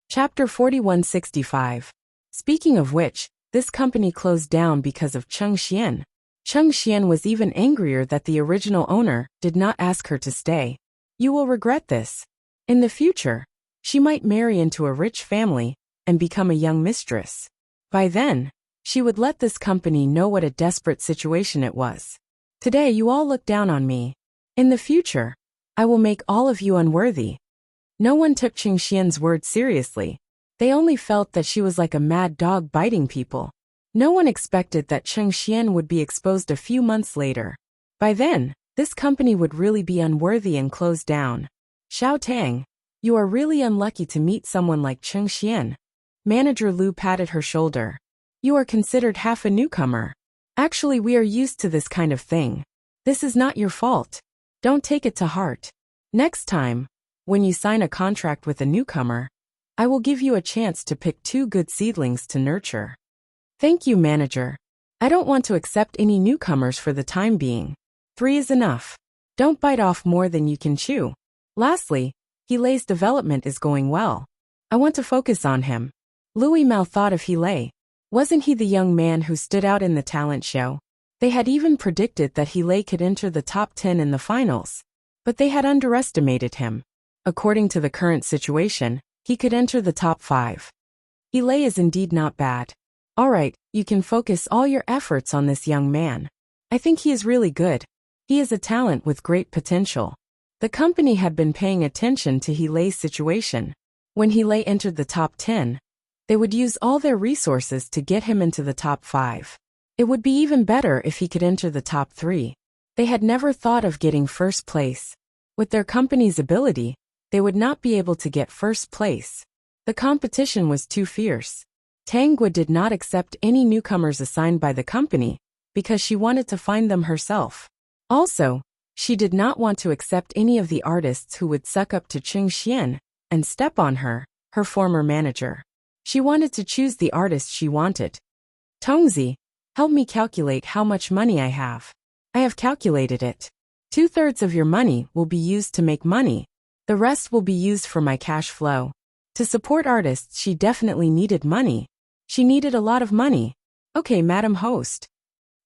Chapter 4165. Speaking of which, this company closed down because of Cheng Xian. Cheng Xian was even angrier that the original owner did not ask her to stay. You will regret this. In the future, she might marry into a rich family and become a young mistress. By then, she would let this company know what a desperate situation it was. Today you all look down on me. In the future, I will make all of you unworthy. No one took Cheng Xian's words seriously. They only felt that she was like a mad dog biting people. No one expected that Cheng Xian would be exposed a few months later. By then, this company would really be unworthy and close down. Xiao Tang, you are really unlucky to meet someone like Cheng Xian. Manager Lu patted her shoulder. You are considered half a newcomer. Actually, we are used to this kind of thing. This is not your fault. Don't take it to heart. Next time, when you sign a contract with a newcomer, I will give you a chance to pick 2 good seedlings to nurture. Thank you, manager. I don't want to accept any newcomers for the time being. 3 is enough. Don't bite off more than you can chew. Lastly, Helei's development is going well. I want to focus on him. Louis Mao thought of Helei. Wasn't he the young man who stood out in the talent show? They had even predicted that Helei could enter the top 10 in the finals. But they had underestimated him. According to the current situation, he could enter the top 5. Helei is indeed not bad. Alright, you can focus all your efforts on this young man. I think he is really good. He is a talent with great potential. The company had been paying attention to Helei's situation. When Helei entered the top 10, they would use all their resources to get him into the top 5. It would be even better if he could enter the top 3. They had never thought of getting first place. With their company's ability, they would not be able to get first place. The competition was too fierce. Tang Gui did not accept any newcomers assigned by the company because she wanted to find them herself. Also, she did not want to accept any of the artists who would suck up to Cheng Xian and step on her former manager. She wanted to choose the artist she wanted. Tongzi, help me calculate how much money I have. I have calculated it. 2/3 of your money will be used to make money. The rest will be used for my cash flow. To support artists, she definitely needed money. She needed a lot of money. Okay, Madam Host.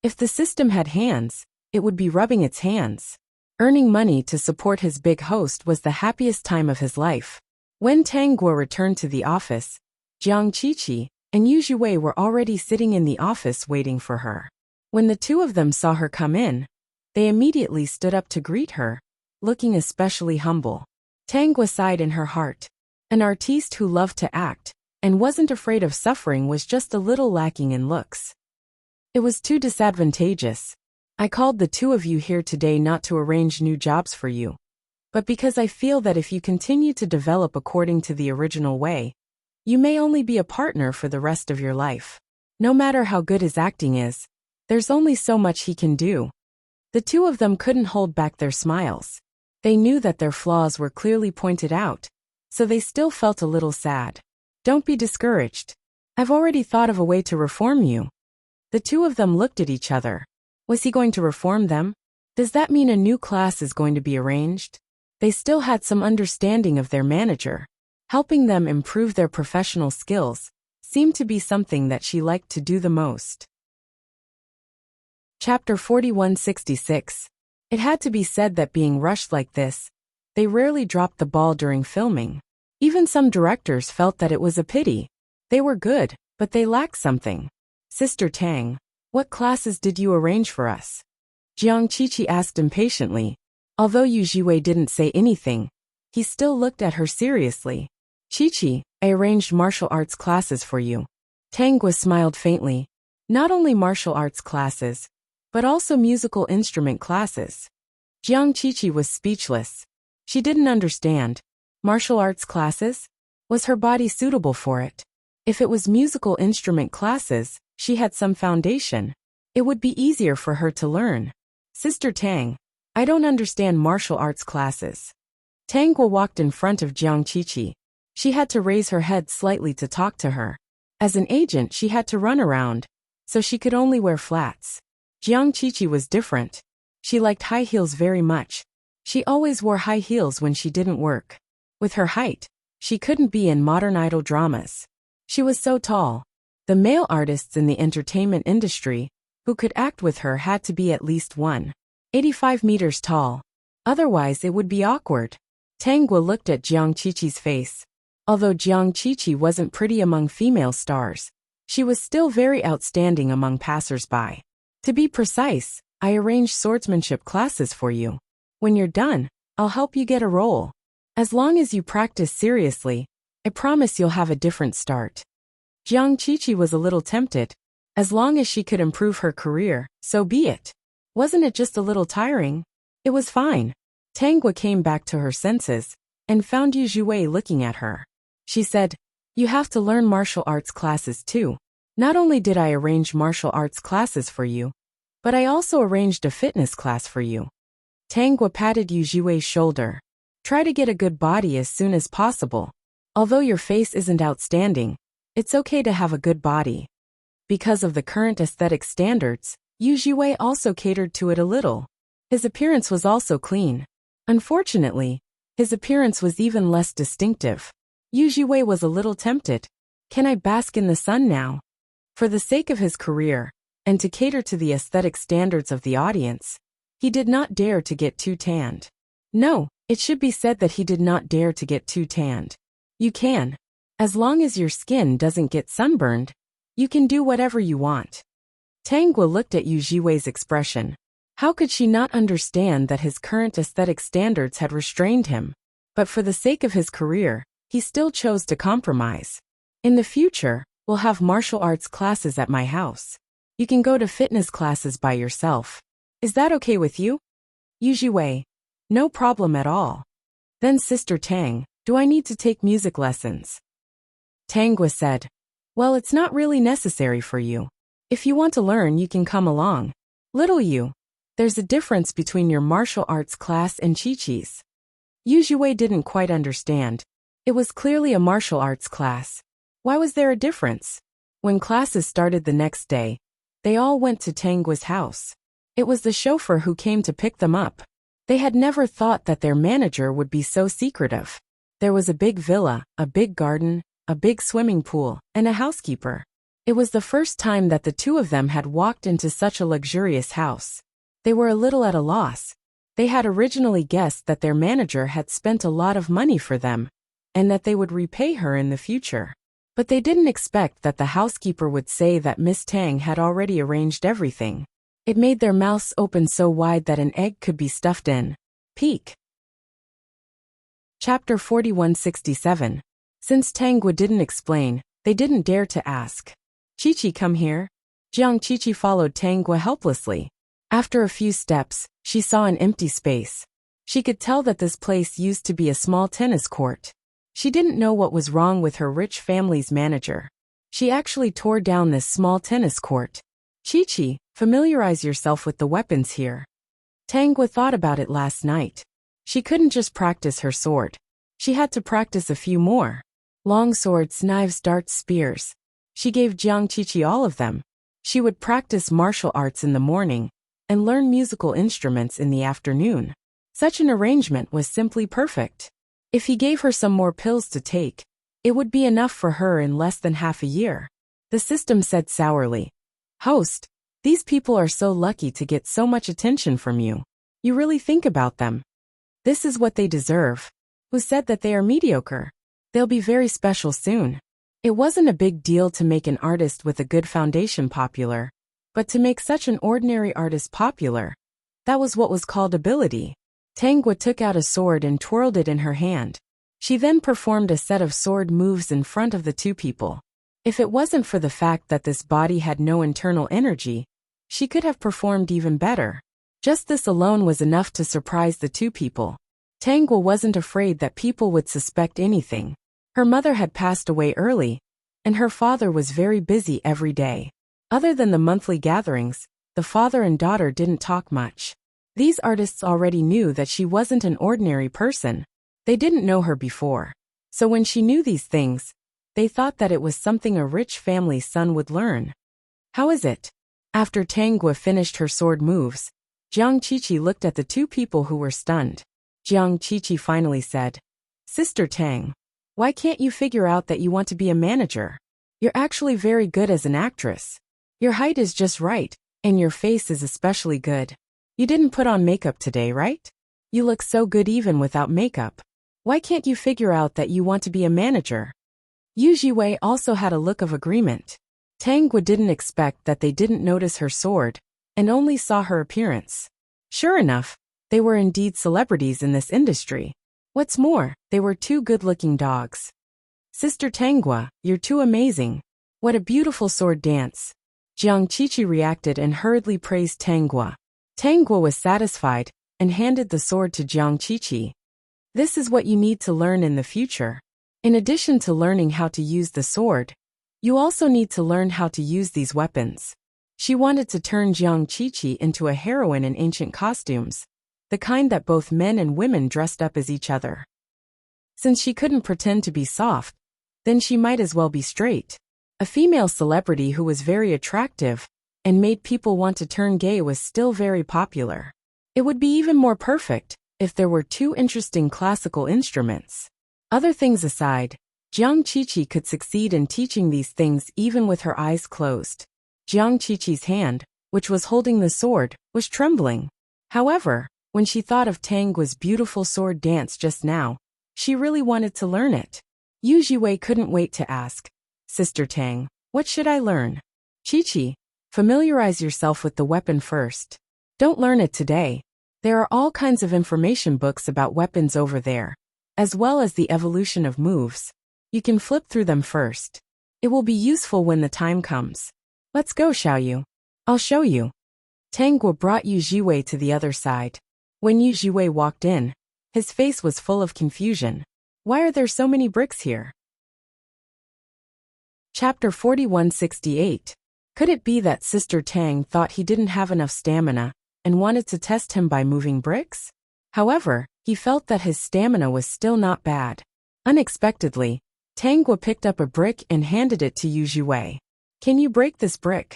If the system had hands, it would be rubbing its hands. Earning money to support his big host was the happiest time of his life. When Tang Guo returned to the office, Jiang Qiqi and Yu Zhuwei were already sitting in the office waiting for her. When the 2 of them saw her come in, they immediately stood up to greet her, looking especially humble. Tang Guo sighed in her heart. An artiste who loved to act and wasn't afraid of suffering was just a little lacking in looks. It was too disadvantageous. I called the 2 of you here today not to arrange new jobs for you, but because I feel that if you continue to develop according to the original way, you may only be a partner for the rest of your life. No matter how good his acting is, there's only so much he can do. The 2 of them couldn't hold back their smiles. They knew that their flaws were clearly pointed out, so they still felt a little sad. Don't be discouraged. I've already thought of a way to reform you. The 2 of them looked at each other. Was he going to reform them? Does that mean a new class is going to be arranged? They still had some understanding of their manager. Helping them improve their professional skills seemed to be something that she liked to do the most. Chapter 4166. It had to be said that being rushed like this, they rarely dropped the ball during filming. Even some directors felt that it was a pity. They were good, but they lacked something. Sister Tang, what classes did you arrange for us? Jiang Qiqi asked impatiently. Although Yu Zhiwei didn't say anything, he still looked at her seriously. Qiqi, I arranged martial arts classes for you. Tang Gui smiled faintly. Not only martial arts classes, but also musical instrument classes. Jiang Qiqi was speechless. She didn't understand. Martial arts classes? Was her body suitable for it? If it was musical instrument classes, she had some foundation. It would be easier for her to learn. Sister Tang, I don't understand martial arts classes. Tang Guo walked in front of Jiang Qiqi. She had to raise her head slightly to talk to her. As an agent, she had to run around, so she could only wear flats. Jiang Qiqi was different. She liked high heels very much. She always wore high heels when she didn't work. With her height, She couldn't be in modern idol dramas. She was so tall. The male artists in the entertainment industry who could act with her had to be at least 185 meters tall. Otherwise it would be awkward. Tang Guo looked at Jiang Qiqi's face. Although Jiang Qiqi wasn't pretty among female stars, she was still very outstanding among passers-by. To be precise, I arranged swordsmanship classes for you. When you're done, I'll help you get a role. As long as you practice seriously, I promise you'll have a different start. Jiang Qiqi was a little tempted. As long as she could improve her career, so be it. Wasn't it just a little tiring? It was fine. Tang Guo came back to her senses and found Yu Zhuwei looking at her. She said, "You have to learn martial arts classes too. Not only did I arrange martial arts classes for you, but I also arranged a fitness class for you." Tang Guo patted Yu Zhuwei's shoulder. "Try to get a good body as soon as possible. Although your face isn't outstanding, it's okay to have a good body." Because of the current aesthetic standards, Yu Zhuwei also catered to it a little. His appearance was also clean. Unfortunately, his appearance was even less distinctive. Yu Zhuwei was a little tempted. Can I bask in the sun now? For the sake of his career, and to cater to the aesthetic standards of the audience, he did not dare to get too tanned. No, it should be said that he did not dare to get too tanned. You can. As long as your skin doesn't get sunburned, you can do whatever you want. Tang Guo looked at Yu Zhiwei's expression. How could she not understand that his current aesthetic standards had restrained him? But for the sake of his career, he still chose to compromise. In the future, we'll have martial arts classes at my house. You can go to fitness classes by yourself. Is that okay with you? Yu Zhiwei. No problem at all. Then Sister Tang, do I need to take music lessons? Tang Guo said, well, it's not really necessary for you. If you want to learn, you can come along. Little Yu, there's a difference between your martial arts class and Qiqi's. Yu Zhuwei didn't quite understand. It was clearly a martial arts class. Why was there a difference? When classes started the next day, they all went to Tang Guo's house. It was the chauffeur who came to pick them up. They had never thought that their manager would be so secretive. There was a big villa, a big garden, a big swimming pool, and a housekeeper. It was the first time that the two of them had walked into such a luxurious house. They were a little at a loss. They had originally guessed that their manager had spent a lot of money for them, and that they would repay her in the future. But they didn't expect that the housekeeper would say that Miss Tang had already arranged everything. It made their mouths open so wide that an egg could be stuffed in. Peek. Chapter 4167. Since Tang Guo didn't explain, they didn't dare to ask. Qiqi, come here. Jiang Qiqi followed Tang Guo helplessly. After a few steps, she saw an empty space. She could tell that this place used to be a small tennis court. She didn't know what was wrong with her rich family's manager. She actually tore down this small tennis court. Qiqi, familiarize yourself with the weapons here. Tang Guo thought about it last night. She couldn't just practice her sword. She had to practice a few more. Long swords, knives, darts, spears. She gave Jiang Qiqi all of them. She would practice martial arts in the morning and learn musical instruments in the afternoon. Such an arrangement was simply perfect. If he gave her some more pills to take, it would be enough for her in less than half a year. The system said sourly, "Host, these people are so lucky to get so much attention from you. You really think about them. This is what they deserve. Who said that they are mediocre? They'll be very special soon." It wasn't a big deal to make an artist with a good foundation popular, but to make such an ordinary artist popular, that was what was called ability. Tang Guo took out a sword and twirled it in her hand. She then performed a set of sword moves in front of the two people. If it wasn't for the fact that this body had no internal energy, she could have performed even better. Just this alone was enough to surprise the two people. Tang Guo wasn't afraid that people would suspect anything. Her mother had passed away early, and her father was very busy every day. Other than the monthly gatherings, the father and daughter didn't talk much. These artists already knew that she wasn't an ordinary person. They didn't know her before. So when she knew these things, they thought that it was something a rich family's son would learn. How is it? After Tang Guo finished her sword moves, Jiang Qiqi looked at the two people who were stunned. Jiang Qiqi finally said, Sister Tang, Why can't you figure out that you want to be a manager? You're actually very good as an actress. Your height is just right, and your face is especially good. You didn't put on makeup today, right? You look so good even without makeup. Why can't you figure out that you want to be a manager? Yu Jiwei also had a look of agreement. Tangwa didn't expect that they didn't notice her sword, and only saw her appearance. Sure enough, they were indeed celebrities in this industry. What's more, they were two good-looking dogs. Sister Tangwa, you're too amazing. What a beautiful sword dance. Jiang Qiqi reacted and hurriedly praised Tangwa. Tangwa was satisfied and handed the sword to Jiang Qiqi. This is what you need to learn in the future. In addition to learning how to use the sword, you also need to learn how to use these weapons. She wanted to turn Jiang Qiqi into a heroine in ancient costumes, the kind that both men and women dressed up as each other. Since she couldn't pretend to be soft, then she might as well be straight. A female celebrity who was very attractive and made people want to turn gay was still very popular. It would be even more perfect if there were two interesting classical instruments. Other things aside, Jiang Qiqi could succeed in teaching these things even with her eyes closed. Jiang Qiqi's hand, which was holding the sword, was trembling. However, when she thought of Tangwa's beautiful sword dance just now, she really wanted to learn it. Yu Jiwei couldn't wait to ask, Sister Tang, what should I learn? Qiqi, familiarize yourself with the weapon first. Don't learn it today. There are all kinds of information books about weapons over there, as well as the evolution of moves. You can flip through them first. It will be useful when the time comes. Let's go, Xiaoyu. I'll show you. Tangwa brought Yu Jiwei to the other side. When Yu Jiwei walked in, his face was full of confusion. Why are there so many bricks here? Chapter 4168. Could it be that Sister Tang thought he didn't have enough stamina and wanted to test him by moving bricks? However, he felt that his stamina was still not bad. Unexpectedly, Tangwa picked up a brick and handed it to Yu Jiwei. Can you break this brick?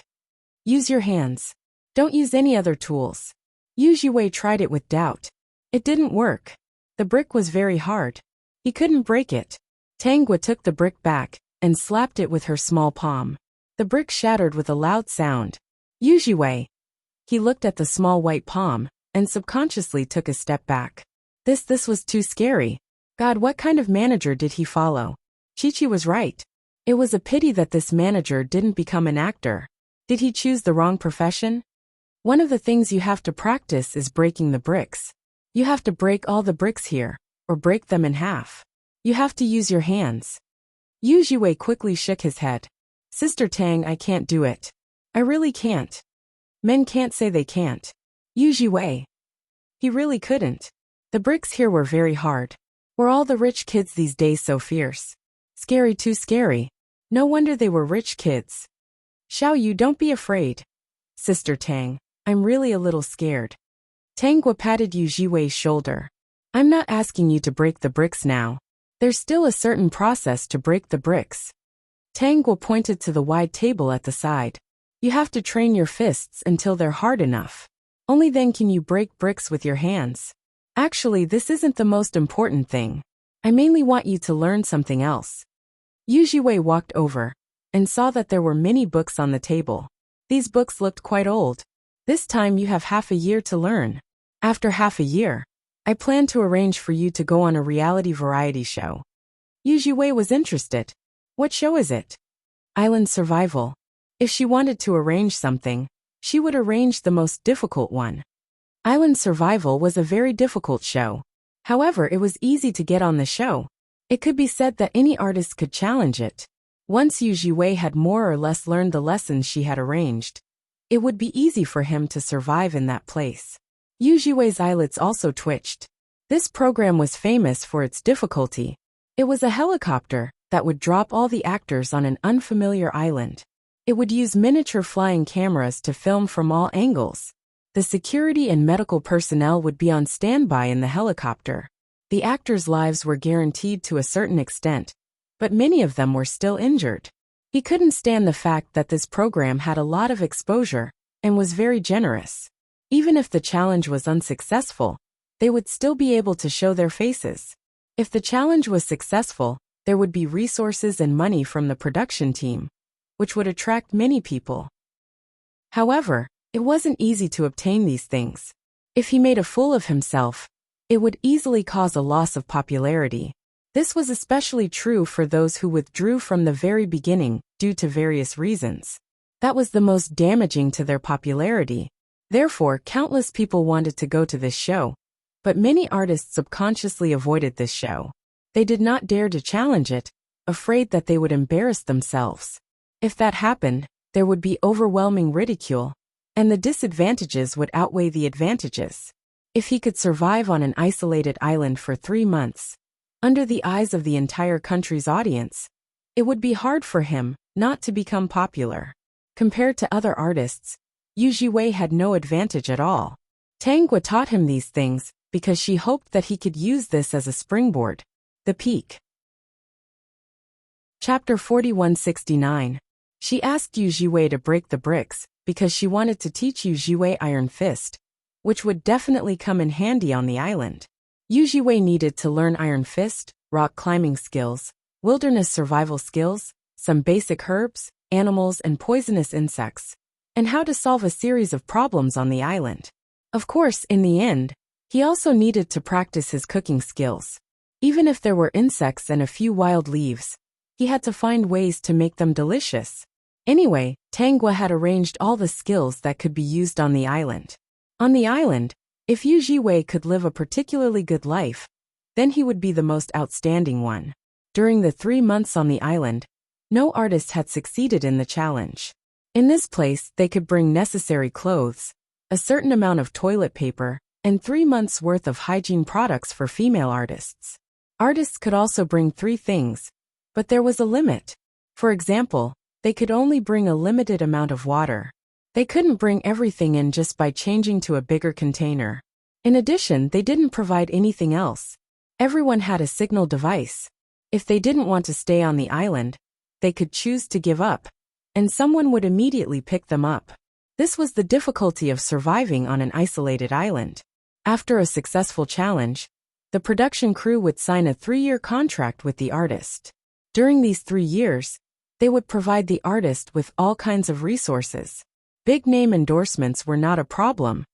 Use your hands. Don't use any other tools. Yu Jiwei tried it with doubt. It didn't work. The brick was very hard. He couldn't break it. Tangwa took the brick back and slapped it with her small palm. The brick shattered with a loud sound. Yu Jiwei. He looked at the small white palm and subconsciously took a step back. This was too scary. God, what kind of manager did he follow? Qiqi was right. It was a pity that this manager didn't become an actor. Did he choose the wrong profession? One of the things you have to practice is breaking the bricks. You have to break all the bricks here, or break them in half. You have to use your hands. Yu Jiwei quickly shook his head. Sister Tang, I can't do it. I really can't. Men can't say they can't. Yu Jiwei. He really couldn't. The bricks here were very hard. Were all the rich kids these days so fierce? Scary, too scary. No wonder they were rich kids. Xiaoyu, don't be afraid. Sister Tang, I'm really a little scared. Tangwa patted Yu Jiwei's shoulder. I'm not asking you to break the bricks now. There's still a certain process to break the bricks. Tangwa pointed to the wide table at the side. You have to train your fists until they're hard enough. Only then can you break bricks with your hands. Actually, this isn't the most important thing. I mainly want you to learn something else. Yu Jiwei walked over and saw that there were many books on the table. These books looked quite old. This time you have half a year to learn. After half a year, I plan to arrange for you to go on a reality variety show. Yu Jiwei was interested. What show is it? Island Survival. If she wanted to arrange something, she would arrange the most difficult one. Island Survival was a very difficult show. However, it was easy to get on the show. It could be said that any artist could challenge it. Once Yu Jiwei had more or less learned the lessons she had arranged, it would be easy for him to survive in that place. Yu Jiwei's eyelids also twitched. This program was famous for its difficulty. It was a helicopter that would drop all the actors on an unfamiliar island. It would use miniature flying cameras to film from all angles. The security and medical personnel would be on standby in the helicopter. The actors' lives were guaranteed to a certain extent, but many of them were still injured. He couldn't stand the fact that this program had a lot of exposure and was very generous. Even if the challenge was unsuccessful, they would still be able to show their faces. If the challenge was successful, there would be resources and money from the production team, which would attract many people. However, it wasn't easy to obtain these things. If he made a fool of himself, it would easily cause a loss of popularity. This was especially true for those who withdrew from the very beginning due to various reasons. That was the most damaging to their popularity. Therefore, countless people wanted to go to this show, but many artists subconsciously avoided this show. They did not dare to challenge it, afraid that they would embarrass themselves. If that happened, there would be overwhelming ridicule, and the disadvantages would outweigh the advantages. If he could survive on an isolated island for 3 months, under the eyes of the entire country's audience, it would be hard for him not to become popular. Compared to other artists, Yu Jiwei had no advantage at all. Tang Gua taught him these things because she hoped that he could use this as a springboard. The peak. Chapter 4169. She asked Yu Jiwei to break the bricks because she wanted to teach Yu Jiwei Iron Fist, which would definitely come in handy on the island. Yu Jiwei needed to learn Iron Fist, rock climbing skills, wilderness survival skills, some basic herbs, animals and poisonous insects, and how to solve a series of problems on the island. Of course, in the end, he also needed to practice his cooking skills. Even if there were insects and a few wild leaves, he had to find ways to make them delicious. Anyway, Tang Gua had arranged all the skills that could be used on the island. On the island, if Yu Jiwei could live a particularly good life, then he would be the most outstanding one. During the 3 months on the island, no artist had succeeded in the challenge. In this place, they could bring necessary clothes, a certain amount of toilet paper, and 3 months' worth of hygiene products for female artists. Artists could also bring 3 things, but there was a limit. For example, they could only bring a limited amount of water. They couldn't bring everything in just by changing to a bigger container. In addition, they didn't provide anything else. Everyone had a signal device. If they didn't want to stay on the island, they could choose to give up, and someone would immediately pick them up. This was the difficulty of surviving on an isolated island. After a successful challenge, the production crew would sign a 3-year contract with the artist. During these 3 years, they would provide the artist with all kinds of resources. Big name endorsements were not a problem,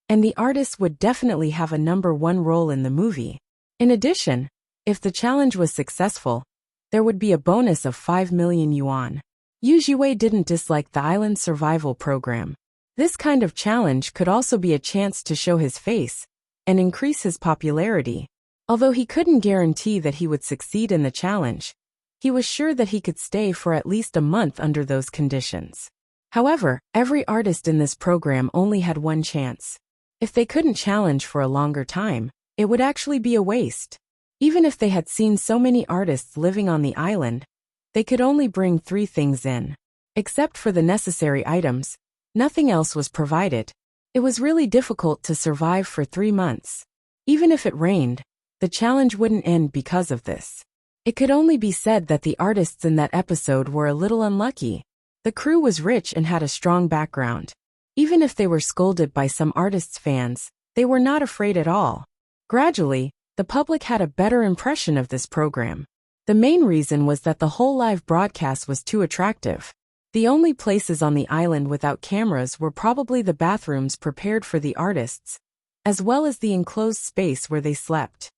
and the artist would definitely have a #1 role in the movie. In addition, if the challenge was successful, there would be a bonus of 5 million yuan. Yu Jiwei didn't dislike the island survival program. This kind of challenge could also be a chance to show his face and increase his popularity. Although he couldn't guarantee that he would succeed in the challenge, he was sure that he could stay for at least a month under those conditions. However, every artist in this program only had 1 chance. If they couldn't challenge for a longer time, it would actually be a waste. Even if they had seen so many artists living on the island, they could only bring 3 things in. Except for the necessary items, nothing else was provided. It was really difficult to survive for 3 months. Even if it rained, the challenge wouldn't end because of this. It could only be said that the artists in that episode were a little unlucky. The crew was rich and had a strong background. Even if they were scolded by some artists' fans, they were not afraid at all. Gradually, the public had a better impression of this program. The main reason was that the whole live broadcast was too attractive. The only places on the island without cameras were probably the bathrooms prepared for the artists, as well as the enclosed space where they slept.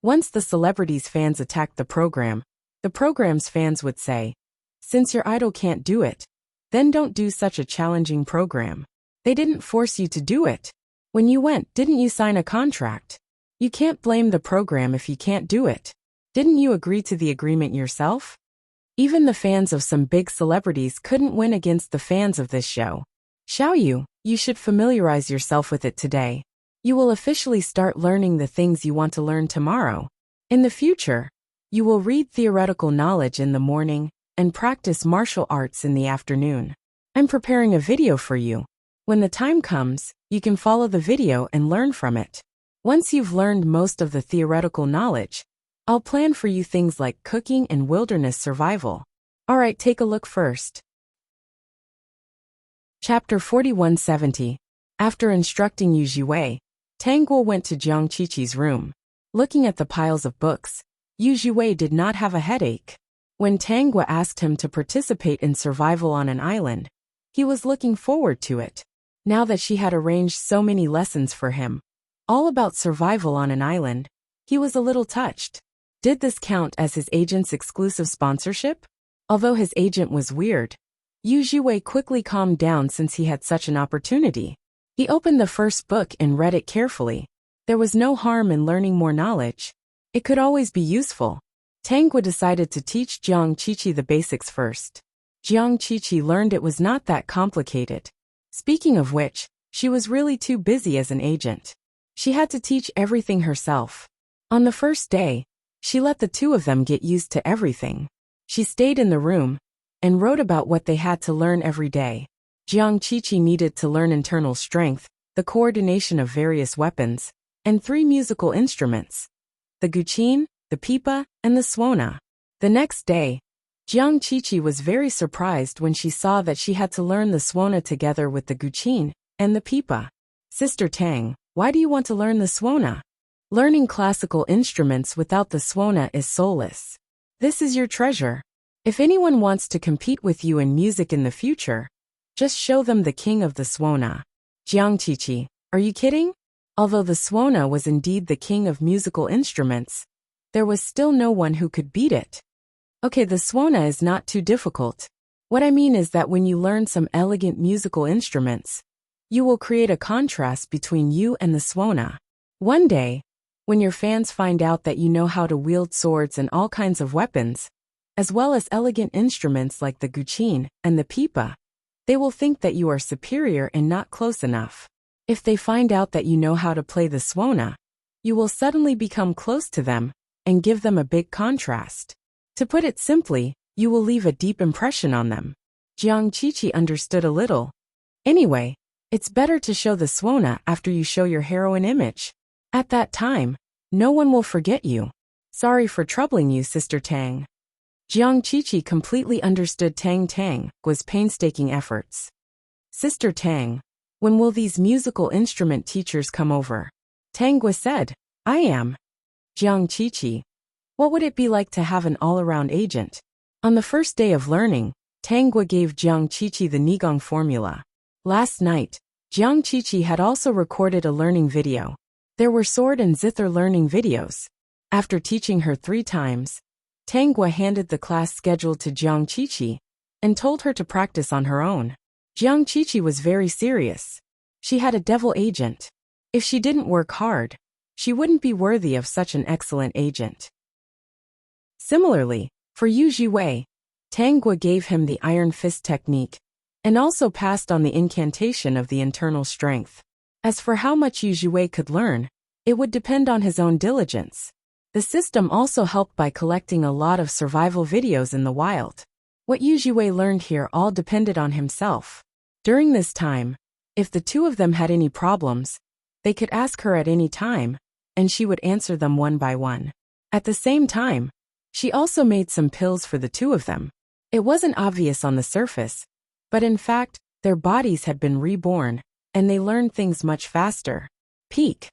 Once the celebrities' fans attacked the program's fans would say, "Since your idol can't do it, then don't do such a challenging program. They didn't force you to do it. When you went, didn't you sign a contract? You can't blame the program if you can't do it. Didn't you agree to the agreement yourself?" Even the fans of some big celebrities couldn't win against the fans of this show. Xiaoyu, you should familiarize yourself with it today. You will officially start learning the things you want to learn tomorrow. In the future, you will read theoretical knowledge in the morning and practice martial arts in the afternoon. I'm preparing a video for you. When the time comes, you can follow the video and learn from it. Once you've learned most of the theoretical knowledge, I'll plan for you things like cooking and wilderness survival. Alright, take a look first. Chapter 4170. After instructing Yu Jiwei, Tang Guo went to Jiang Qiqi's room. Looking at the piles of books, Yu Zhiwei did not have a headache. When Tang Gua asked him to participate in survival on an island, he was looking forward to it. Now that she had arranged so many lessons for him, all about survival on an island, he was a little touched. Did this count as his agent's exclusive sponsorship? Although his agent was weird, Yu Zhiwei quickly calmed down since he had such an opportunity. He opened the first book and read it carefully. There was no harm in learning more knowledge. It could always be useful. Tang Gua decided to teach Jiang Qiqi the basics first. Jiang Qiqi learned it was not that complicated. Speaking of which, she was really too busy as an agent. She had to teach everything herself. On the first day, she let the two of them get used to everything. She stayed in the room and wrote about what they had to learn every day. Jiang Qiqi needed to learn internal strength, the coordination of various weapons, and 3 musical instruments: the guqin, the pipa, and the suona. The next day, Jiang Qiqi was very surprised when she saw that she had to learn the suona together with the guqin and the pipa. Sister Tang, why do you want to learn the suona? Learning classical instruments without the suona is soulless. This is your treasure. If anyone wants to compete with you in music in the future, just show them the king of the suona. Jiang Qiqi, are you kidding? Although the suona was indeed the king of musical instruments, there was still no one who could beat it. Okay, the suona is not too difficult. What I mean is that when you learn some elegant musical instruments, you will create a contrast between you and the suona. One day, when your fans find out that you know how to wield swords and all kinds of weapons, as well as elegant instruments like the guqin and the pipa, they will think that you are superior and not close enough. If they find out that you know how to play the suona, you will suddenly become close to them and give them a big contrast. To put it simply, you will leave a deep impression on them. Jiang Qiqi understood a little. Anyway, it's better to show the suona after you show your heroine image. At that time, no one will forget you. Sorry for troubling you, Sister Tang. Jiang Qiqi completely understood Tang Gua's painstaking efforts. Sister Tang, when will these musical instrument teachers come over? Tang Gua said, I am. Jiang Qiqi, what would it be like to have an all-around agent? On the first day of learning, Tang Gua gave Jiang Qiqi the Nigong formula. Last night, Jiang Qiqi had also recorded a learning video. There were sword and zither learning videos. After teaching her 3 times, Tang Gua handed the class schedule to Jiang Qiqi and told her to practice on her own. Jiang Qiqi was very serious. She had a devil agent. If she didn't work hard, she wouldn't be worthy of such an excellent agent. Similarly, for Yu Zhiwei, Tang Gua gave him the iron fist technique and also passed on the incantation of the internal strength. As for how much Yu Zhiwei could learn, it would depend on his own diligence. The system also helped by collecting a lot of survival videos in the wild. What Yu Zhiwei learned here all depended on himself. During this time, if the two of them had any problems, they could ask her at any time, and she would answer them one by one. At the same time, she also made some pills for the two of them. It wasn't obvious on the surface, but in fact, their bodies had been reborn, and they learned things much faster. Peak.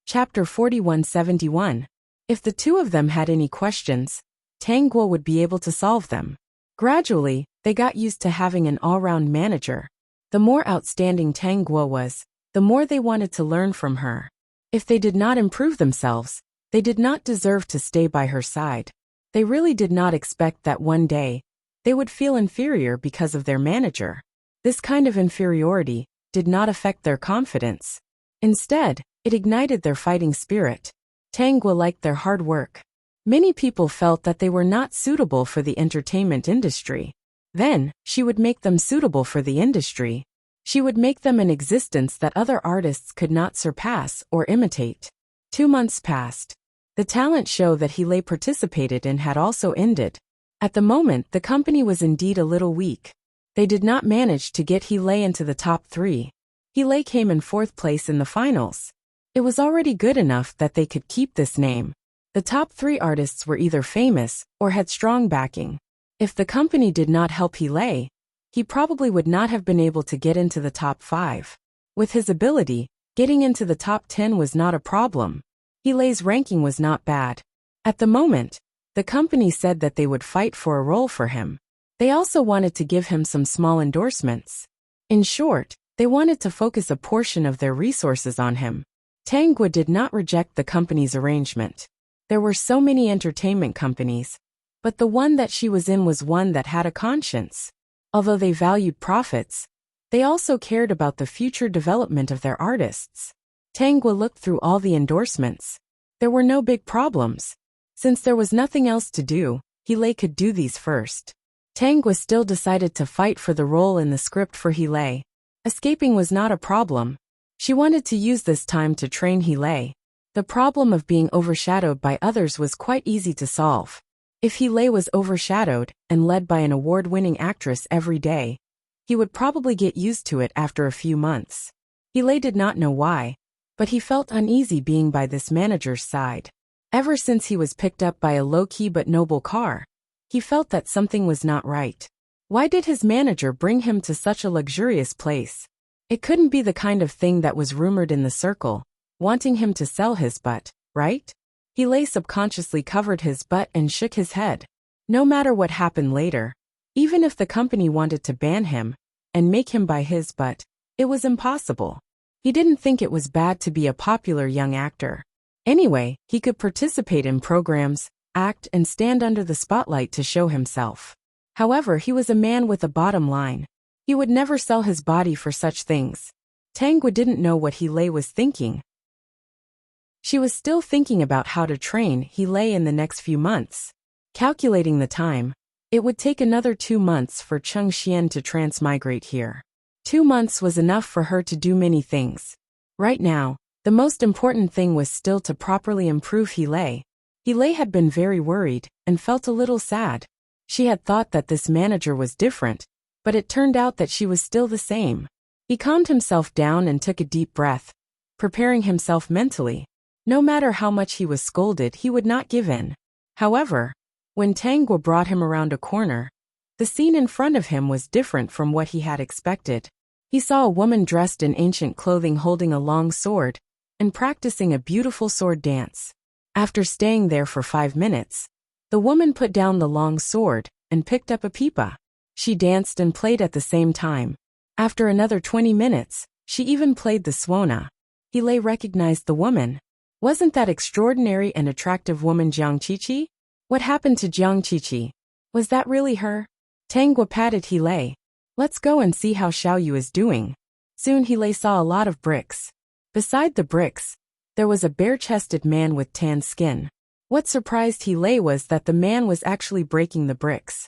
Chapter 4171. If the two of them had any questions, Tang Gua would be able to solve them. Gradually, they got used to having an all-round manager. The more outstanding Tang Gua was, the more they wanted to learn from her. If they did not improve themselves, they did not deserve to stay by her side. They really did not expect that one day, they would feel inferior because of their manager. This kind of inferiority did not affect their confidence. Instead, it ignited their fighting spirit. Tang Gua liked their hard work. Many people felt that they were not suitable for the entertainment industry. Then, she would make them suitable for the industry. She would make them an existence that other artists could not surpass or imitate. 2 months passed. The talent show that He participated in had also ended. At the moment, the company was indeed a little weak. They did not manage to get He into the top 3. He came in 4th place in the finals. It was already good enough that they could keep this name. The top 3 artists were either famous or had strong backing. If the company did not help he probably would not have been able to get into the top 5. With his ability, getting into the top 10 was not a problem. Helay's ranking was not bad. At the moment, the company said that they would fight for a role for him. They also wanted to give him some small endorsements. In short, they wanted to focus a portion of their resources on him. Tangwa did not reject the company's arrangement. There were so many entertainment companies, but the one that she was in was one that had a conscience. Although they valued profits, they also cared about the future development of their artists. Tangwa looked through all the endorsements. There were no big problems. Since there was nothing else to do, Hilay could do these first. Tangwa still decided to fight for the role in the script for Hilay. Escaping was not a problem. She wanted to use this time to train Hilay. The problem of being overshadowed by others was quite easy to solve. If Hilay was overshadowed and led by an award-winning actress every day, he would probably get used to it after a few months. Hilay did not know why, but he felt uneasy being by this manager's side. Ever since he was picked up by a low-key but noble car, he felt that something was not right. Why did his manager bring him to such a luxurious place? It couldn't be the kind of thing that was rumored in the circle, wanting him to sell his butt, right? Hilay subconsciously covered his butt and shook his head. No matter what happened later, even if the company wanted to ban him and make him buy his butt, it was impossible. He didn't think it was bad to be a popular young actor. Anyway, he could participate in programs, act, and stand under the spotlight to show himself. However, he was a man with a bottom line. He would never sell his body for such things. Tangwa didn't know what Hilay was thinking. She was still thinking about how to train Hilay in the next few months. Calculating the time, it would take another 2 months for Chengxian to transmigrate here. 2 months was enough for her to do many things. Right now, the most important thing was still to properly improve Hilay. Hilay had been very worried and felt a little sad. She had thought that this manager was different, but it turned out that she was still the same. He calmed himself down and took a deep breath, preparing himself mentally. No matter how much he was scolded, he would not give in. However, when Tangwa brought him around a corner, the scene in front of him was different from what he had expected. He saw a woman dressed in ancient clothing holding a long sword and practicing a beautiful sword dance. After staying there for 5 minutes, the woman put down the long sword and picked up a pipa. She danced and played at the same time. After another 20 minutes, she even played the swona. Hilay recognized the woman. Wasn't that extraordinary and attractive woman Jiang Qiqi? What happened to Jiang Qiqi? Was that really her? Tangwa patted Hilay. Let's go and see how Xiaoyu is doing. Soon Hilay saw a lot of bricks. Beside the bricks, there was a bare-chested man with tan skin. What surprised Hilay was that the man was actually breaking the bricks.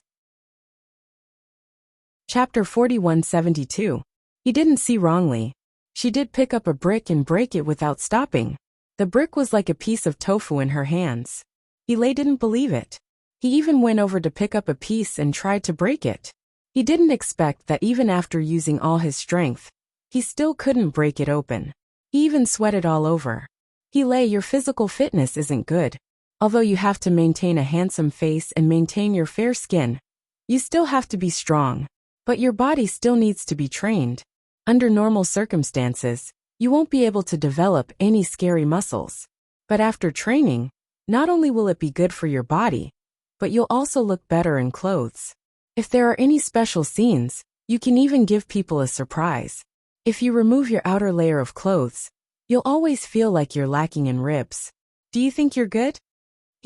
Chapter 4172. He didn't see wrongly. She did pick up a brick and break it without stopping. The brick was like a piece of tofu in her hands. Hilay didn't believe it. He even went over to pick up a piece and tried to break it. He didn't expect that even after using all his strength, he still couldn't break it open. He even sweated all over. Hilay, your physical fitness isn't good. Although you have to maintain a handsome face and maintain your fair skin, you still have to be strong. But your body still needs to be trained. Under normal circumstances, you won't be able to develop any scary muscles. But after training, not only will it be good for your body, but you'll also look better in clothes. If there are any special scenes, you can even give people a surprise. If you remove your outer layer of clothes, you'll always feel like you're lacking in ribs. Do you think you're good?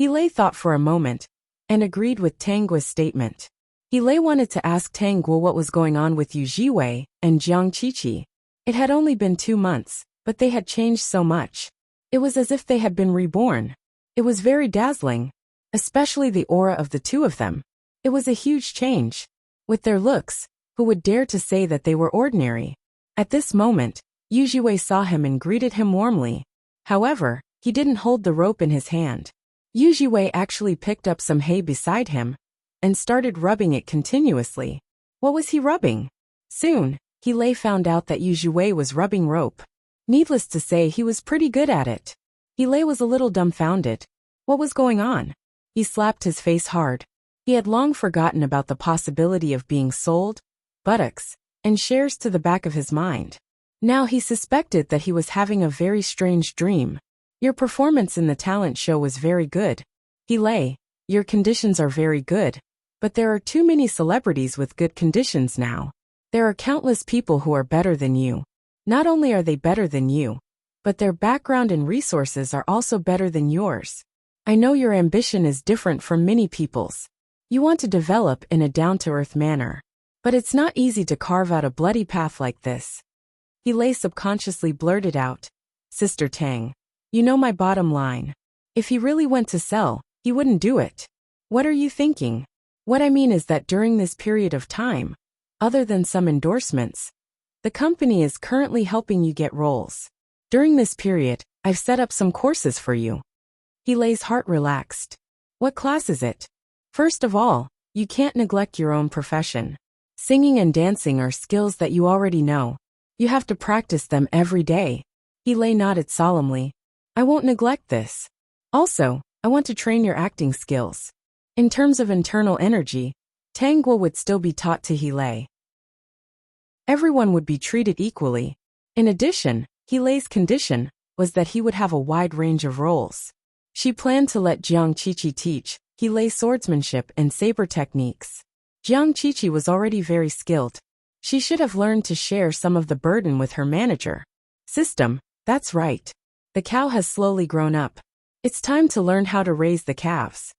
Hilay thought for a moment and agreed with Tangwa's statement. Hilay wanted to ask Tangwa what was going on with Yu Jiwei and Jiang Qiqi. It had only been 2 months, but they had changed so much. It was as if they had been reborn. It was very dazzling, especially the aura of the two of them. It was a huge change. With their looks, who would dare to say that they were ordinary? At this moment, Yu Jiwei saw him and greeted him warmly. However, he didn't hold the rope in his hand. Yu Jiwei actually picked up some hay beside him and started rubbing it continuously. What was he rubbing? Soon, Hilay found out that Yu Jiwei was rubbing rope. Needless to say, he was pretty good at it. Hilay was a little dumbfounded. What was going on? He slapped his face hard. He had long forgotten about the possibility of being sold, buttocks, and shares to the back of his mind. Now he suspected that he was having a very strange dream. Your performance in the talent show was very good. Hele, your conditions are very good. But there are too many celebrities with good conditions now. There are countless people who are better than you. Not only are they better than you, but their background and resources are also better than yours. I know your ambition is different from many people's. You want to develop in a down-to-earth manner. But it's not easy to carve out a bloody path like this. Hele subconsciously blurted out, Sister Tang, you know my bottom line. If he really went to sell, he wouldn't do it. What are you thinking? What I mean is that during this period of time, other than some endorsements, the company is currently helping you get roles. During this period, I've set up some courses for you. Hele's heart relaxed. What class is it? First of all, you can't neglect your own profession. Singing and dancing are skills that you already know. You have to practice them every day. Hele nodded solemnly. I won't neglect this. Also, I want to train your acting skills. In terms of internal energy, Tangguo would still be taught to Hele. Everyone would be treated equally. In addition, Hele's condition was that he would have a wide range of roles. She planned to let Jiang Qiqi teach Hele swordsmanship and saber techniques. Jiang Qiqi was already very skilled. She should have learned to share some of the burden with her manager. System, that's right. The cow has slowly grown up. It's time to learn how to raise the calves.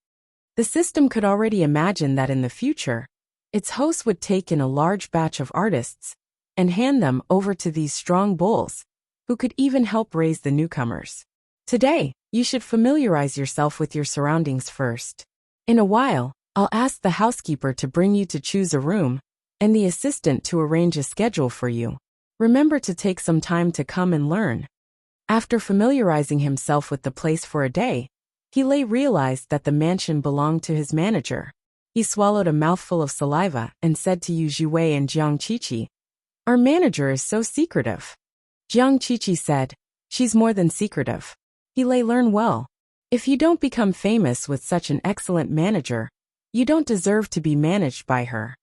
The system could already imagine that in the future, its host would take in a large batch of artists and hand them over to these strong bulls, who could even help raise the newcomers. Today, you should familiarize yourself with your surroundings first. In a while, I'll ask the housekeeper to bring you to choose a room, and the assistant to arrange a schedule for you. Remember to take some time to come and learn. After familiarizing himself with the place for a day, Hele realized that the mansion belonged to his manager. He swallowed a mouthful of saliva and said to Yu Zhuwei and Jiang Qiqi, Our manager is so secretive. Jiang Qiqi said, She's more than secretive. Hele, learn well. If you don't become famous with such an excellent manager, you don't deserve to be managed by her.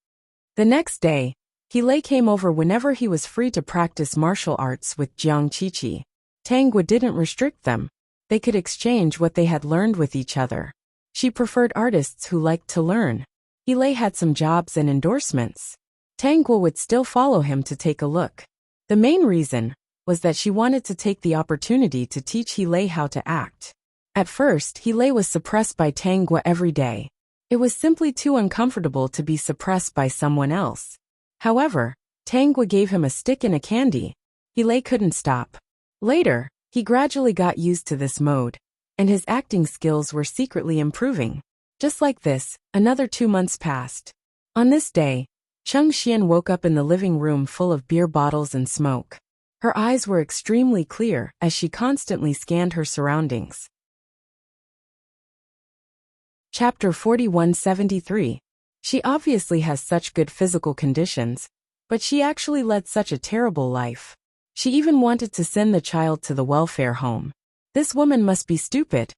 The next day, Hele came over whenever he was free to practice martial arts with Jiang Qiqi. Tangguo didn't restrict them. They could exchange what they had learned with each other. She preferred artists who liked to learn. Hele had some jobs and endorsements. Tangguo would still follow him to take a look. The main reason was that she wanted to take the opportunity to teach Hele how to act. At first, Hele was suppressed by Tangguo every day. It was simply too uncomfortable to be suppressed by someone else. However, Tangguo gave him a stick and a candy. Hele couldn't stop. Later, he gradually got used to this mode, and his acting skills were secretly improving. Just like this, another 2 months passed. On this day, Cheng Xian woke up in the living room full of beer bottles and smoke. Her eyes were extremely clear as she constantly scanned her surroundings. Chapter 4173. She obviously has such good physical conditions, but she actually led such a terrible life. She even wanted to send the child to the welfare home. This woman must be stupid.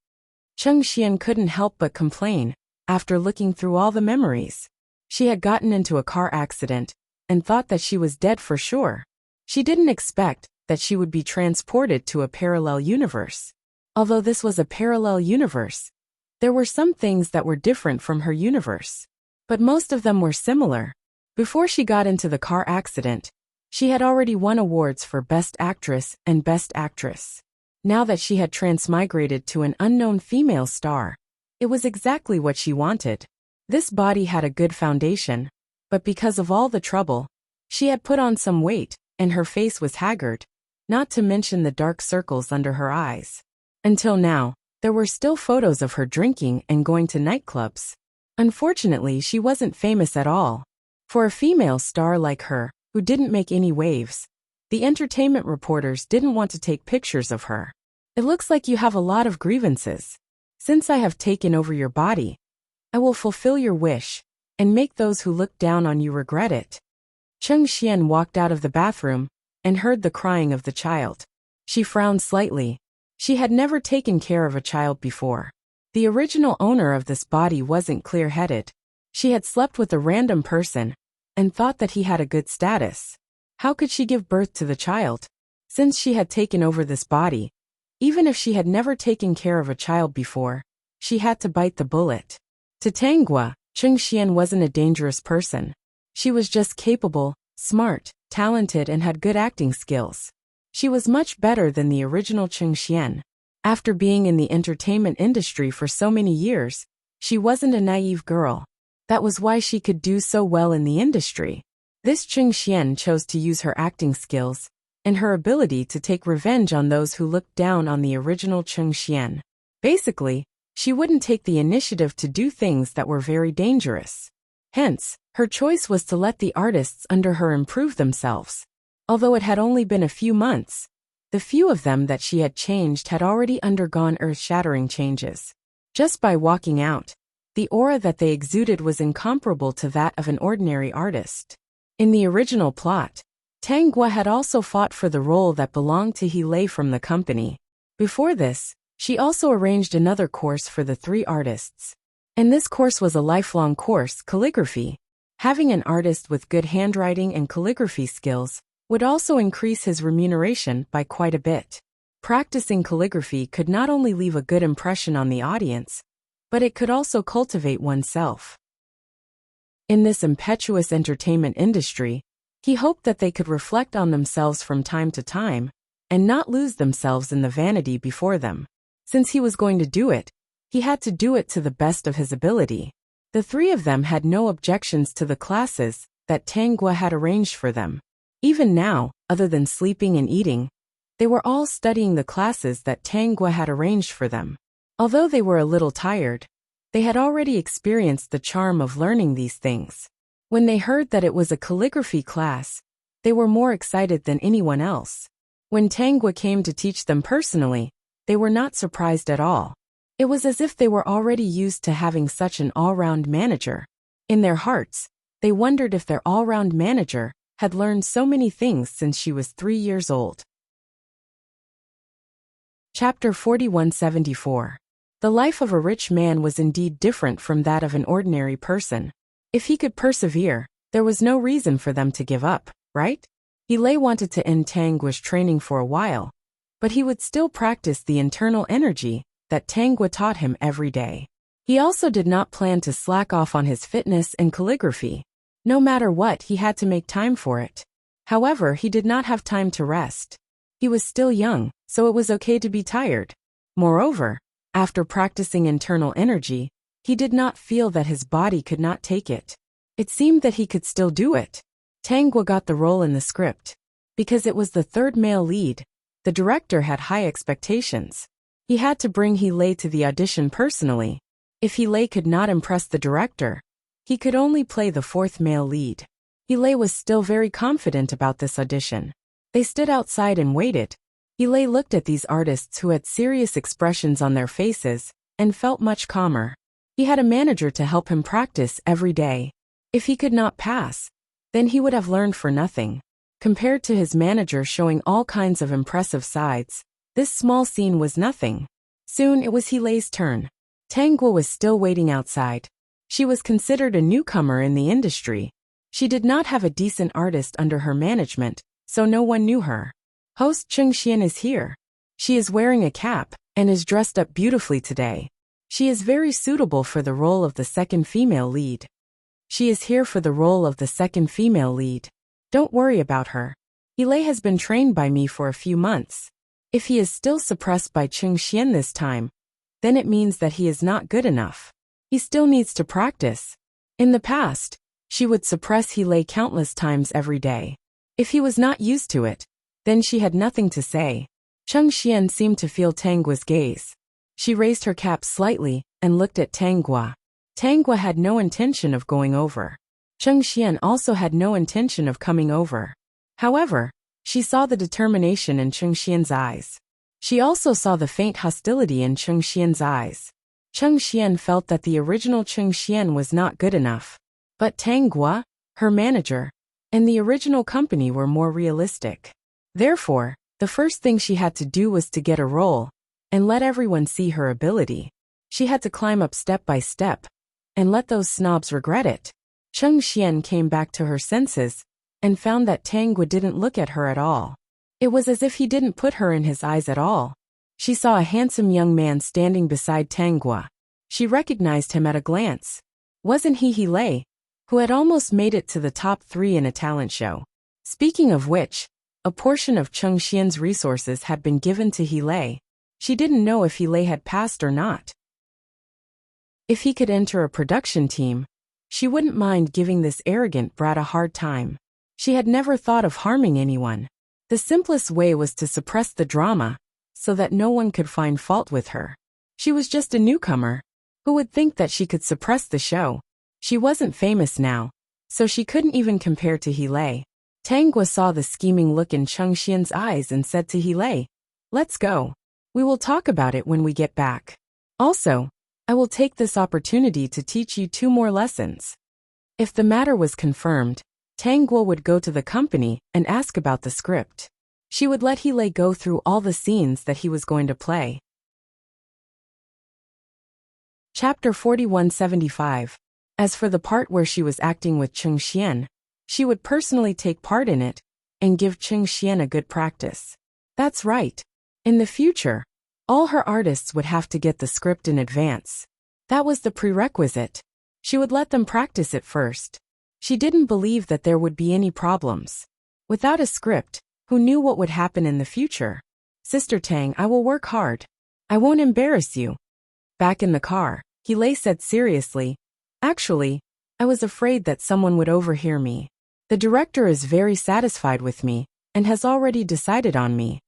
Cheng Xian couldn't help but complain, after looking through all the memories. She had gotten into a car accident, and thought that she was dead for sure. She didn't expect that she would be transported to a parallel universe. Although this was a parallel universe, there were some things that were different from her universe. But most of them were similar. Before she got into the car accident, she had already won awards for Best Actress and Best Actress. Now that she had transmigrated to an unknown female star, it was exactly what she wanted. This body had a good foundation, but because of all the trouble, she had put on some weight, and her face was haggard, not to mention the dark circles under her eyes. Until now, there were still photos of her drinking and going to nightclubs. Unfortunately, she wasn't famous at all. For a female star like her, who didn't make any waves, the entertainment reporters didn't want to take pictures of her. It looks like you have a lot of grievances. Since I have taken over your body, I will fulfill your wish, and make those who look down on you regret it. Cheng Xian walked out of the bathroom, and heard the crying of the child. She frowned slightly. She had never taken care of a child before. The original owner of this body wasn't clear-headed. She had slept with a random person, and thought that he had a good status. How could she give birth to the child? Since she had taken over this body, Even if she had never taken care of a child before, she had to bite the bullet. To Tang Gua, Cheng Xian wasn't a dangerous person. She was just capable, smart, talented and had good acting skills. She was much better than the original Cheng Xian. After being in the entertainment industry for so many years, she wasn't a naive girl. That was why she could do so well in the industry. This Cheng Xian chose to use her acting skills and her ability to take revenge on those who looked down on the original Cheng Xian. Basically, she wouldn't take the initiative to do things that were very dangerous. Hence, her choice was to let the artists under her improve themselves. Although it had only been a few months, the few of them that she had changed had already undergone earth-shattering changes. Just by walking out, the aura that they exuded was incomparable to that of an ordinary artist. In the original plot, Tang Gua had also fought for the role that belonged to He Lei from the company. Before this, she also arranged another course for the three artists. And this course was a lifelong course, calligraphy. Having an artist with good handwriting and calligraphy skills would also increase his remuneration by quite a bit. Practicing calligraphy could not only leave a good impression on the audience, but it could also cultivate oneself. In this impetuous entertainment industry, he hoped that they could reflect on themselves from time to time, and not lose themselves in the vanity before them. Since he was going to do it, he had to do it to the best of his ability. The three of them had no objections to the classes that Tang Gua had arranged for them. Even now, other than sleeping and eating, they were all studying the classes that Tang Gua had arranged for them. Although they were a little tired, they had already experienced the charm of learning these things. When they heard that it was a calligraphy class, they were more excited than anyone else. When Tang Gua came to teach them personally, they were not surprised at all. It was as if they were already used to having such an all-round manager. In their hearts, they wondered if their all-round manager had learned so many things since she was 3 years old. Chapter 4174. The life of a rich man was indeed different from that of an ordinary person. If he could persevere, there was no reason for them to give up, right? He Lei wanted to end Tang Gua's training for a while, but he would still practice the internal energy that Tang Gua taught him every day. He also did not plan to slack off on his fitness and calligraphy. No matter what, he had to make time for it. However, he did not have time to rest. He was still young, so it was okay to be tired. Moreover, after practicing internal energy, he did not feel that his body could not take it. It seemed that he could still do it. Tang Gua got the role in the script. Because it was the third male lead, the director had high expectations. He had to bring He Lei to the audition personally. If He Lei could not impress the director, he could only play the fourth male lead. He Lei was still very confident about this audition. They stood outside and waited. He Lei looked at these artists who had serious expressions on their faces and felt much calmer. He had a manager to help him practice every day. If he could not pass, then he would have learned for nothing. Compared to his manager showing all kinds of impressive sides, this small scene was nothing. Soon it was He Lei's turn. Tang Gua was still waiting outside. She was considered a newcomer in the industry. She did not have a decent artist under her management, so no one knew her. Host Cheng Xian is here. She is wearing a cap and is dressed up beautifully today. She is very suitable for the role of the second female lead. She is here for the role of the second female lead. Don't worry about her. He Lei has been trained by me for a few months. If he is still suppressed by Cheng Xian this time, then it means that he is not good enough. He still needs to practice. In the past, she would suppress He Lei countless times every day. If he was not used to it, then she had nothing to say. Cheng Xian seemed to feel Tang Gua's gaze. She raised her cap slightly and looked at Tang Gua. Tang Gua had no intention of going over. Cheng Xian also had no intention of coming over. However, she saw the determination in Cheng Xian's eyes. She also saw the faint hostility in Cheng Xian's eyes. Cheng Xian felt that the original Cheng Xian was not good enough. But Tang Gua, her manager, and the original company were more realistic. Therefore, the first thing she had to do was to get a role and let everyone see her ability. She had to climb up step by step and let those snobs regret it. Cheng Xian came back to her senses and found that Tang Gua didn't look at her at all. It was as if he didn't put her in his eyes at all. She saw a handsome young man standing beside Tanghua. She recognized him at a glance. Wasn't he Lei, who had almost made it to the top 3 in a talent show? Speaking of which, a portion of Cheng Xian's resources had been given to Lei. She didn't know if Lei had passed or not. If he could enter a production team, she wouldn't mind giving this arrogant brat a hard time. She had never thought of harming anyone. The simplest way was to suppress the drama, so that no one could find fault with her. She was just a newcomer. Who would think that she could suppress the show? She wasn't famous now, so she couldn't even compare to Lei. Tanghua saw the scheming look in Cheng Xian's eyes and said to Lei, "Let's go. We will talk about it when we get back. Also, I will take this opportunity to teach you 2 more lessons." If the matter was confirmed, Tanghua would go to the company and ask about the script. She would let Lei go through all the scenes that he was going to play. Chapter 4175. As for the part where she was acting with Cheng Xian, she would personally take part in it and give Cheng Xian a good practice. That's right. In the future, all her artists would have to get the script in advance. That was the prerequisite. She would let them practice it first. She didn't believe that there would be any problems. Without a script, who knew what would happen in the future? "Sister Tang, I will work hard. I won't embarrass you." Back in the car, Lei said seriously, "Actually, I was afraid that someone would overhear me. The director is very satisfied with me and has already decided on me."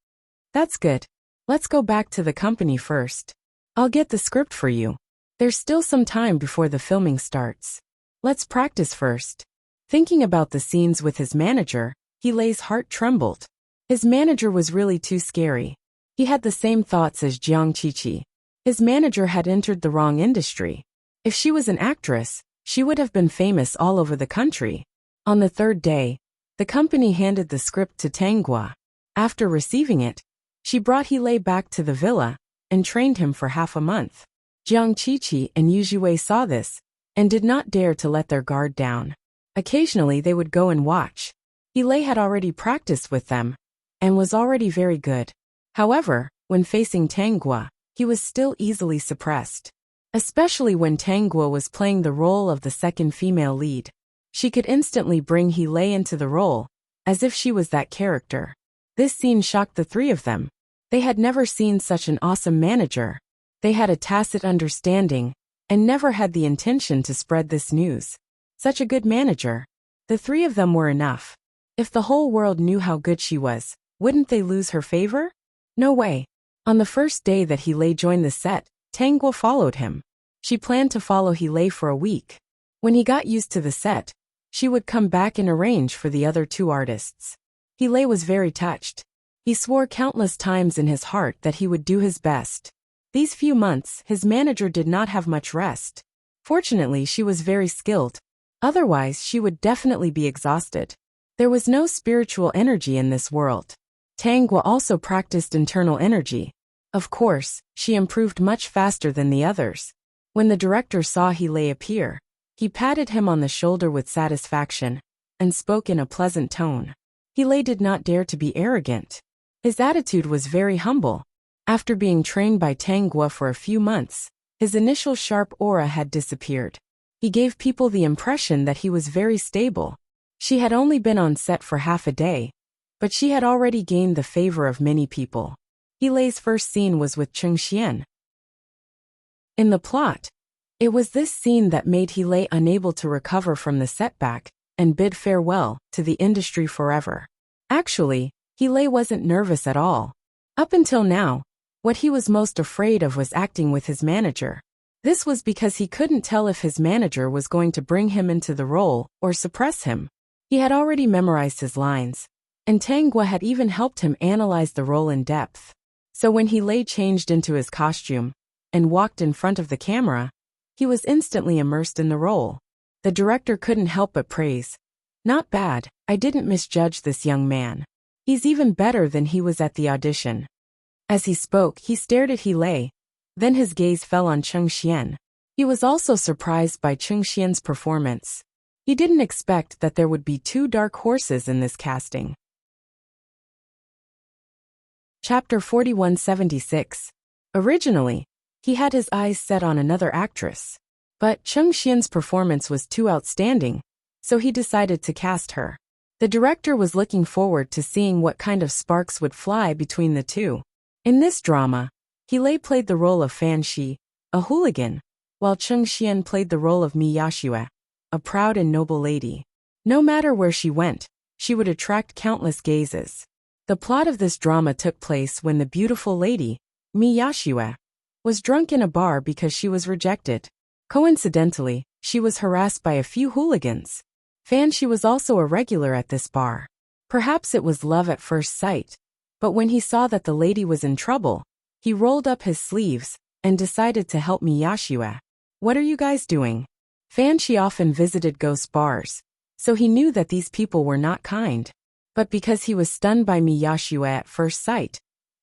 "That's good. Let's go back to the company first. I'll get the script for you. There's still some time before the filming starts. Let's practice first." Thinking about the scenes with his manager, Lei's heart trembled. His manager was really too scary. He had the same thoughts as Jiang Qiqi. His manager had entered the wrong industry. If she was an actress, she would have been famous all over the country. On the 3rd day, the company handed the script to Tanghua. After receiving it, she brought Lei back to the villa and trained him for half a month. Jiang Qiqi and Yu Zhiwei saw this and did not dare to let their guard down. Occasionally they would go and watch. Lei had already practiced with them and was already very good. However, when facing Tanghua, he was still easily suppressed. Especially when Tanghua was playing the role of the second female lead. She could instantly bring Lei into the role, as if she was that character. This scene shocked the 3 of them. They had never seen such an awesome manager. They had a tacit understanding, and never had the intention to spread this news. Such a good manager. The 3 of them were enough. If the whole world knew how good she was, wouldn't they lose her favor? No way. On the first day that Lei joined the set, Tanghua followed him. She planned to follow Lei for a week. When he got used to the set, she would come back and arrange for the other 2 artists. Lei was very touched. He swore countless times in his heart that he would do his best. These few months, his manager did not have much rest. Fortunately, she was very skilled. Otherwise, she would definitely be exhausted. There was no spiritual energy in this world. Tanghua also practiced internal energy. Of course, she improved much faster than the others. When the director saw Lei appear, he patted him on the shoulder with satisfaction and spoke in a pleasant tone. Lei did not dare to be arrogant. His attitude was very humble. After being trained by Tanghua for a few months, his initial sharp aura had disappeared. He gave people the impression that he was very stable. She had only been on set for half a day, but she had already gained the favor of many people. Lei's first scene was with Cheng Xian. In the plot, it was this scene that made Lei unable to recover from the setback and bid farewell to the industry forever. Actually, Lei wasn't nervous at all. Up until now, what he was most afraid of was acting with his manager. This was because he couldn't tell if his manager was going to bring him into the role or suppress him. He had already memorized his lines, and Tanghua had even helped him analyze the role in depth. So when Lei changed into his costume and walked in front of the camera, he was instantly immersed in the role. The director couldn't help but praise. "Not bad, I didn't misjudge this young man. He's even better than he was at the audition." As he spoke, he stared at Lei. Then his gaze fell on Cheng Xian. He was also surprised by Cheng Xian's performance. He didn't expect that there would be 2 dark horses in this casting. Chapter 4176. Originally, he had his eyes set on another actress. But Chung Xian's performance was too outstanding, so he decided to cast her. The director was looking forward to seeing what kind of sparks would fly between the two. In this drama, He played the role of Fan Shi, a hooligan, while Chung Xian played the role of Mi Yashue, a proud and noble lady. No matter where she went, she would attract countless gazes. The plot of this drama took place when the beautiful lady, Mi Yashue, was drunk in a bar because she was rejected. Coincidentally, she was harassed by a few hooligans. Fan Shi was also a regular at this bar. Perhaps it was love at first sight, but when he saw that the lady was in trouble, he rolled up his sleeves and decided to help Mi Yashue. What are you guys doing? Fan Shi often visited ghost bars, so he knew that these people were not kind. But because he was stunned by Mi Yashue at first sight,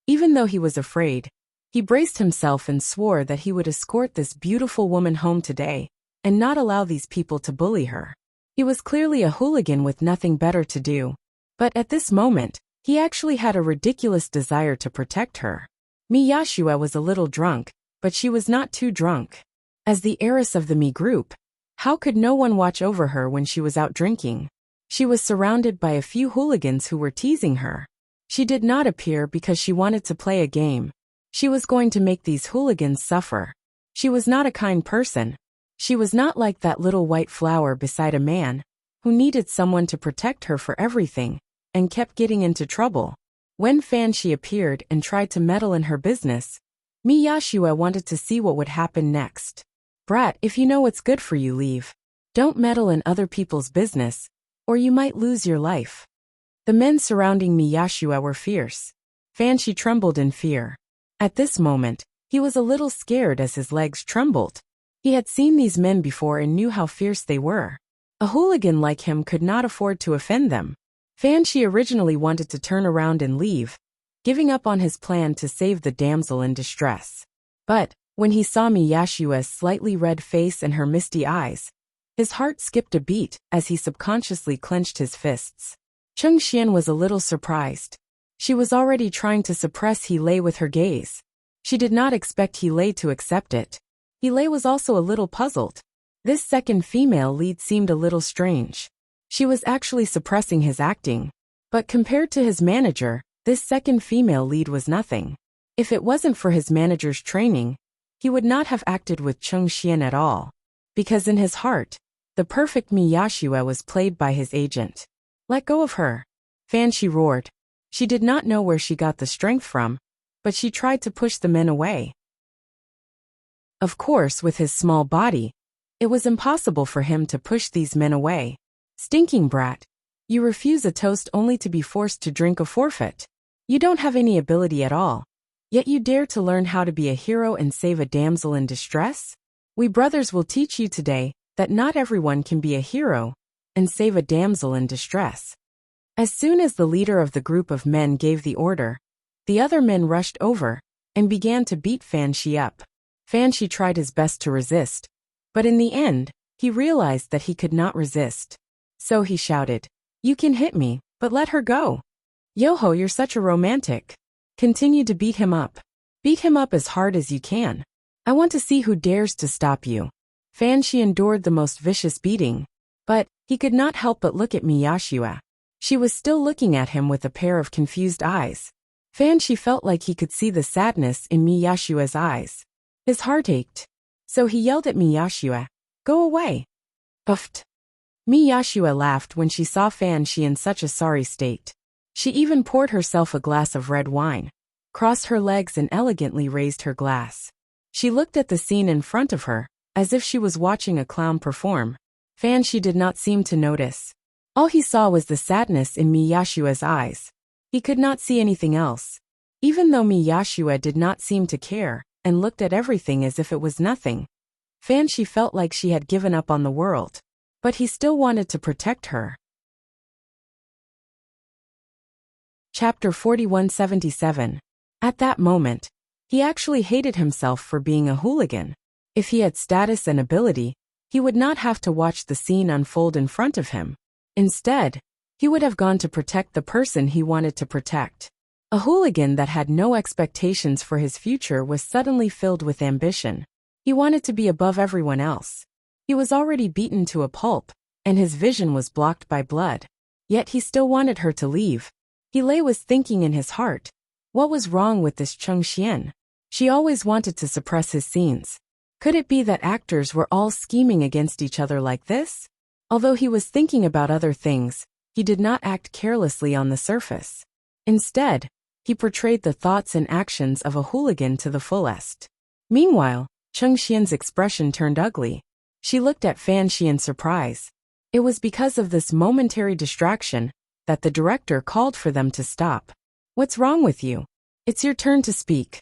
even though he was afraid, he braced himself and swore that he would escort this beautiful woman home today and not allow these people to bully her. He was clearly a hooligan with nothing better to do. But at this moment, he actually had a ridiculous desire to protect her. Mi Yashue was a little drunk, but she was not too drunk. As the heiress of the Mi group, how could no one watch over her when she was out drinking? She was surrounded by a few hooligans who were teasing her. She did not appear because she wanted to play a game. She was going to make these hooligans suffer. She was not a kind person. She was not like that little white flower beside a man who needed someone to protect her for everything and kept getting into trouble. When Fan Shi appeared and tried to meddle in her business, Mi Yashue wanted to see what would happen next. Brat, if you know what's good for you, leave. Don't meddle in other people's business, or you might lose your life. The men surrounding Mi Yashue were fierce. Fan Shi trembled in fear. At this moment, he was a little scared as his legs trembled. He had seen these men before and knew how fierce they were. A hooligan like him could not afford to offend them. Fan Shi originally wanted to turn around and leave, giving up on his plan to save the damsel in distress. But, when he saw Mi Yashue's slightly red face and her misty eyes, his heart skipped a beat as he subconsciously clenched his fists. Chung Xian was a little surprised. She was already trying to suppress He with her gaze. She did not expect He to accept it. He was also a little puzzled. This second female lead seemed a little strange. She was actually suppressing his acting. But compared to his manager, this second female lead was nothing. If it wasn't for his manager's training, he would not have acted with Chung Xian at all. Because in his heart, the perfect Mi Yashue was played by his agent. Let go of her. Fan Shi roared. She did not know where she got the strength from, but she tried to push the men away. Of course, with his small body, it was impossible for him to push these men away. Stinking brat. You refuse a toast only to be forced to drink a forfeit. You don't have any ability at all. Yet you dare to learn how to be a hero and save a damsel in distress? We brothers will teach you today that not everyone can be a hero and save a damsel in distress. As soon as the leader of the group of men gave the order, the other men rushed over and began to beat Fan Shi up. Fan Shi tried his best to resist, but in the end, he realized that he could not resist. So he shouted, "You can hit me, but let her go. Yoho, you're such a romantic. Continue to beat him up. Beat him up as hard as you can. I want to see who dares to stop you." Fan Shi endured the most vicious beating, but he could not help but look at Mi Yashue. She was still looking at him with a pair of confused eyes. Fan Shi felt like he could see the sadness in Mi Yashue's eyes. His heart ached. So he yelled at Mi Yashue, "Go away." Uffed. Mi Yashue laughed when she saw Fan Shi in such a sorry state. She even poured herself a glass of red wine, crossed her legs and elegantly raised her glass. She looked at the scene in front of her, as if she was watching a clown perform. Fan Shi did not seem to notice. All he saw was the sadness in Mi Yashue's eyes. He could not see anything else. Even though Mi Yashue did not seem to care and looked at everything as if it was nothing, Fan Shi felt like she had given up on the world. But he still wanted to protect her. Chapter 4177. At that moment, he actually hated himself for being a hooligan. If he had status and ability, he would not have to watch the scene unfold in front of him. Instead, he would have gone to protect the person he wanted to protect. A hooligan that had no expectations for his future was suddenly filled with ambition. He wanted to be above everyone else. He was already beaten to a pulp, and his vision was blocked by blood. Yet he still wanted her to leave. He was thinking in his heart, what was wrong with this Cheng Xian? She always wanted to suppress his scenes. Could it be that actors were all scheming against each other like this? Although he was thinking about other things, he did not act carelessly on the surface. Instead, he portrayed the thoughts and actions of a hooligan to the fullest. Meanwhile, Cheng Xian's expression turned ugly. She looked at Fan Shi in surprise. It was because of this momentary distraction that the director called for them to stop. What's wrong with you? It's your turn to speak.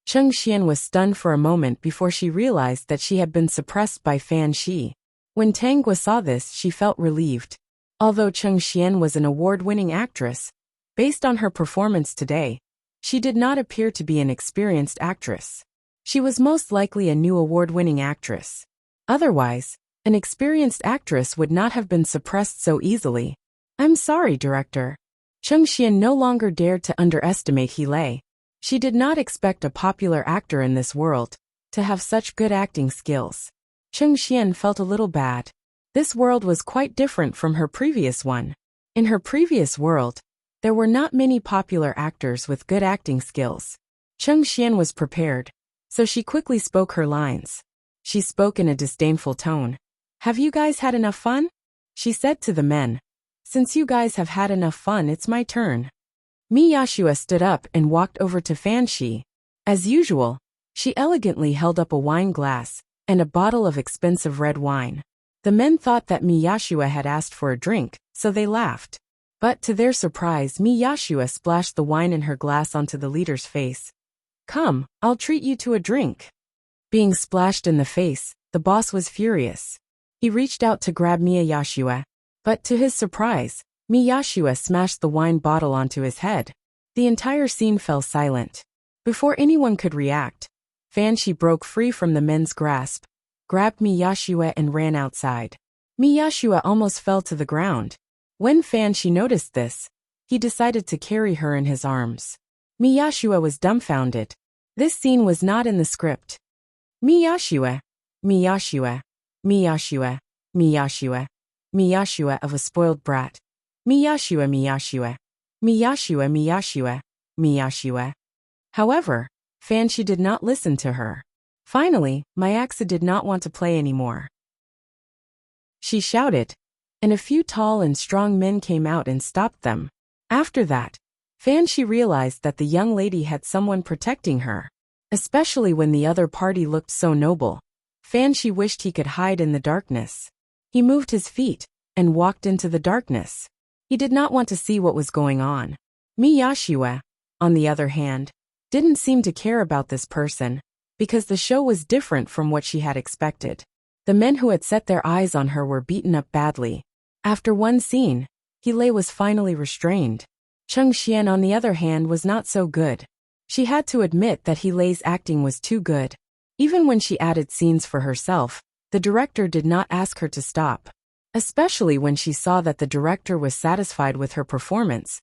Cheng Xian was stunned for a moment before she realized that she had been suppressed by Fan Shi. When Tang Guo saw this, she felt relieved. Although Cheng Xian was an award-winning actress, based on her performance today, she did not appear to be an experienced actress. She was most likely a new award-winning actress. Otherwise, an experienced actress would not have been suppressed so easily. I'm sorry, director. Cheng Xian no longer dared to underestimate He. She did not expect a popular actor in this world to have such good acting skills. Cheng Xian felt a little bad. This world was quite different from her previous one. In her previous world, there were not many popular actors with good acting skills. Cheng Xian was prepared, so she quickly spoke her lines. She spoke in a disdainful tone. Have you guys had enough fun? She said to the men. Since you guys have had enough fun, it's my turn. Miyashua stood up and walked over to Fan Shi. As usual, she elegantly held up a wine glass and a bottle of expensive red wine. The men thought that Miyashua had asked for a drink, so they laughed. But to their surprise, Miyashua splashed the wine in her glass onto the leader's face. Come, I'll treat you to a drink. Being splashed in the face, the boss was furious. He reached out to grab Miyashua, but to his surprise, Miyashua smashed the wine bottle onto his head. The entire scene fell silent. Before anyone could react, Fan Shi broke free from the men's grasp, grabbed Miyashua and ran outside. Miyashua almost fell to the ground. When Fan Shi noticed this, he decided to carry her in his arms. Miyashua was dumbfounded. This scene was not in the script. Miyashua, Miyashua, Miyashua, Miyashua, Miyashua of a spoiled brat. Miyashua, Miyashua, Miyashua, Miyashua, Miyashua. However, Fan Shi did not listen to her. Finally, Myaxa did not want to play anymore. She shouted, and a few tall and strong men came out and stopped them. After that, Fan Shi realized that the young lady had someone protecting her. Especially when the other party looked so noble. Fan Shi wished he could hide in the darkness. He moved his feet and walked into the darkness. He did not want to see what was going on. Miyashua, on the other hand, didn't seem to care about this person, because the show was different from what she had expected. The men who had set their eyes on her were beaten up badly. After one scene, He was finally restrained. Cheng Xian, on the other hand, was not so good. She had to admit that He's acting was too good. Even when she added scenes for herself, the director did not ask her to stop. Especially when she saw that the director was satisfied with her performance.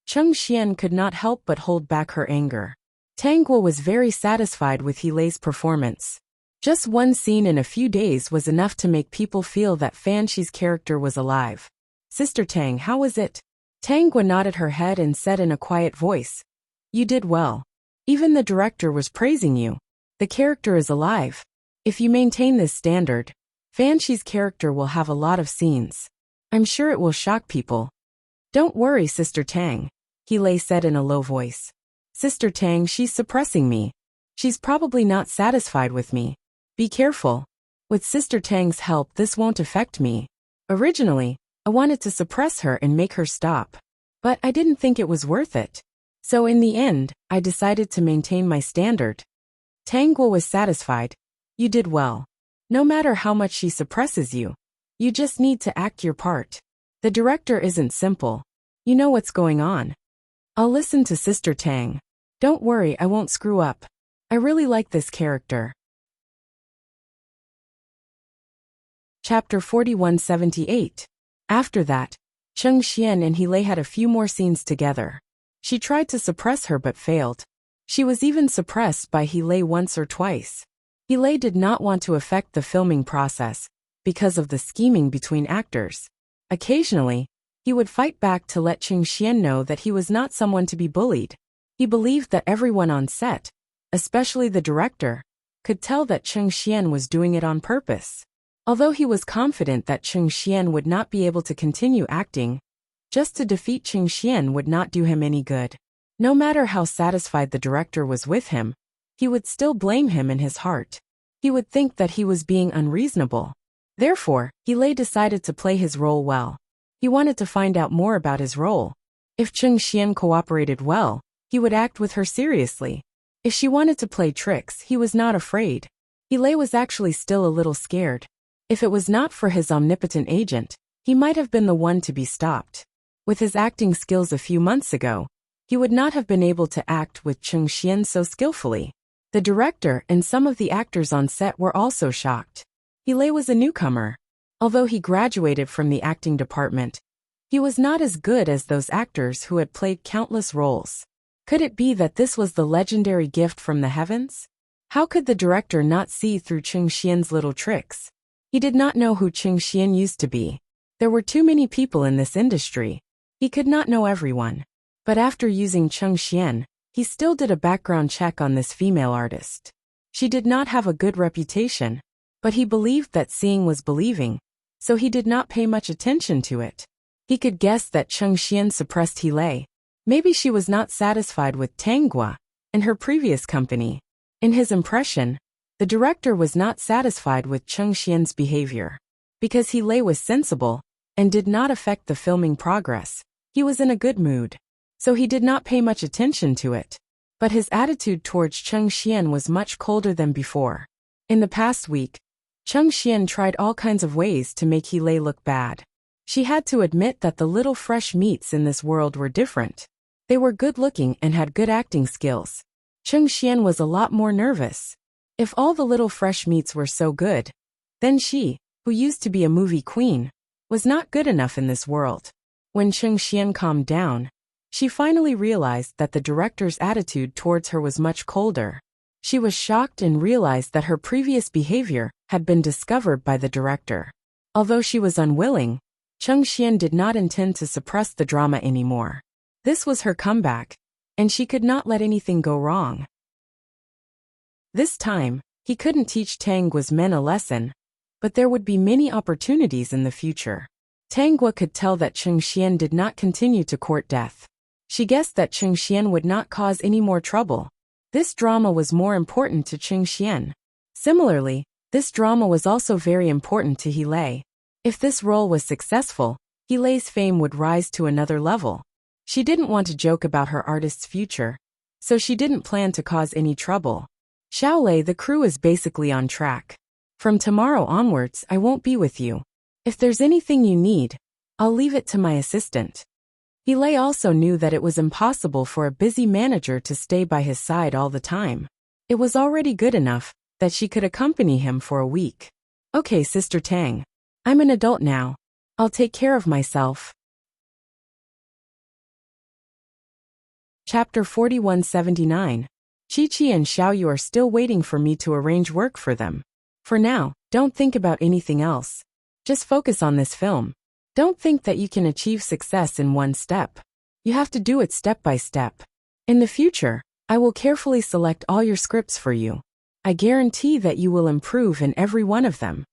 Cheng Xian could not help but hold back her anger. Tang Guo was very satisfied with He's performance. Just one scene in a few days was enough to make people feel that Fan Shi's character was alive. Sister Tang, how was it? Tang Guo nodded her head and said in a quiet voice. You did well. Even the director was praising you. The character is alive. If you maintain this standard, Fan Shi's character will have a lot of scenes. I'm sure it will shock people. Don't worry, Sister Tang, He said in a low voice. Sister Tang, she's suppressing me. She's probably not satisfied with me. Be careful. With Sister Tang's help, this won't affect me. Originally, I wanted to suppress her and make her stop. But I didn't think it was worth it. So in the end, I decided to maintain my standard. Tang Guo was satisfied. You did well. No matter how much she suppresses you, you just need to act your part. The director isn't simple. You know what's going on. I'll listen to Sister Tang. Don't worry, I won't screw up. I really like this character. Chapter 4178. After that, Cheng Xian and He had a few more scenes together. She tried to suppress her but failed. She was even suppressed by Hele once or twice. Hele did not want to affect the filming process because of the scheming between actors. Occasionally, he would fight back to let Cheng Xian know that he was not someone to be bullied. He believed that everyone on set, especially the director, could tell that Cheng Xian was doing it on purpose. Although he was confident that Cheng Xian would not be able to continue acting, just to defeat Cheng Xian would not do him any good. No matter how satisfied the director was with him, he would still blame him in his heart. He would think that he was being unreasonable. Therefore, Hele decided to play his role well. He wanted to find out more about his role. If Cheng Xian cooperated well, he would act with her seriously. If she wanted to play tricks, he was not afraid. Hele was actually still a little scared. If it was not for his omnipotent agent, he might have been the one to be stopped. With his acting skills a few months ago, he would not have been able to act with Cheng Xian so skillfully. The director and some of the actors on set were also shocked. Hele was a newcomer. Although he graduated from the acting department, he was not as good as those actors who had played countless roles. Could it be that this was the legendary gift from the heavens? How could the director not see through Cheng Xian's little tricks? He did not know who Cheng Xian used to be. There were too many people in this industry. He could not know everyone. But after using Cheng Xian, he still did a background check on this female artist. She did not have a good reputation, but he believed that seeing was believing, so he did not pay much attention to it. He could guess that Cheng Xian suppressed Hele. Maybe she was not satisfied with Tanghua and her previous company. In his impression, the director was not satisfied with Cheng Xian's behavior. Because Hele was sensible and did not affect the filming progress, he was in a good mood. So he did not pay much attention to it. But his attitude towards Cheng Xian was much colder than before. In the past week, Cheng Xian tried all kinds of ways to make Hele look bad. She had to admit that the little fresh meats in this world were different. They were good-looking and had good acting skills. Cheng Xian was a lot more nervous. If all the little fresh meats were so good, then she, who used to be a movie queen, was not good enough in this world. When Cheng Xian calmed down, she finally realized that the director's attitude towards her was much colder. She was shocked and realized that her previous behavior had been discovered by the director. Although she was unwilling, Cheng Xian did not intend to suppress the drama anymore. This was her comeback, and she could not let anything go wrong. This time, he couldn't teach Tanghua's men a lesson, but there would be many opportunities in the future. Tanghua could tell that Cheng Xian did not continue to court death. She guessed that Cheng Xian would not cause any more trouble. This drama was more important to Cheng Xian. Similarly, this drama was also very important to Hele. If this role was successful, Hele's fame would rise to another level. She didn't want to joke about her artist's future, so she didn't plan to cause any trouble. Xiaolei, the crew is basically on track. From tomorrow onwards, I won't be with you. If there's anything you need, I'll leave it to my assistant. Hele also knew that it was impossible for a busy manager to stay by his side all the time. It was already good enough that she could accompany him for a week. Okay, Sister Tang. I'm an adult now. I'll take care of myself. Chapter 4179. Chi-Chi and Xiaoyu are still waiting for me to arrange work for them. For now, don't think about anything else. Just focus on this film. Don't think that you can achieve success in one step. You have to do it step by step. In the future, I will carefully select all your scripts for you. I guarantee that you will improve in every one of them.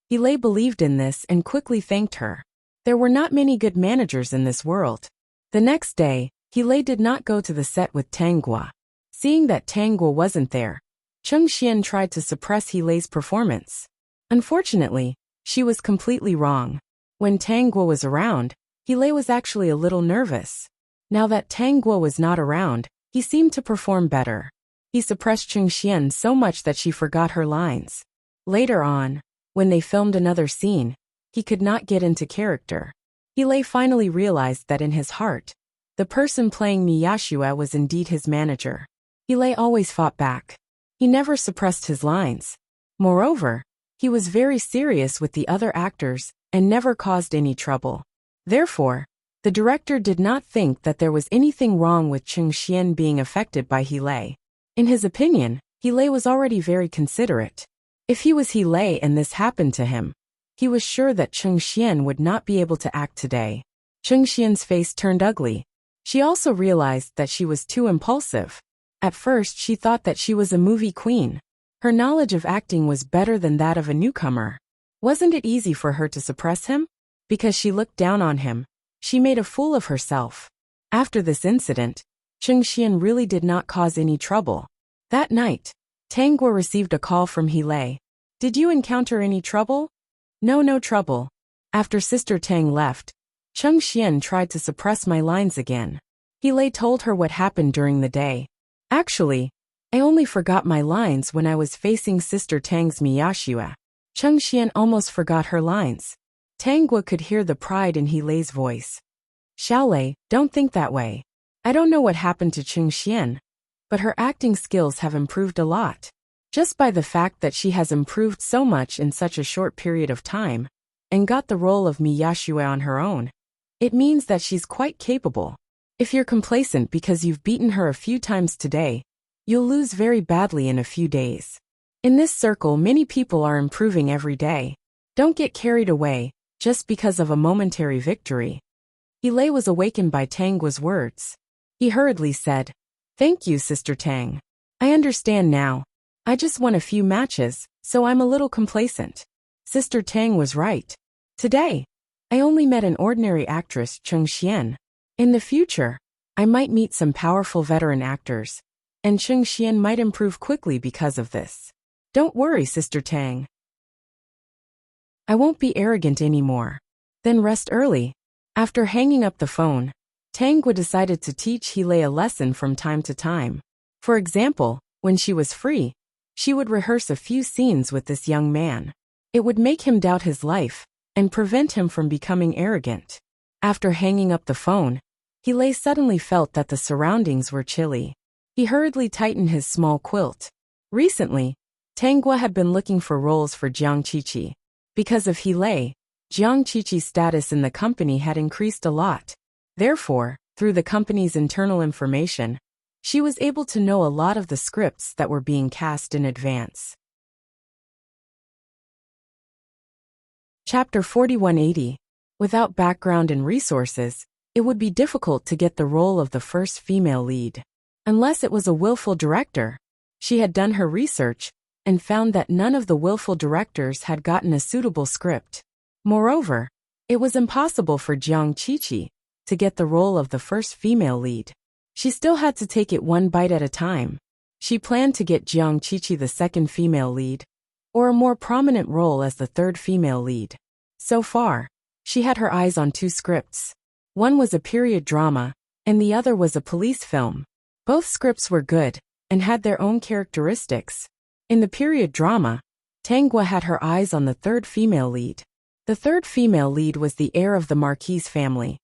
Hele believed in this and quickly thanked her. There were not many good managers in this world. The next day, Hele did not go to the set with Tanghua. Seeing that Tanghua wasn't there, Cheng Xian tried to suppress Hele's performance. Unfortunately, she was completely wrong. When Tanghua was around, Hele was actually a little nervous. Now that Tanghua was not around, he seemed to perform better. He suppressed Cheng Xian so much that she forgot her lines. Later on, when they filmed another scene, he could not get into character. Hele finally realized that in his heart, the person playing Miyashua was indeed his manager. Hele always fought back. He never suppressed his lines. Moreover, he was very serious with the other actors and never caused any trouble. Therefore, The director did not think that there was anything wrong with Cheng Xian being affected by He Lei. In his opinion, He Lei was already very considerate. If he was He Lei and this happened to him, he was sure that Cheng Xian would not be able to act today. Cheng Xian's face turned ugly. She also realized that she was too impulsive. At first she thought that she was a movie queen. Her knowledge of acting was better than that of a newcomer. Wasn't it easy for her to suppress him? Because she looked down on him, she made a fool of herself. After this incident, Cheng Xian really did not cause any trouble. That night, Tang Guo received a call from He Lei. Did you encounter any trouble? No trouble. After Sister Tang left, Cheng Xian tried to suppress my lines again. He Lei told her what happened during the day. Actually, I only forgot my lines when I was facing Sister Tang's Miyashua. Cheng Xian almost forgot her lines. Tang Guo could hear the pride in He Lei's voice. Xiaolei, don't think that way. I don't know what happened to Cheng Xian, but her acting skills have improved a lot. Just by the fact that she has improved so much in such a short period of time, and got the role of Miyashua on her own, it means that she's quite capable. If you're complacent because you've beaten her a few times today, you'll lose very badly in a few days. In this circle, many people are improving every day. Don't get carried away, just because of a momentary victory. He Lei was awakened by Tang Guo's words. He hurriedly said, "Thank you, Sister Tang. I understand now. I just won a few matches, so I'm a little complacent." Sister Tang was right. Today, I only met an ordinary actress, Cheng Xian. In the future, I might meet some powerful veteran actors, and Cheng Xian might improve quickly because of this. Don't worry, Sister Tang. I won't be arrogant anymore. Then rest early. After hanging up the phone, Tang Guo decided to teach He Lei a lesson from time to time. For example, when she was free, she would rehearse a few scenes with this young man. It would make him doubt his life and prevent him from becoming arrogant. After hanging up the phone, He Lei suddenly felt that the surroundings were chilly. He hurriedly tightened his small quilt. Recently, Tang Guo had been looking for roles for Jiang Qiqi. Because of He Lei, Jiang Qiqi's status in the company had increased a lot. Therefore, through the company's internal information, she was able to know a lot of the scripts that were being cast in advance. Chapter 4180. Without background and resources, it would be difficult to get the role of the first female lead. Unless it was a willful director. She had done her research and found that none of the willful directors had gotten a suitable script. Moreover, it was impossible for Jiang Qiqi to get the role of the first female lead. She still had to take it one bite at a time. She planned to get Jiang Qiqi the second female lead, or a more prominent role as the third female lead. So far, she had her eyes on two scripts. One was a period drama, and the other was a police film. Both scripts were good, and had their own characteristics. In the period drama, Tang Guo had her eyes on the third female lead. The third female lead was the heir of the Marquis family,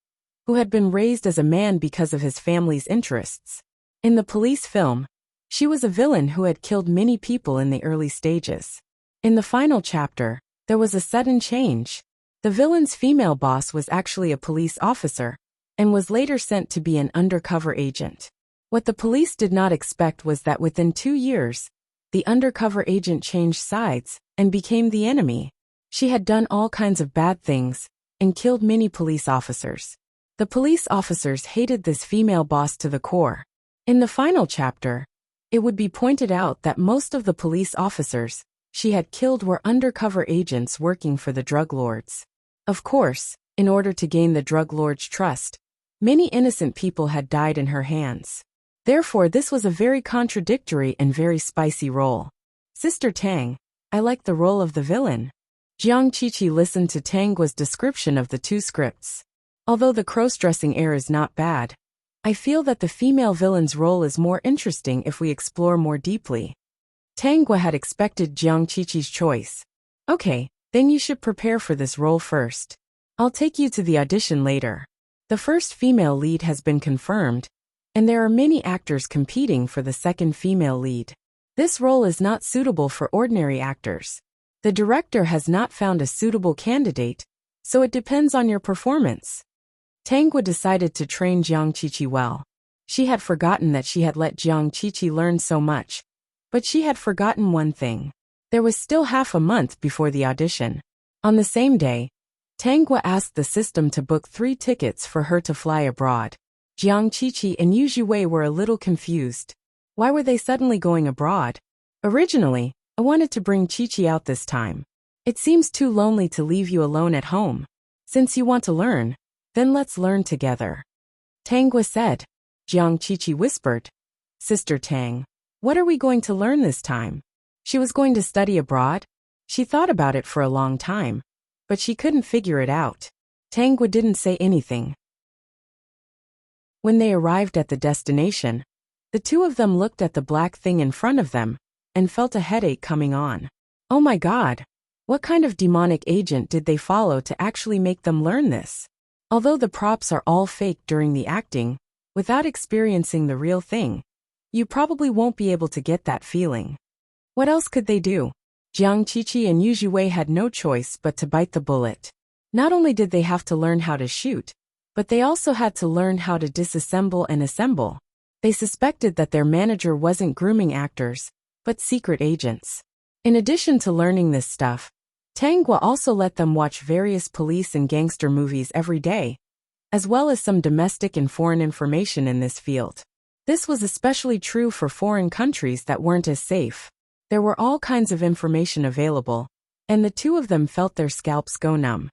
who had been raised as a man because of his family's interests. In the police film, she was a villain who had killed many people in the early stages. In the final chapter, there was a sudden change. The villain's female boss was actually a police officer, and was later sent to be an undercover agent. What the police did not expect was that within 2 years, the undercover agent changed sides and became the enemy. She had done all kinds of bad things and killed many police officers. The police officers hated this female boss to the core. In the final chapter, it would be pointed out that most of the police officers she had killed were undercover agents working for the drug lords. Of course, in order to gain the drug lords' trust, many innocent people had died in her hands. Therefore, this was a very contradictory and very spicy role. Sister Tang, I like the role of the villain. Jiang Qiqi listened to Tang Guo's description of the two scripts. Although the cross-dressing air is not bad, I feel that the female villain's role is more interesting if we explore more deeply. Tang Guo had expected Jiang Qiqi's choice. Okay, then you should prepare for this role first. I'll take you to the audition later. The first female lead has been confirmed, and there are many actors competing for the second female lead. This role is not suitable for ordinary actors. The director has not found a suitable candidate, so it depends on your performance. Tangwa decided to train Jiang Qiqi well. She had forgotten that she had let Jiang Qiqi learn so much. But she had forgotten one thing. There was still half a month before the audition. On the same day, Tangwa asked the system to book 3 tickets for her to fly abroad. Jiang Qiqi and Yu Zhiwei were a little confused. Why were they suddenly going abroad? Originally, I wanted to bring Qiqi out this time. It seems too lonely to leave you alone at home. Since you want to learn, then let's learn together. Tangwa said. Jiang Qiqi whispered. Sister Tang, what are we going to learn this time? She was going to study abroad? She thought about it for a long time, but she couldn't figure it out. Tangwa didn't say anything. When they arrived at the destination, the two of them looked at the black thing in front of them and felt a headache coming on. Oh my God! What kind of demonic agent did they follow to actually make them learn this? Although the props are all fake during the acting, without experiencing the real thing, you probably won't be able to get that feeling. What else could they do? Jiang Qiqi and Yu Zhiwei had no choice but to bite the bullet. Not only did they have to learn how to shoot, but they also had to learn how to disassemble and assemble. They suspected that their manager wasn't grooming actors, but secret agents. In addition to learning this stuff, Tangwa also let them watch various police and gangster movies every day, as well as some domestic and foreign information in this field. This was especially true for foreign countries that weren't as safe. There were all kinds of information available, and the two of them felt their scalps go numb.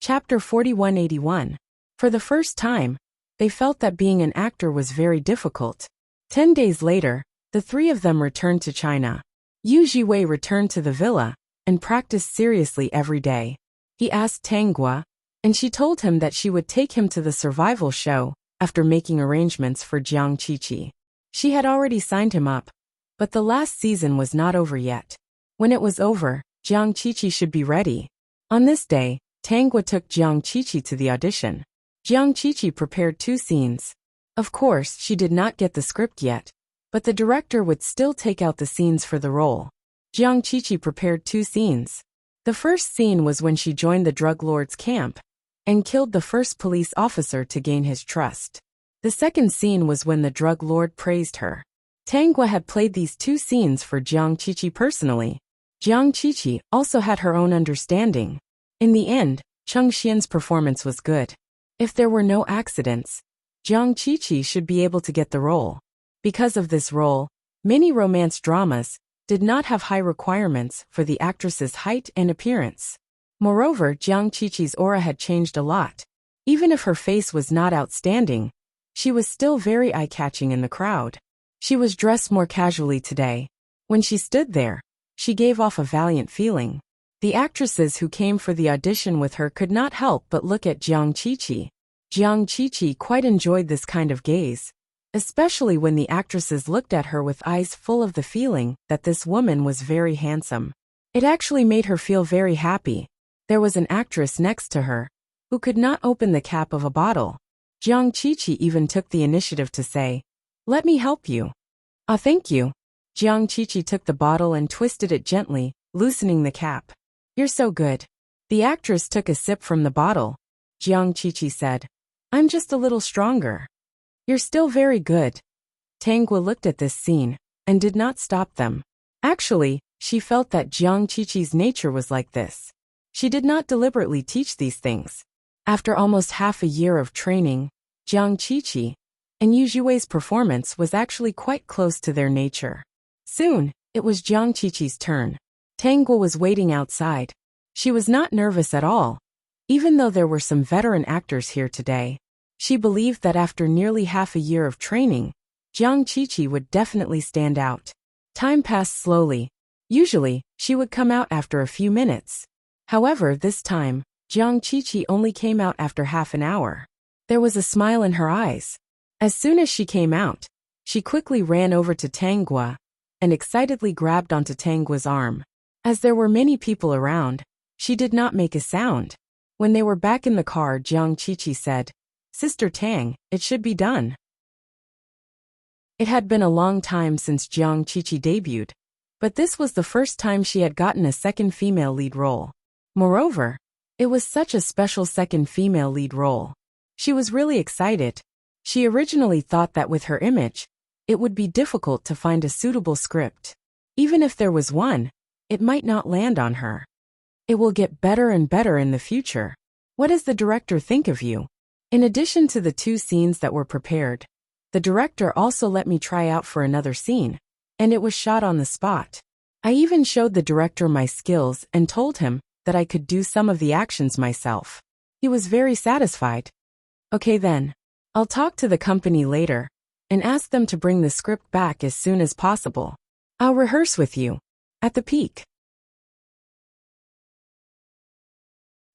Chapter 4181. For the first time, they felt that being an actor was very difficult. 10 days later, the 3 of them returned to China. Yu Zhiwei returned to the villa and practiced seriously every day. He asked Tangwa, and she told him that she would take him to the survival show after making arrangements for Jiang Qiqi. She had already signed him up, but the last season was not over yet. When it was over, Jiang Qiqi should be ready. On this day, Tangwa took Jiang Qiqi to the audition. Jiang Qiqi prepared 2 scenes. Of course, she did not get the script yet, but the director would still take out the scenes for the role. Jiang Qiqi prepared 2 scenes. The first scene was when she joined the drug lord's camp and killed the first police officer to gain his trust. The second scene was when the drug lord praised her. Tangwa had played these 2 scenes for Jiang Qiqi personally. Jiang Qiqi also had her own understanding. In the end, Cheng Xian's performance was good. If there were no accidents, Jiang Qiqi should be able to get the role. Because of this role, many romance dramas did not have high requirements for the actress's height and appearance. Moreover, Jiang Qiqi's aura had changed a lot. Even if her face was not outstanding, she was still very eye-catching in the crowd. She was dressed more casually today. When she stood there, she gave off a valiant feeling. The actresses who came for the audition with her could not help but look at Jiang Qiqi. Jiang Qiqi quite enjoyed this kind of gaze, especially when the actresses looked at her with eyes full of the feeling that this woman was very handsome. It actually made her feel very happy. There was an actress next to her who could not open the cap of a bottle. Jiang Qiqi even took the initiative to say, "Let me help you." "Ah, thank you." Jiang Qiqi took the bottle and twisted it gently, loosening the cap. "You're so good." The actress took a sip from the bottle. Jiang Qiqi said, "I'm just a little stronger." "You're still very good." Tangwa looked at this scene and did not stop them. Actually, she felt that Jiang Qiqi's nature was like this. She did not deliberately teach these things. After almost half a year of training, Jiang Qiqi and Yu Zhiwei's performance was actually quite close to their nature. Soon, it was Jiang Qiqi's turn. Tangwa was waiting outside. She was not nervous at all. Even though there were some veteran actors here today, she believed that after nearly half a year of training, Jiang Qiqi would definitely stand out. Time passed slowly. Usually, she would come out after a few minutes. However, this time, Jiang Qiqi only came out after half an hour. There was a smile in her eyes. As soon as she came out, she quickly ran over to Tangwa and excitedly grabbed onto Tangwa's arm. As there were many people around, she did not make a sound. When they were back in the car, Jiang Qiqi said, "Sister Tang, it should be done." It had been a long time since Jiang Qiqi debuted, but this was the first time she had gotten a second female lead role. Moreover, It was such a special second female lead role. She was really excited. She originally thought that with her image, it would be difficult to find a suitable script. Even if there was one, it might not land on her. It will get better and better in the future. What does the director think of you? In addition to the 2 scenes that were prepared, the director also let me try out for another scene, and it was shot on the spot. I even showed the director my skills and told him that I could do some of the actions myself. He was very satisfied. Okay then. I'll talk to the company later and ask them to bring the script back as soon as possible. I'll rehearse with you. At the peak.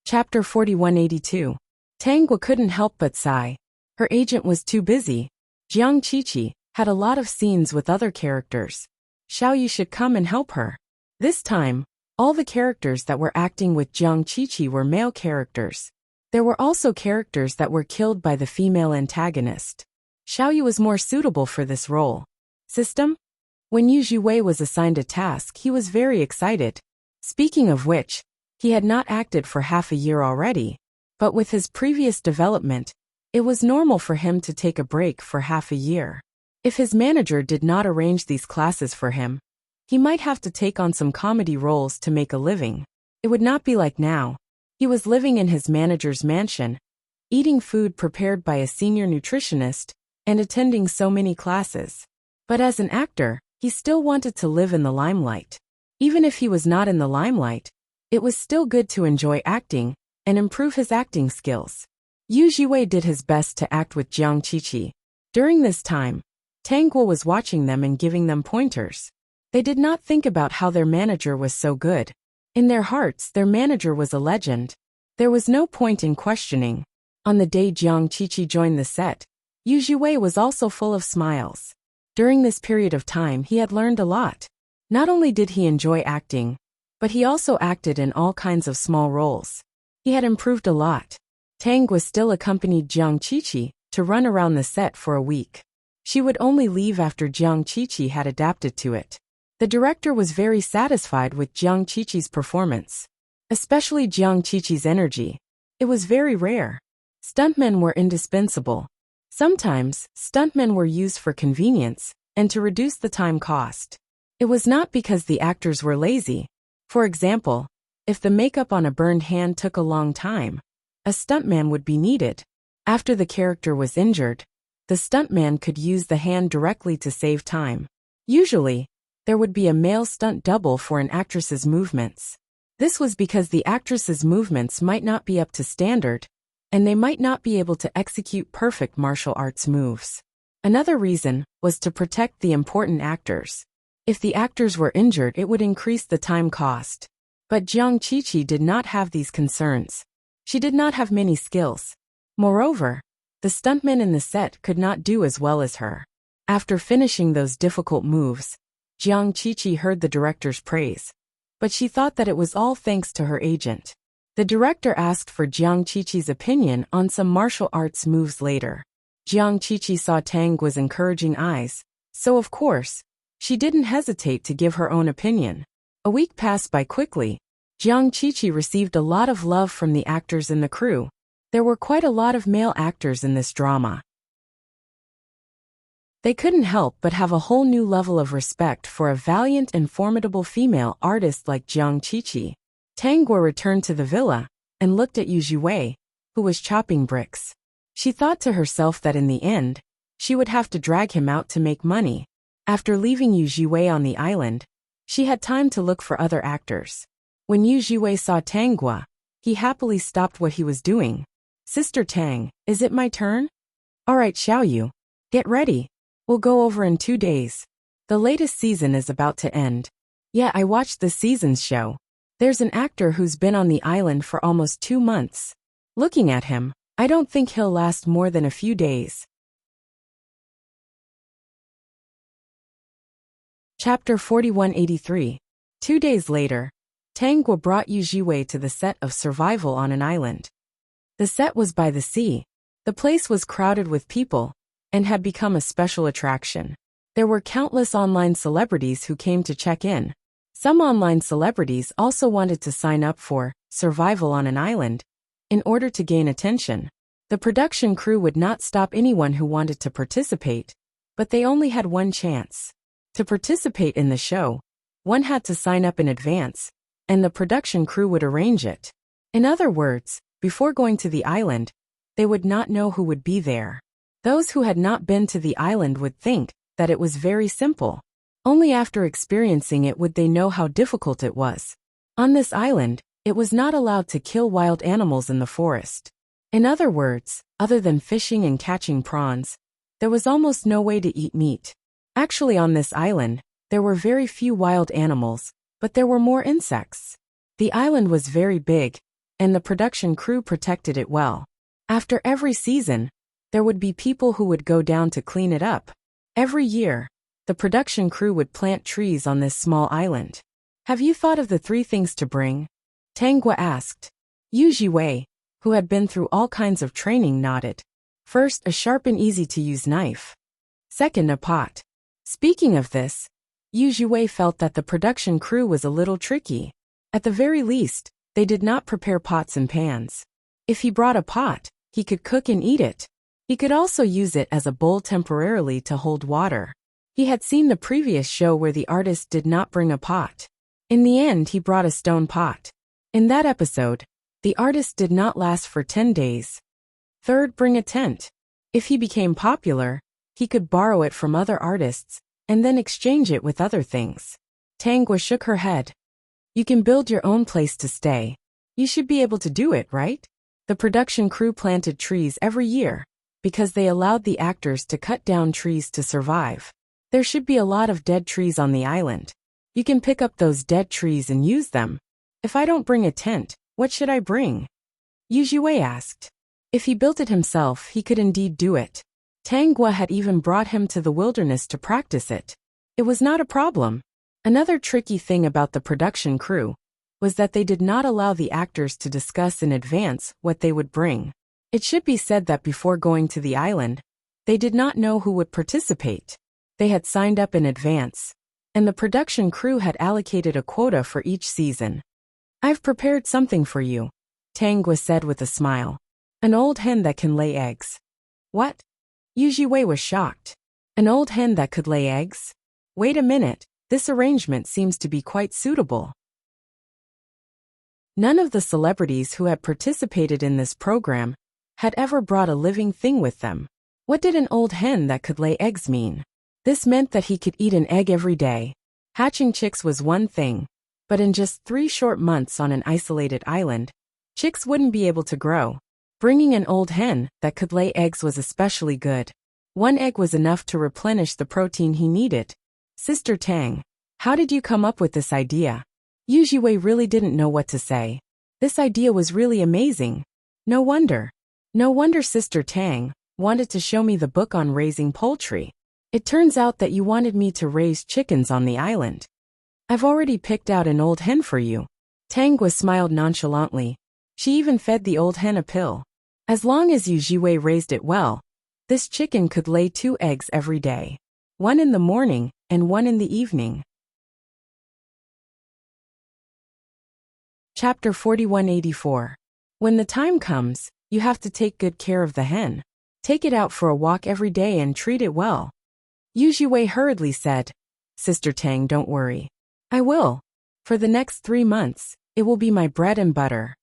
Chapter 4182. Tangwa couldn't help but sigh. Her agent was too busy. Jiang Qiqi had a lot of scenes with other characters. Xiaoyu should come and help her. This time, all the characters that were acting with Jiang Qiqi were male characters. There were also characters that were killed by the female antagonist. Xiaoyu was more suitable for this role. System? When Yu Zhiwei was assigned a task, he was very excited. Speaking of which, he had not acted for half a year already. But with his previous development, it was normal for him to take a break for half a year. If his manager did not arrange these classes for him, he might have to take on some comedy roles to make a living. It would not be like now. He was living in his manager's mansion, eating food prepared by a senior nutritionist, and attending so many classes. But as an actor, he still wanted to live in the limelight. Even if he was not in the limelight, it was still good to enjoy acting and improve his acting skills. Yu Zhiwei did his best to act with Jiang Qiqi. During this time, Tangguo was watching them and giving them pointers. They did not think about how their manager was so good. In their hearts, their manager was a legend. There was no point in questioning. On the day Jiang Qiqi joined the set, Yu Zhiwei was also full of smiles. During this period of time, he had learned a lot. Not only did he enjoy acting, but he also acted in all kinds of small roles. He had improved a lot. Tangguo still accompanied Jiang Qiqi to run around the set for a week. She would only leave after Jiang Qiqi had adapted to it. The director was very satisfied with Jiang Qiqi's performance, especially Jiang Qiqi's energy. It was very rare. Stuntmen were indispensable. Sometimes, stuntmen were used for convenience and to reduce the time cost. It was not because the actors were lazy. For example, if the makeup on a burned hand took a long time, a stuntman would be needed. After the character was injured, the stuntman could use the hand directly to save time. Usually, there would be a male stunt double for an actress's movements. This was because the actress's movements might not be up to standard, and they might not be able to execute perfect martial arts moves. Another reason was to protect the important actors. If the actors were injured, it would increase the time cost. But Jiang Qiqi did not have these concerns. She did not have many skills. Moreover, the stuntmen in the set could not do as well as her. After finishing those difficult moves, Jiang Qiqi heard the director's praise, but she thought that it was all thanks to her agent. The director asked for Jiang Qiqi's opinion on some martial arts moves later. Jiang Qiqi saw Tangguo's encouraging eyes, so of course, she didn't hesitate to give her own opinion. A week passed by quickly. Jiang Qiqi received a lot of love from the actors in the crew. There were quite a lot of male actors in this drama. They couldn't help but have a whole new level of respect for a valiant and formidable female artist like Jiang Qiqi. Tangguo returned to the villa and looked at Yu Zhiwei, who was chopping bricks. She thought to herself that in the end, she would have to drag him out to make money. After leaving Yu Zhiwei on the island, she had time to look for other actors. When Yu Zhiwei saw Tangguo, he happily stopped what he was doing. "Sister Tang, is it my turn?" "All right, Xiaoyu. Get ready. We'll go over in 2 days. The latest season is about to end." "Yeah, I watched the season's show. There's an actor who's been on the island for almost 2 months. Looking at him, I don't think he'll last more than a few days." Chapter 4183. 2 days later, Tangguo brought Yu Zhiwei to the set of Survival on an Island. The set was by the sea. The place was crowded with people and had become a special attraction. There were countless online celebrities who came to check in. Some online celebrities also wanted to sign up for survival on an island, in order to gain attention. The production crew would not stop anyone who wanted to participate, but they only had one chance. To participate in the show, one had to sign up in advance, and the production crew would arrange it. In other words, before going to the island, they would not know who would be there. Those who had not been to the island would think that it was very simple. Only after experiencing it would they know how difficult it was. On this island, it was not allowed to kill wild animals in the forest. In other words, other than fishing and catching prawns, there was almost no way to eat meat. Actually, on this island, there were very few wild animals, but there were more insects. The island was very big, and the production crew protected it well. After every season, there would be people who would go down to clean it up. Every year, the production crew would plant trees on this small island. Have you thought of the 3 things to bring? Tangwa asked. Yu Jiwei, who had been through all kinds of training, nodded. First, a sharp and easy-to-use knife. Second, a pot. Speaking of this, Yu Jiwei felt that the production crew was a little tricky. At the very least, they did not prepare pots and pans. If he brought a pot, he could cook and eat it. He could also use it as a bowl temporarily to hold water. He had seen the previous show where the artist did not bring a pot. In the end, he brought a stone pot. In that episode, the artist did not last for 10 days. Third, bring a tent. If he became popular, he could borrow it from other artists and then exchange it with other things. Tangwa shook her head. You can build your own place to stay. You should be able to do it, right? The production crew planted trees every year because they allowed the actors to cut down trees to survive. There should be a lot of dead trees on the island. You can pick up those dead trees and use them. If I don't bring a tent, what should I bring? Yu Jiwei asked. If he built it himself, he could indeed do it. Tangwa had even brought him to the wilderness to practice it. It was not a problem. Another tricky thing about the production crew was that they did not allow the actors to discuss in advance what they would bring. It should be said that before going to the island, they did not know who would participate. They had signed up in advance, and the production crew had allocated a quota for each season. I've prepared something for you, Tangwa said with a smile. An old hen that can lay eggs. What? Yu Jiwei was shocked. An old hen that could lay eggs? Wait a minute, this arrangement seems to be quite suitable. None of the celebrities who had participated in this program had ever brought a living thing with them. What did an old hen that could lay eggs mean? This meant that he could eat an egg every day. Hatching chicks was one thing, but in just 3 short months on an isolated island, chicks wouldn't be able to grow. Bringing an old hen that could lay eggs was especially good. 1 egg was enough to replenish the protein he needed. Sister Tang, how did you come up with this idea? Yu Jiwei really didn't know what to say. This idea was really amazing. No wonder Sister Tang wanted to show me the book on raising poultry. It turns out that you wanted me to raise chickens on the island. I've already picked out an old hen for you. Tangwa smiled nonchalantly. She even fed the old hen a pill. As long as Yu Jiwei raised it well, this chicken could lay 2 eggs every day. 1 in the morning and 1 in the evening. Chapter 4184. When the time comes, you have to take good care of the hen. Take it out for a walk every day and treat it well. Yu Jiwei hurriedly said, Sister Tang, don't worry. I will. For the next 3 months, it will be my bread and butter.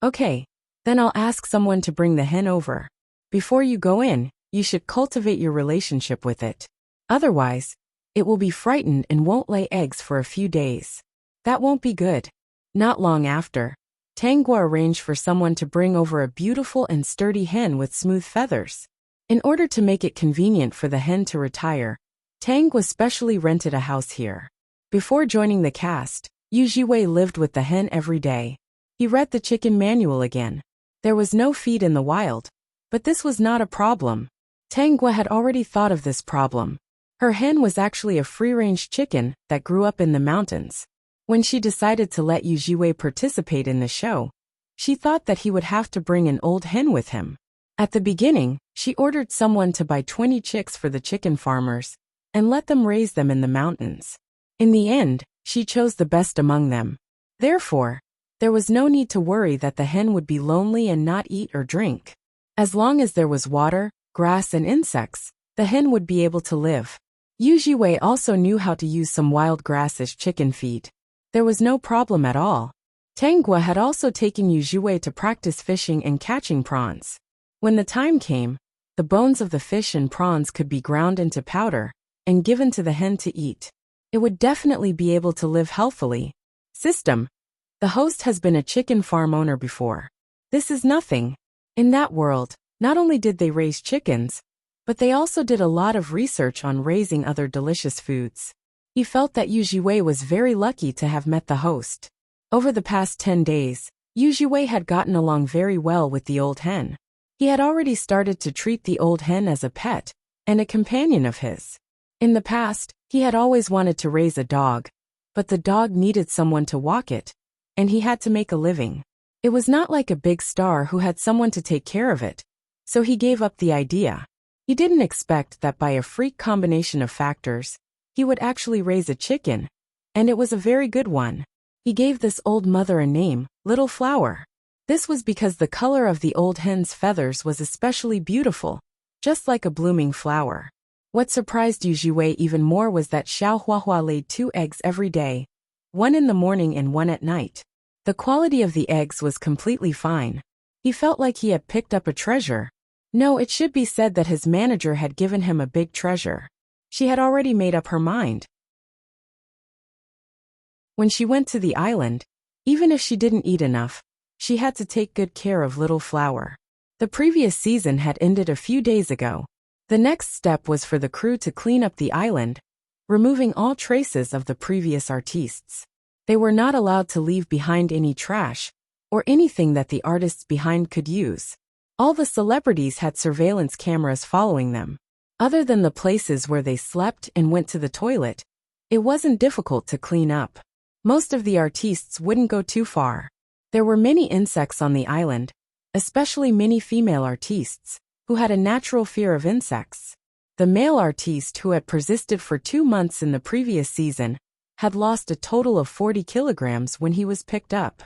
Okay, then I'll ask someone to bring the hen over. Before you go in, you should cultivate your relationship with it. Otherwise, it will be frightened and won't lay eggs for a few days. That won't be good. Not long after, Tangwa arranged for someone to bring over a beautiful and sturdy hen with smooth feathers. In order to make it convenient for the hen to retire, Tangwa specially rented a house here. Before joining the cast, Yu Jiwei lived with the hen every day. He read the chicken manual again. There was no feed in the wild, but this was not a problem. Tangwa had already thought of this problem. Her hen was actually a free-range chicken that grew up in the mountains. When she decided to let Yu Jiwei participate in the show, she thought that he would have to bring an old hen with him. At the beginning, she ordered someone to buy 20 chicks for the chicken farmers and let them raise them in the mountains. In the end, she chose the best among them. Therefore, There was no need to worry that the hen would be lonely and not eat or drink. As long as there was water, grass and insects, the hen would be able to live. Yu Jiwei also knew how to use some wild grass as chicken feed. There was no problem at all. Tanghua had also taken Yu Jiwei to practice fishing and catching prawns. When the time came, the bones of the fish and prawns could be ground into powder and given to the hen to eat. It would definitely be able to live healthily. System. The host has been a chicken farm owner before. This is nothing. In that world, not only did they raise chickens, but they also did a lot of research on raising other delicious foods. He felt that Yu Jiwei was very lucky to have met the host. Over the past 10 days, Yu Jiwei had gotten along very well with the old hen. He had already started to treat the old hen as a pet and a companion of his. In the past, he had always wanted to raise a dog, but the dog needed someone to walk it, and he had to make a living. It was not like a big star who had someone to take care of it, so he gave up the idea. He didn't expect that by a freak combination of factors, he would actually raise a chicken, and it was a very good one. He gave this old mother a name, Little Flower. This was because the color of the old hen's feathers was especially beautiful, just like a blooming flower. What surprised Yu Jiwei even more was that Xiao Huahua laid 2 eggs every day, one in the morning and one at night. The quality of the eggs was completely fine. He felt like he had picked up a treasure. No, it should be said that his manager had given him a big treasure. She had already made up her mind. When she went to the island, even if she didn't eat enough, she had to take good care of Little Flower. The previous season had ended a few days ago. The next step was for the crew to clean up the island, removing all traces of the previous artistes. They were not allowed to leave behind any trash, or anything that the artists behind could use. All the celebrities had surveillance cameras following them. Other than the places where they slept and went to the toilet, it wasn't difficult to clean up. Most of the artistes wouldn't go too far. There were many insects on the island, especially many female artistes, who had a natural fear of insects. The male artiste who had persisted for 2 months in the previous season had lost a total of 40 kilograms when he was picked up.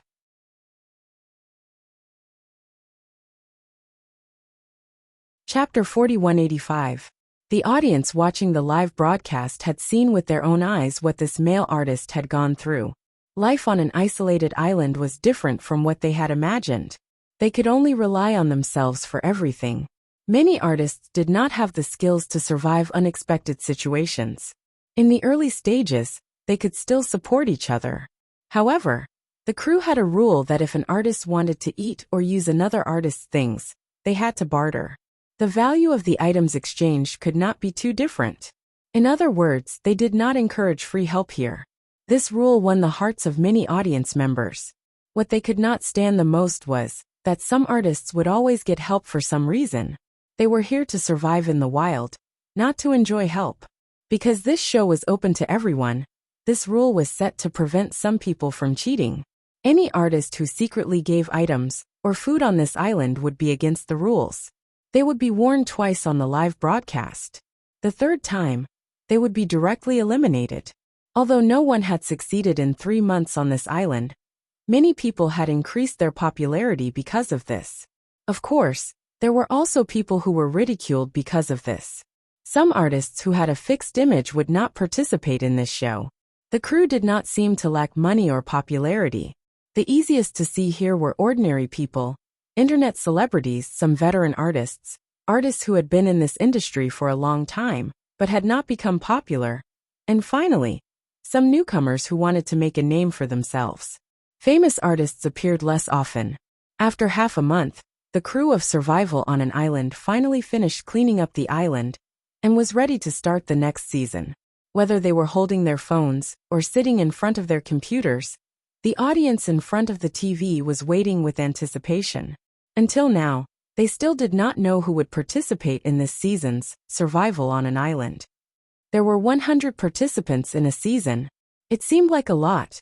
Chapter 4185. The audience watching the live broadcast had seen with their own eyes what this male artist had gone through. Life on an isolated island was different from what they had imagined. They could only rely on themselves for everything. Many artists did not have the skills to survive unexpected situations. In the early stages, they could still support each other. However, the crew had a rule that if an artist wanted to eat or use another artist's things, they had to barter. The value of the items exchanged could not be too different. In other words, they did not encourage free help here. This rule won the hearts of many audience members. What they could not stand the most was that some artists would always get help for some reason. They were here to survive in the wild, not to enjoy help. Because this show was open to everyone, this rule was set to prevent some people from cheating. Any artist who secretly gave items or food on this island would be against the rules. They would be warned twice on the live broadcast. The third time, they would be directly eliminated. Although no one had succeeded in 3 months on this island, many people had increased their popularity because of this. Of course, there were also people who were ridiculed because of this. Some artists who had a fixed image would not participate in this show. The crew did not seem to lack money or popularity. The easiest to see here were ordinary people, internet celebrities, some veteran artists, artists who had been in this industry for a long time, but had not become popular, and finally, some newcomers who wanted to make a name for themselves. Famous artists appeared less often. After half a month, the crew of Survival on an Island finally finished cleaning up the island and was ready to start the next season. Whether they were holding their phones or sitting in front of their computers, the audience in front of the TV was waiting with anticipation. Until now, they still did not know who would participate in this season's Survival on an Island. There were 100 participants in a season. It seemed like a lot,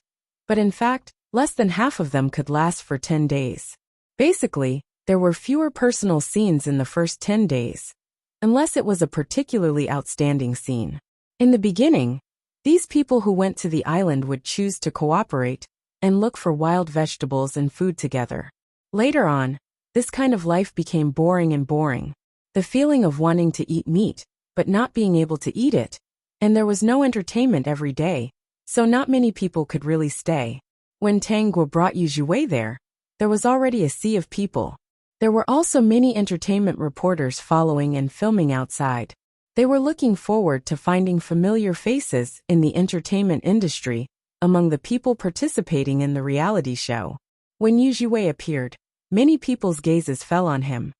but in fact, less than half of them could last for 10 days. Basically, there were fewer personal scenes in the first 10 days, unless it was a particularly outstanding scene. In the beginning, these people who went to the island would choose to cooperate and look for wild vegetables and food together. Later on, this kind of life became boring and boring. The feeling of wanting to eat meat, but not being able to eat it. And there was no entertainment every day, so not many people could really stay. When Tang Guo brought Yu Zhiwei there was already a sea of people. There were also many entertainment reporters following and filming outside. They were looking forward to finding familiar faces in the entertainment industry among the people participating in the reality show. When Yu Zhiwei appeared, many people's gazes fell on him.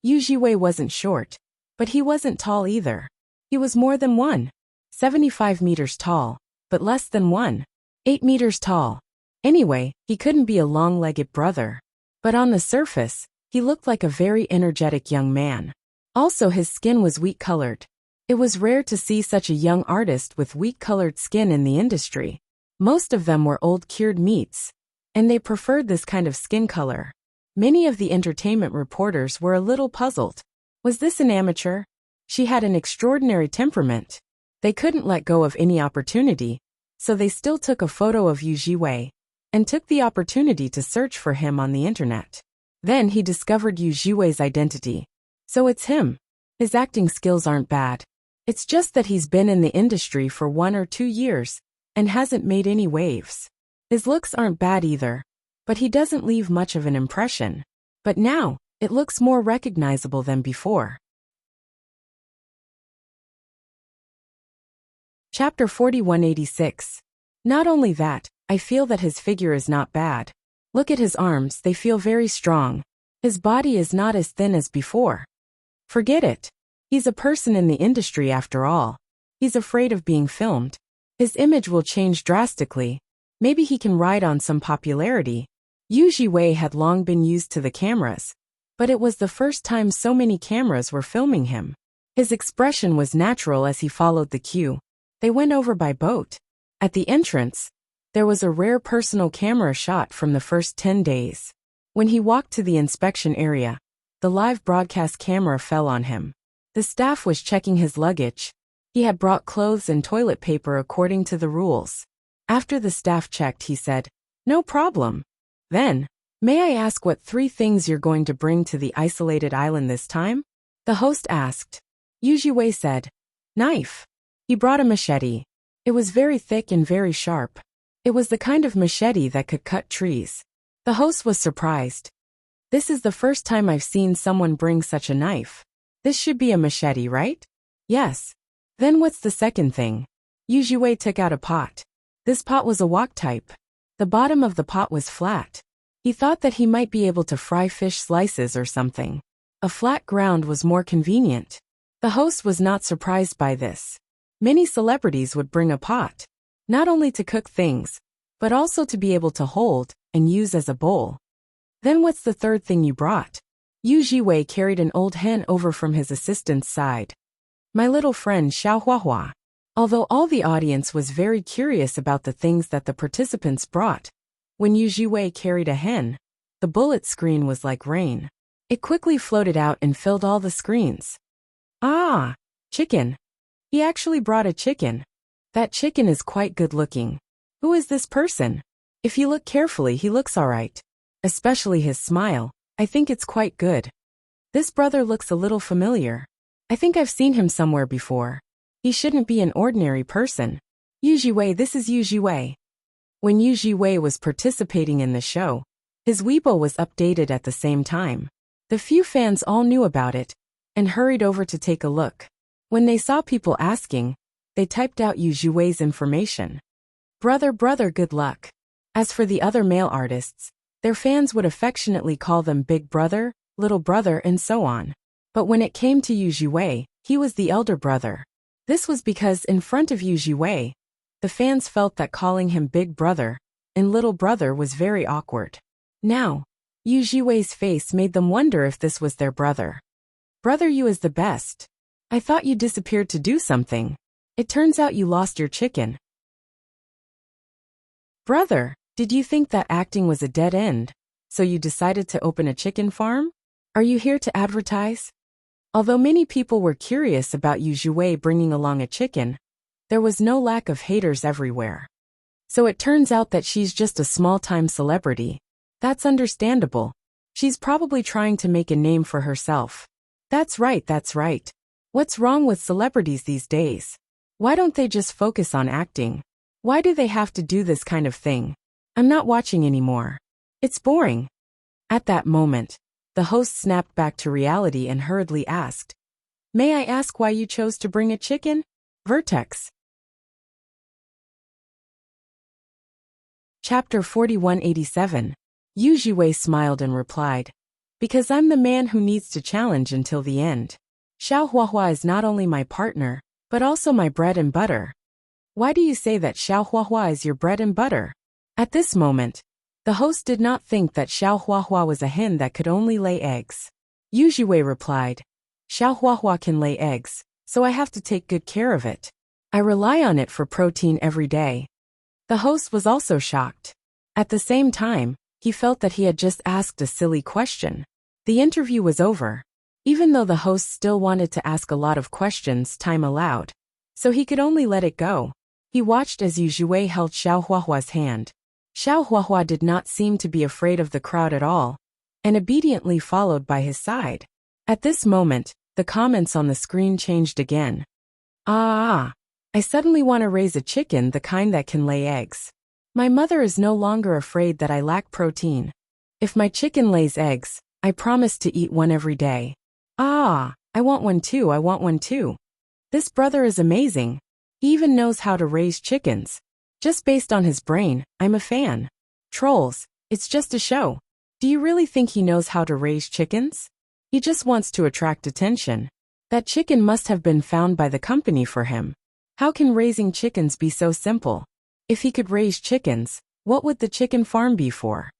Yu Zhiwei wasn't short, but he wasn't tall either. He was more than 1.75 meters tall, but less than 1.8 meters tall. Anyway, he couldn't be a long-legged brother. But on the surface, he looked like a very energetic young man. Also, his skin was wheat-colored. It was rare to see such a young artist with wheat-colored skin in the industry. Most of them were old cured meats, and they preferred this kind of skin color. Many of the entertainment reporters were a little puzzled. Was this an amateur? She had an extraordinary temperament. They couldn't let go of any opportunity, so they still took a photo of Yu Zhiwei and took the opportunity to search for him on the internet. Then he discovered Yu Zhiwei's identity. So it's him. His acting skills aren't bad. It's just that he's been in the industry for 1 or 2 years and hasn't made any waves. His looks aren't bad either, but he doesn't leave much of an impression. But now, it looks more recognizable than before. Chapter 4186. Not only that, I feel that his figure is not bad. Look at his arms, they feel very strong. His body is not as thin as before. Forget it. He's a person in the industry after all. He's afraid of being filmed. His image will change drastically. Maybe he can ride on some popularity. Yu Zhiwei had long been used to the cameras, but it was the first time so many cameras were filming him. His expression was natural as he followed the queue. They went over by boat. At the entrance, there was a rare personal camera shot from the first 10 days. When he walked to the inspection area, the live broadcast camera fell on him. The staff was checking his luggage. He had brought clothes and toilet paper according to the rules. After the staff checked, he said, "No problem." Then, "May I ask what 3 things you're going to bring to the isolated island this time?" The host asked. Yu Zhiwei said, "Knife." He brought a machete. It was very thick and very sharp. It was the kind of machete that could cut trees. The host was surprised. "This is the first time I've seen someone bring such a knife. This should be a machete, right?" "Yes." "Then what's the second thing?" Yu Zhiwei took out a pot. This pot was a wok type. The bottom of the pot was flat. He thought that he might be able to fry fish slices or something. A flat ground was more convenient. The host was not surprised by this. Many celebrities would bring a pot, not only to cook things, but also to be able to hold and use as a bowl. "Then what's the third thing you brought?" Yu Zhiwei carried an old hen over from his assistant's side. "My little friend Xiao Huahua." Although all the audience was very curious about the things that the participants brought, when Yu Zhiwei carried a hen, the bullet screen was like rain. It quickly floated out and filled all the screens. "Ah, chicken." He actually brought a chicken. "That chicken is quite good looking. Who is this person?" "If you look carefully, he looks alright. Especially his smile. I think it's quite good." "This brother looks a little familiar. I think I've seen him somewhere before. He shouldn't be an ordinary person." "Yu Zhiwei, this is Yu Zhiwei." When Yu Zhiwei was participating in the show, his Weibo was updated at the same time. The few fans all knew about it and hurried over to take a look. When they saw people asking, they typed out Yu Zhiwei's information. "Brother, good luck." As for the other male artists, their fans would affectionately call them big brother, little brother, and so on. But when it came to Yu Zhiwei, he was the elder brother. This was because in front of Yu Zhiwei, the fans felt that calling him big brother and little brother was very awkward. Now, Yu Zhiwei's face made them wonder if this was their brother. "Brother, you is the best. I thought you disappeared to do something. It turns out you lost your chicken." "Brother, did you think that acting was a dead end, so you decided to open a chicken farm? Are you here to advertise?" Although many people were curious about Yu Zhiwei bringing along a chicken, there was no lack of haters everywhere. So it turns out that she's just a small-time celebrity. That's understandable. She's probably trying to make a name for herself. That's right, that's right. What's wrong with celebrities these days? Why don't they just focus on acting? Why do they have to do this kind of thing? I'm not watching anymore. It's boring. At that moment, the host snapped back to reality and hurriedly asked, "May I ask why you chose to bring a chicken?" Vertex. Chapter 4187. Yu Jiwei smiled and replied, "Because I'm the man who needs to challenge until the end. Xiao Huahua is not only my partner, but also my bread and butter." "Why do you say that Xiao Huahua is your bread and butter?" At this moment, the host did not think that Xiao Huahua was a hen that could only lay eggs. Yu Jiwei replied, "Xiao Huahua can lay eggs, so I have to take good care of it. I rely on it for protein every day." The host was also shocked. At the same time, he felt that he had just asked a silly question. The interview was over. Even though the host still wanted to ask a lot of questions, time allowed. So he could only let it go. He watched as Yu Jiwei held Xiao Huahua's hand. Xiao Huahua did not seem to be afraid of the crowd at all, and obediently followed by his side. At this moment, the comments on the screen changed again. I suddenly want to raise a chicken, the kind that can lay eggs. My mother is no longer afraid that I lack protein. If my chicken lays eggs, I promise to eat one every day. I want one too, I want one too. This brother is amazing. He even knows how to raise chickens. Just based on his brain, I'm a fan. Trolls, it's just a show. Do you really think he knows how to raise chickens? He just wants to attract attention. That chicken must have been found by the company for him. How can raising chickens be so simple? If he could raise chickens, what would the chicken farm be for?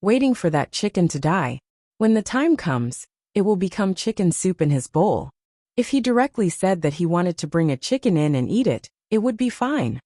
Waiting for that chicken to die. When the time comes, it will become chicken soup in his bowl. If he directly said that he wanted to bring a chicken in and eat it, it would be fine.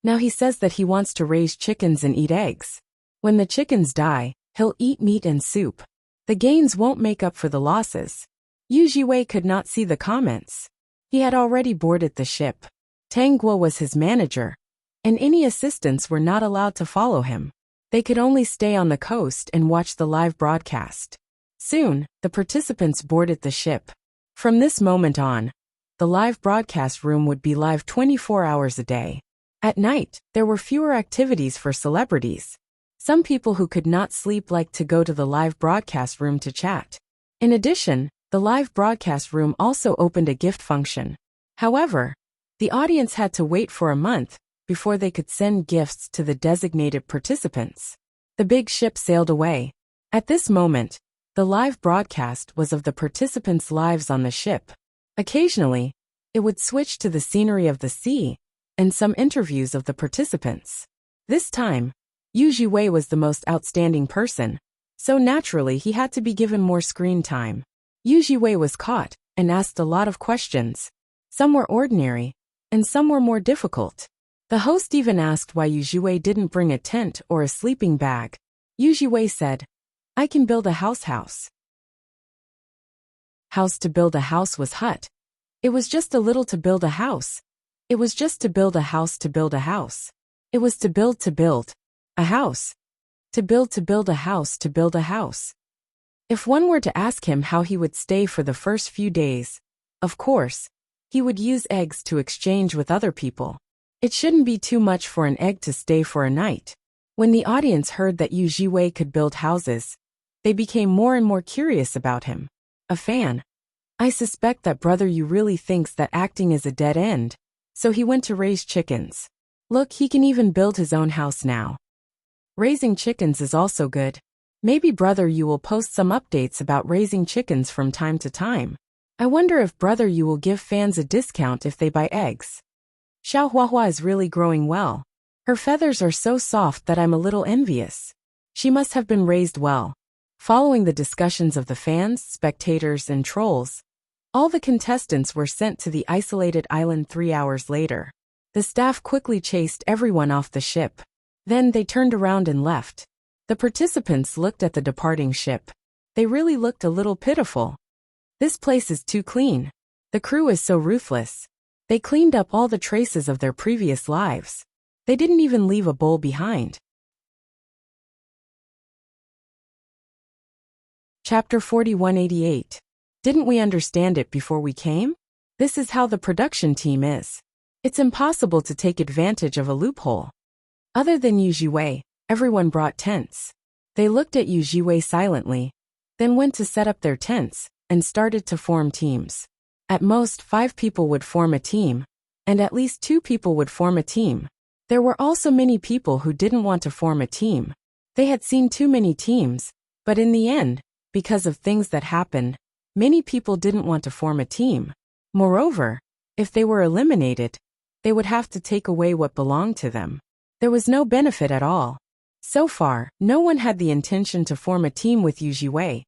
Now he says that he wants to raise chickens and eat eggs. When the chickens die, he'll eat meat and soup. The gains won't make up for the losses. Yu Jiwei could not see the comments. He had already boarded the ship. Tang Guo was his manager, and any assistants were not allowed to follow him. They could only stay on the coast and watch the live broadcast. Soon, the participants boarded the ship. From this moment on, the live broadcast room would be live 24 hours a day. At night, there were fewer activities for celebrities. Some people who could not sleep liked to go to the live broadcast room to chat. In addition, the live broadcast room also opened a gift function. However, the audience had to wait for a month before they could send gifts to the designated participants. The big ship sailed away. At this moment, the live broadcast was of the participants' lives on the ship. Occasionally, it would switch to the scenery of the sea and some interviews of the participants. This time, Yu Jiwei was the most outstanding person, so naturally he had to be given more screen time. Yu Jiwei was caught and asked a lot of questions. Some were ordinary, and some were more difficult. The host even asked why Yu Jiwei didn't bring a tent or a sleeping bag. Yu Jiwei said, "I can build a house. House to build a house was hut. It was just a little to build a house. It was just to build a house to build a house. It was to build a house. To build a house to build a house." If one were to ask him how he would stay for the first few days, of course, he would use eggs to exchange with other people. It shouldn't be too much for an egg to stay for a night. When the audience heard that Yu Jiwei could build houses, they became more and more curious about him. A fan. "I suspect that brother Yu really thinks that acting is a dead end, so he went to raise chickens. Look, he can even build his own house now. Raising chickens is also good. Maybe brother Yu will post some updates about raising chickens from time to time. I wonder if brother Yu will give fans a discount if they buy eggs. Xiao Huahua is really growing well. Her feathers are so soft that I'm a little envious. She must have been raised well." Following the discussions of the fans, spectators, and trolls, all the contestants were sent to the isolated island 3 hours later. The staff quickly chased everyone off the ship. Then they turned around and left. The participants looked at the departing ship. They really looked a little pitiful. "This place is too clean. The crew is so ruthless. They cleaned up all the traces of their previous lives. They didn't even leave a bowl behind. Chapter 4188. Didn't we understand it before we came? This is how the production team is. It's impossible to take advantage of a loophole. Other than Yu Jiwei, everyone brought tents. They looked at Yu Jiwei silently, then went to set up their tents, and started to form teams. At most 5 people would form a team, and at least 2 people would form a team. There were also many people who didn't want to form a team. They had seen too many teams, but in the end, because of things that happened, many people didn't want to form a team. Moreover, if they were eliminated, they would have to take away what belonged to them. There was no benefit at all. So far, no one had the intention to form a team with Yu Jiwei,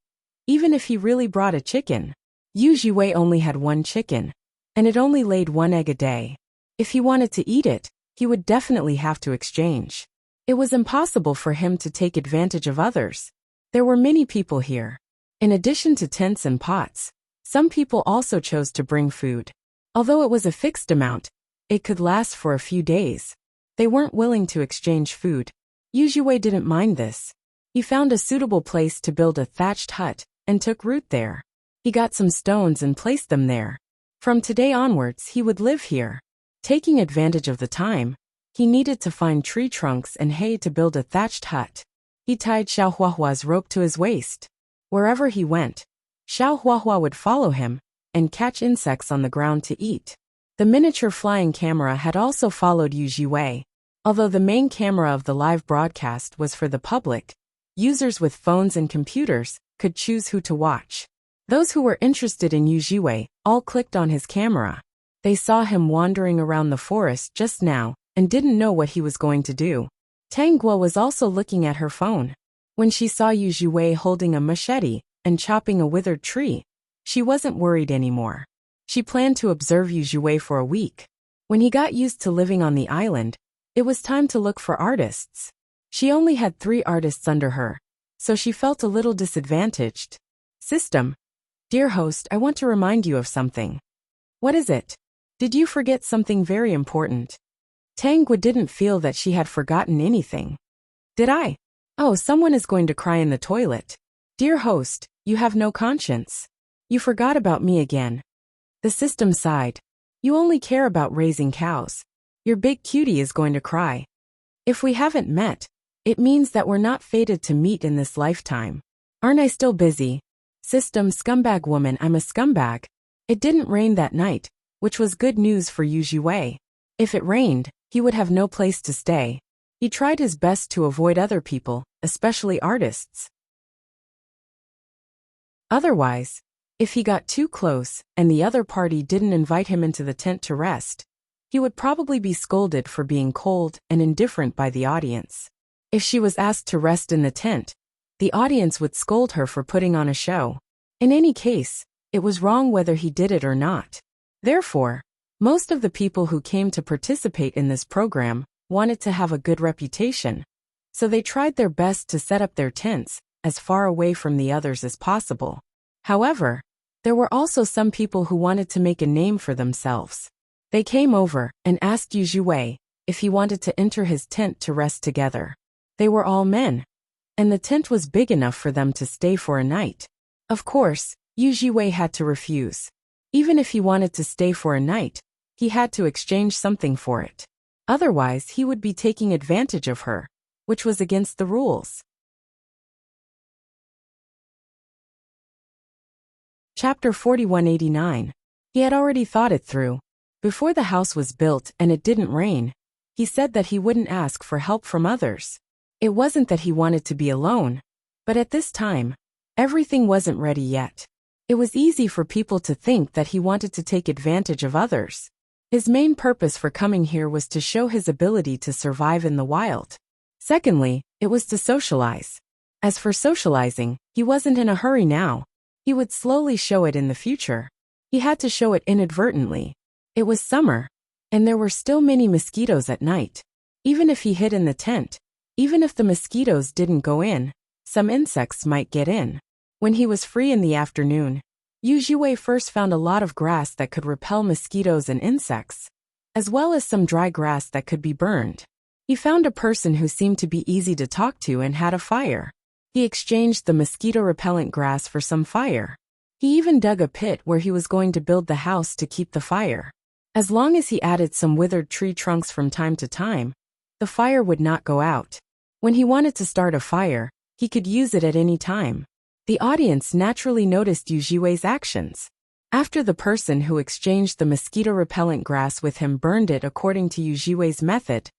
even if he really brought a chicken. Yu Jiwei only had 1 chicken, and it only laid 1 egg a day. If he wanted to eat it, he would definitely have to exchange. It was impossible for him to take advantage of others. There were many people here. In addition to tents and pots, some people also chose to bring food. Although it was a fixed amount, it could last for a few days. They weren't willing to exchange food. Yu Jiwei didn't mind this. He found a suitable place to build a thatched hut and took root there. He got some stones and placed them there. From today onwards, he would live here. Taking advantage of the time, he needed to find tree trunks and hay to build a thatched hut. He tied Xiao Huahua's rope to his waist. Wherever he went, Xiao Huahua would follow him and catch insects on the ground to eat. The miniature flying camera had also followed Yu Jiwei. Although the main camera of the live broadcast was for the public, users with phones and computers could choose who to watch. Those who were interested in Yu Jiwei all clicked on his camera. They saw him wandering around the forest just now and didn't know what he was going to do. Tang Guo was also looking at her phone. When she saw Yu Jiwei holding a machete and chopping a withered tree, she wasn't worried anymore. She planned to observe Yu Jiwei for a week. When he got used to living on the island, it was time to look for artists. She only had 3 artists under her, so she felt a little disadvantaged. System. Dear host, I want to remind you of something. What is it? Did you forget something very important? Tang Guo didn't feel that she had forgotten anything. Did I? Oh, someone is going to cry in the toilet. Dear host, you have no conscience. You forgot about me again. The system sighed. You only care about raising cows. Your big cutie is going to cry. If we haven't met, it means that we're not fated to meet in this lifetime. Aren't I still busy? System scumbag woman, I'm a scumbag. It didn't rain that night, which was good news for Yu Jiwei. If it rained, he would have no place to stay. He tried his best to avoid other people, especially artists. Otherwise, if he got too close and the other party didn't invite him into the tent to rest, he would probably be scolded for being cold and indifferent by the audience. If she was asked to rest in the tent, the audience would scold her for putting on a show. In any case, it was wrong whether he did it or not. Therefore, most of the people who came to participate in this program wanted to have a good reputation, so they tried their best to set up their tents as far away from the others as possible. However, there were also some people who wanted to make a name for themselves. They came over and asked Yu Jiwei if he wanted to enter his tent to rest together. They were all men, and the tent was big enough for them to stay for a night. Of course, Yu Jiwei had to refuse. Even if he wanted to stay for a night, he had to exchange something for it. Otherwise, he would be taking advantage of her, which was against the rules. Chapter 4189. He had already thought it through. Before the house was built and it didn't rain, he said that he wouldn't ask for help from others. It wasn't that he wanted to be alone, but at this time, everything wasn't ready yet. It was easy for people to think that he wanted to take advantage of others. His main purpose for coming here was to show his ability to survive in the wild. Secondly, it was to socialize. As for socializing, he wasn't in a hurry now. He would slowly show it in the future. He had to show it inadvertently. It was summer, and there were still many mosquitoes at night. Even if he hid in the tent, even if the mosquitoes didn't go in, some insects might get in. When he was free in the afternoon, Yu Jiwei first found a lot of grass that could repel mosquitoes and insects, as well as some dry grass that could be burned. He found a person who seemed to be easy to talk to and had a fire. He exchanged the mosquito-repellent grass for some fire. He even dug a pit where he was going to build the house to keep the fire. As long as he added some withered tree trunks from time to time, the fire would not go out. When he wanted to start a fire, he could use it at any time. The audience naturally noticed Yu Jiwei's actions. After the person who exchanged the mosquito-repellent grass with him burned it according to Yu Jiwei's method,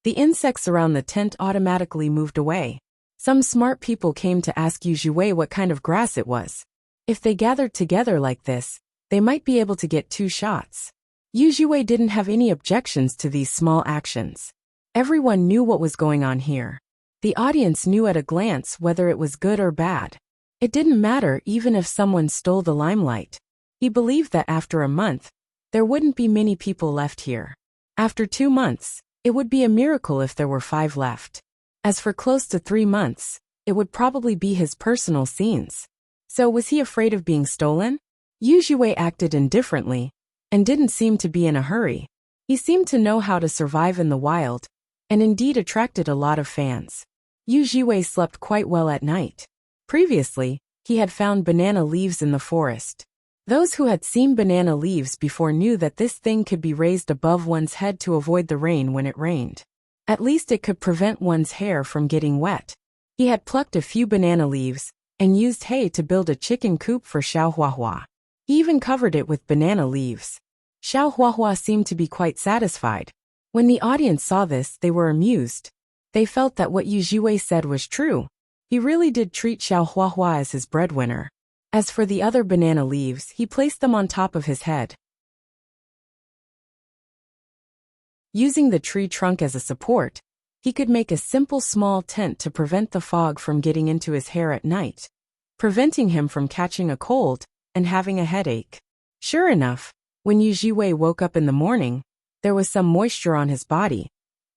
the insects around the tent automatically moved away. Some smart people came to ask Yu Jiwei what kind of grass it was. If they gathered together like this, they might be able to get 2 shots. Yu Jiwei didn't have any objections to these small actions. Everyone knew what was going on here. The audience knew at a glance whether it was good or bad. It didn't matter even if someone stole the limelight. He believed that after a month, there wouldn't be many people left here. After 2 months, it would be a miracle if there were 5 left. As for close to 3 months, it would probably be his personal scenes. So was he afraid of being stolen? Yu Jiwei acted indifferently, and didn't seem to be in a hurry. He seemed to know how to survive in the wild, and indeed attracted a lot of fans. Yu Jiwei slept quite well at night. Previously, he had found banana leaves in the forest. Those who had seen banana leaves before knew that this thing could be raised above one's head to avoid the rain when it rained. At least it could prevent one's hair from getting wet. He had plucked a few banana leaves, and used hay to build a chicken coop for Xiao Huahua. He even covered it with banana leaves. Xiao Huahua seemed to be quite satisfied. When the audience saw this, they were amused. They felt that what Yu Jiwei said was true. He really did treat Xiao Huahua as his breadwinner. As for the other banana leaves, he placed them on top of his head. Using the tree trunk as a support, he could make a simple small tent to prevent the fog from getting into his hair at night, preventing him from catching a cold and having a headache. Sure enough, when Yu Jiwei woke up in the morning, there was some moisture on his body,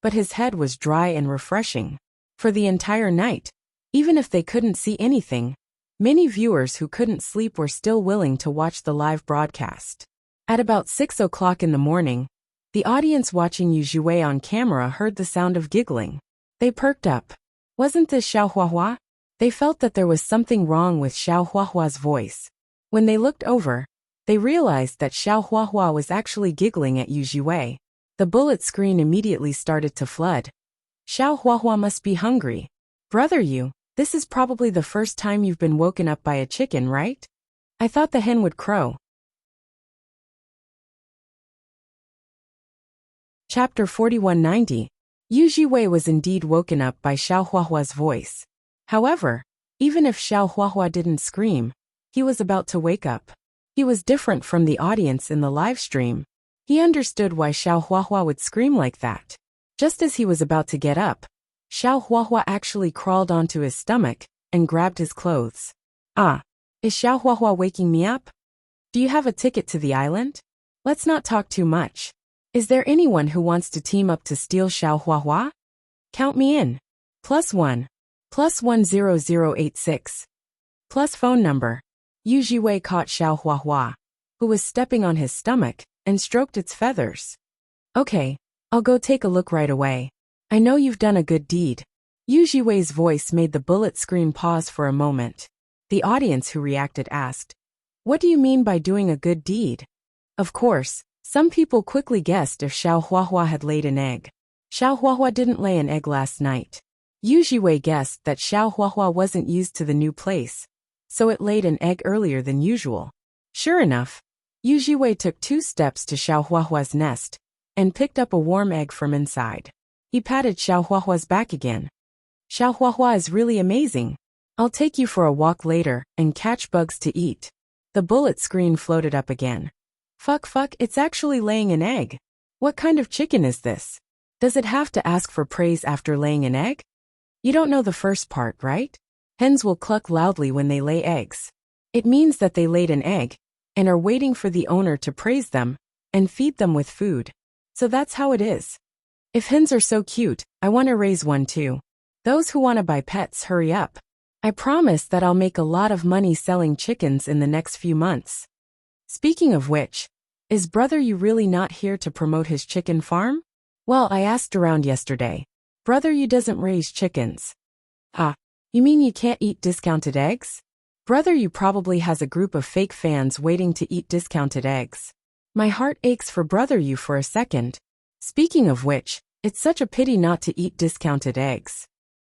but his head was dry and refreshing. For the entire night, even if they couldn't see anything, many viewers who couldn't sleep were still willing to watch the live broadcast. At about 6 o'clock in the morning, the audience watching Yu Jiwei on camera heard the sound of giggling. They perked up. Wasn't this Xiao Huahua? They felt that there was something wrong with Xiao Huahua's voice. When they looked over, they realized that Xiao Huahua was actually giggling at Yu Jiwei. The bullet screen immediately started to flood. Xiao Huahua must be hungry. Brother Yu, this is probably the first time you've been woken up by a chicken, right? I thought the hen would crow. Chapter 4190. Yu Jiwei was indeed woken up by Xiao Huahua's voice. However, even if Xiao Huahua didn't scream, he was about to wake up. He was different from the audience in the live stream. He understood why Xiao Huahua would scream like that. Just as he was about to get up, Xiao Huahua actually crawled onto his stomach and grabbed his clothes. Ah, is Xiao Huahua waking me up? Do you have a ticket to the island? Let's not talk too much. Is there anyone who wants to team up to steal Xiao Huahua? Count me in. +1. +10086. Plus phone number. Yu Jiwei caught Xiao Huahua, who was stepping on his stomach, and stroked its feathers. Okay, I'll go take a look right away. I know you've done a good deed. Yu Jiwei's voice made the bullet screen pause for a moment. The audience who reacted asked, "What do you mean by doing a good deed?" Of course, some people quickly guessed if Xiao Huahua had laid an egg. Xiao Huahua didn't lay an egg last night. Yu Jiwei guessed that Xiao Huahua wasn't used to the new place, so it laid an egg earlier than usual. Sure enough, Yu Jiwei took 2 steps to Xiao Huahua's nest and picked up a warm egg from inside. He patted Xiao Huahua's back again. Xiao Huahua is really amazing. I'll take you for a walk later and catch bugs to eat. The bullet screen floated up again. Fuck, it's actually laying an egg. What kind of chicken is this? Does it have to ask for praise after laying an egg? You don't know the first part, right? Hens will cluck loudly when they lay eggs. It means that they laid an egg and are waiting for the owner to praise them and feed them with food. So that's how it is. If hens are so cute, I want to raise one too. Those who want to buy pets, hurry up. I promise that I'll make a lot of money selling chickens in the next few months. Speaking of which, is Brother Yu really not here to promote his chicken farm? Well, I asked around yesterday, Brother Yu doesn't raise chickens. Ah, you mean you can't eat discounted eggs? Brother Yu probably has a group of fake fans waiting to eat discounted eggs. My heart aches for Brother Yu for a second. Speaking of which, it's such a pity not to eat discounted eggs.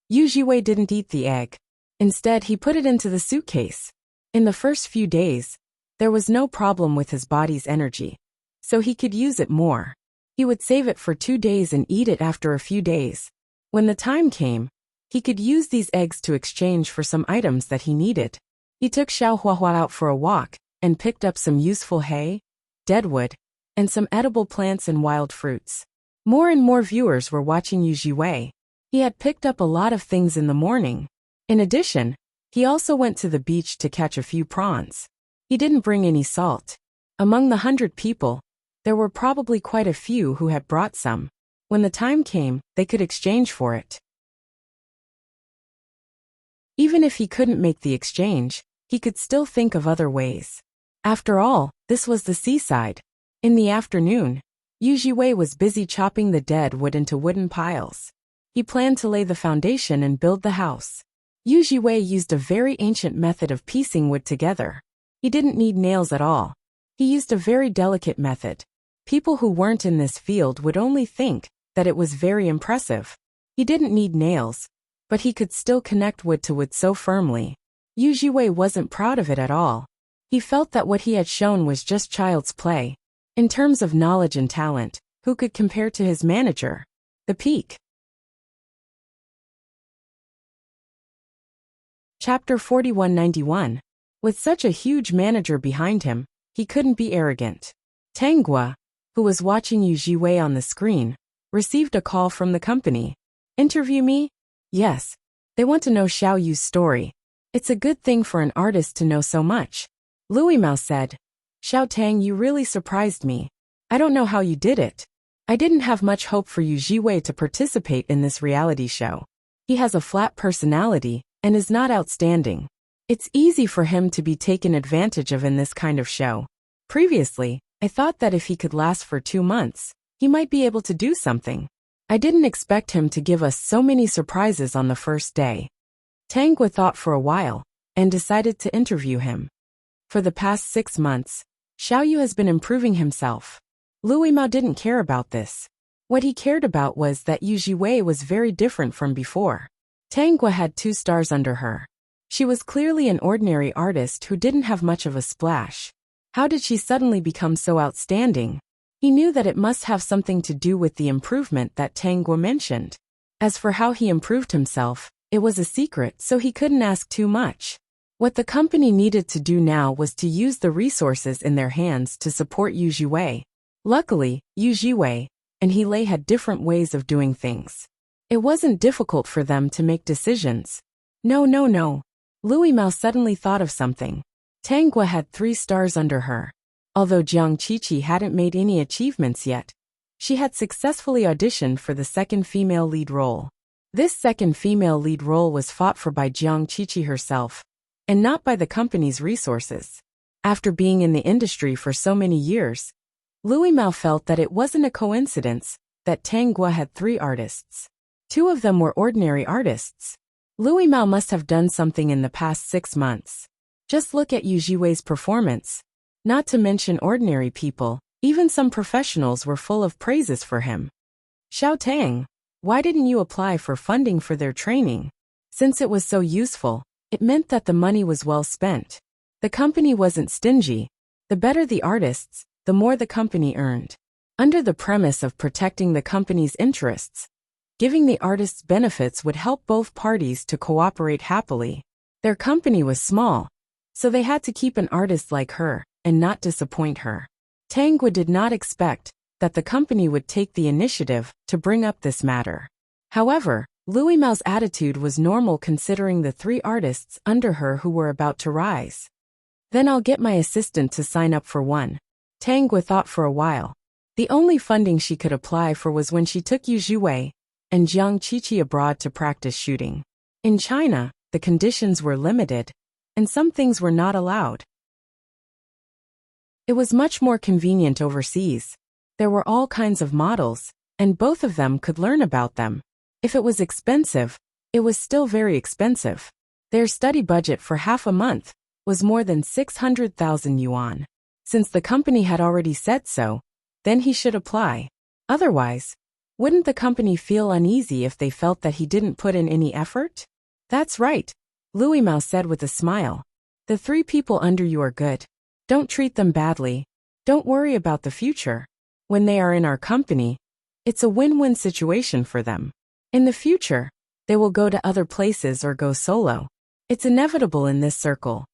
Yu Jiwei didn't eat the egg. Instead, he put it into the suitcase. In the first few days, there was no problem with his body's energy, so he could use it more. He would save it for 2 days and eat it after a few days. When the time came, he could use these eggs to exchange for some items that he needed. He took Xiao Huahua out for a walk and picked up some useful hay, deadwood, and some edible plants and wild fruits. More and more viewers were watching Yu Jiwei. He had picked up a lot of things in the morning. In addition, he also went to the beach to catch a few prawns. He didn't bring any salt. Among the 100 people, there were probably quite a few who had brought some. When the time came, they could exchange for it. Even if he couldn't make the exchange, he could still think of other ways. After all, this was the seaside. In the afternoon, Yu Jiwei was busy chopping the dead wood into wooden piles. He planned to lay the foundation and build the house. Yu Jiwei used a very ancient method of piecing wood together. He didn't need nails at all. He used a very delicate method. People who weren't in this field would only think that it was very impressive. He didn't need nails, but he could still connect wood to wood so firmly. Yu Jiwei wasn't proud of it at all. He felt that what he had shown was just child's play. In terms of knowledge and talent, who could compare to his manager? The peak. Chapter 4191. With such a huge manager behind him, he couldn't be arrogant. Tanghua, who was watching Yu Jiwei on the screen, received a call from the company. Interview me? Yes. They want to know Xiao Yu's story. It's a good thing for an artist to know so much. Louis Mao said, Xiao Tang, you really surprised me. I don't know how you did it. I didn't have much hope for Yu Jiwei to participate in this reality show. He has a flat personality and is not outstanding. It's easy for him to be taken advantage of in this kind of show. Previously, I thought that if he could last for 2 months, he might be able to do something. I didn't expect him to give us so many surprises on the first day. Tanghua thought for a while and decided to interview him. For the past 6 months, Xiao Yu has been improving himself. Louis Mao didn't care about this. What he cared about was that Yu Jiwei was very different from before. Tanghua had 2 stars under her. She was clearly an ordinary artist who didn't have much of a splash. How did she suddenly become so outstanding? He knew that it must have something to do with the improvement that Tanghua mentioned. As for how he improved himself, it was a secret, so he couldn't ask too much. What the company needed to do now was to use the resources in their hands to support Yu Jiwei. Luckily, Yu Jiwei and He Lei had different ways of doing things. It wasn't difficult for them to make decisions. No. Louis Mao suddenly thought of something. Tanghua had 3 stars under her. Although Jiang Qiqi hadn't made any achievements yet, she had successfully auditioned for the second female lead role. This second female lead role was fought for by Jiang Qiqi herself, and not by the company's resources. After being in the industry for so many years, Louis Mao felt that it wasn't a coincidence that Tanghua had 3 artists. 2 of them were ordinary artists. Louis Mao must have done something in the past 6 months. Just look at Yu Jiwei's performance. Not to mention ordinary people, even some professionals were full of praises for him. Xiao Tang, why didn't you apply for funding for their training? Since it was so useful, it meant that the money was well spent. The company wasn't stingy. The better the artists, the more the company earned. Under the premise of protecting the company's interests, giving the artists benefits would help both parties to cooperate happily. Their company was small, so they had to keep an artist like her and not disappoint her. Tanghua did not expect that the company would take the initiative to bring up this matter. However, Louis Mao's attitude was normal considering the 3 artists under her who were about to rise. Then I'll get my assistant to sign up for one. Tanghua thought for a while. The only funding she could apply for was when she took Yu Jiwei and Jiang Qiqi abroad to practice shooting. In China, the conditions were limited, and some things were not allowed. It was much more convenient overseas. There were all kinds of models, and both of them could learn about them. If it was expensive, it was still very expensive. Their study budget for half a month was more than 600,000 yuan. Since the company had already said so, then he should apply. Otherwise, wouldn't the company feel uneasy if they felt that he didn't put in any effort? That's right, Louis Mao said with a smile. The 3 people under you are good. Don't treat them badly. Don't worry about the future. When they are in our company, it's a win-win situation for them. In the future, they will go to other places or go solo. It's inevitable in this circle.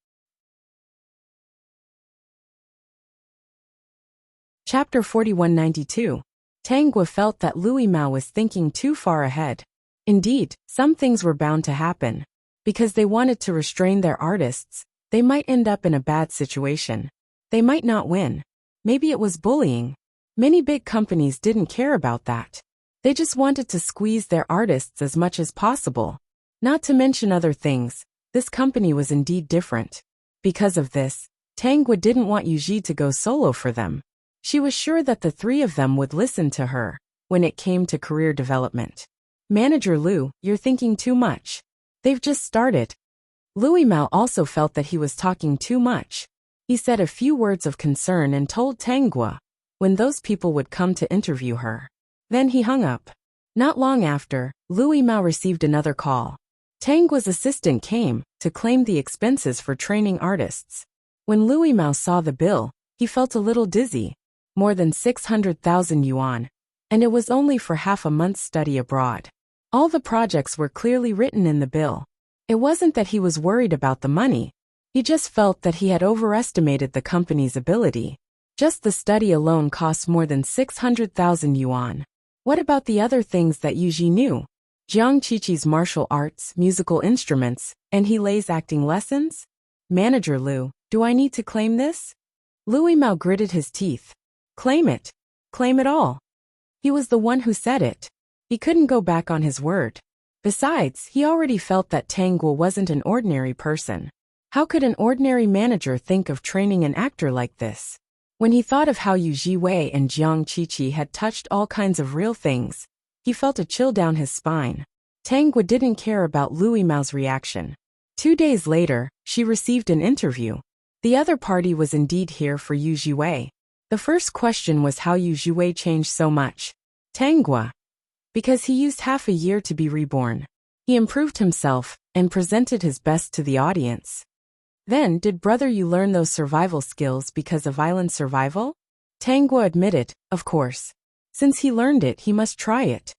Chapter 4192. Tang Gua felt that Louis Mao was thinking too far ahead. Indeed, some things were bound to happen. Because they wanted to restrain their artists, they might end up in a bad situation. They might not win. Maybe it was bullying. Many big companies didn't care about that. They just wanted to squeeze their artists as much as possible. Not to mention other things, this company was indeed different. Because of this, Tang Gua didn't want Yu Ji to go solo for them. She was sure that the 3 of them would listen to her when it came to career development. Manager Liu, you're thinking too much. They've just started. Louis Mao also felt that he was talking too much. He said a few words of concern and told Tang Gua when those people would come to interview her. Then he hung up. Not long after, Louis Mao received another call. Tang Gua's assistant came to claim the expenses for training artists. When Louis Mao saw the bill, he felt a little dizzy. More than 600,000 yuan. And it was only for half a month's study abroad. All the projects were clearly written in the bill. It wasn't that he was worried about the money. He just felt that he had overestimated the company's ability. Just the study alone cost more than 600,000 yuan. What about the other things that Yu Ji knew? Jiang Qiqi's martial arts, musical instruments, and he lays acting lessons? Manager Liu, do I need to claim this? Louis Mao gritted his teeth. Claim it. Claim it all. He was the one who said it. He couldn't go back on his word. Besides, he already felt that Tang Gua wasn't an ordinary person. How could an ordinary manager think of training an actor like this? When he thought of how Yu Jiwei and Jiang Qiqi had touched all kinds of real things, he felt a chill down his spine. Tang Gua didn't care about Louis Mao's reaction. 2 days later, she received an interview. The other party was indeed here for Yu Jiwei. The first question was how Yu Jiwei changed so much. Tang Gua. Because he used half a year to be reborn. He improved himself and presented his best to the audience. Then, did brother Yu learn those survival skills because of island survival? Tang Gua admitted, of course. Since he learned it, he must try it.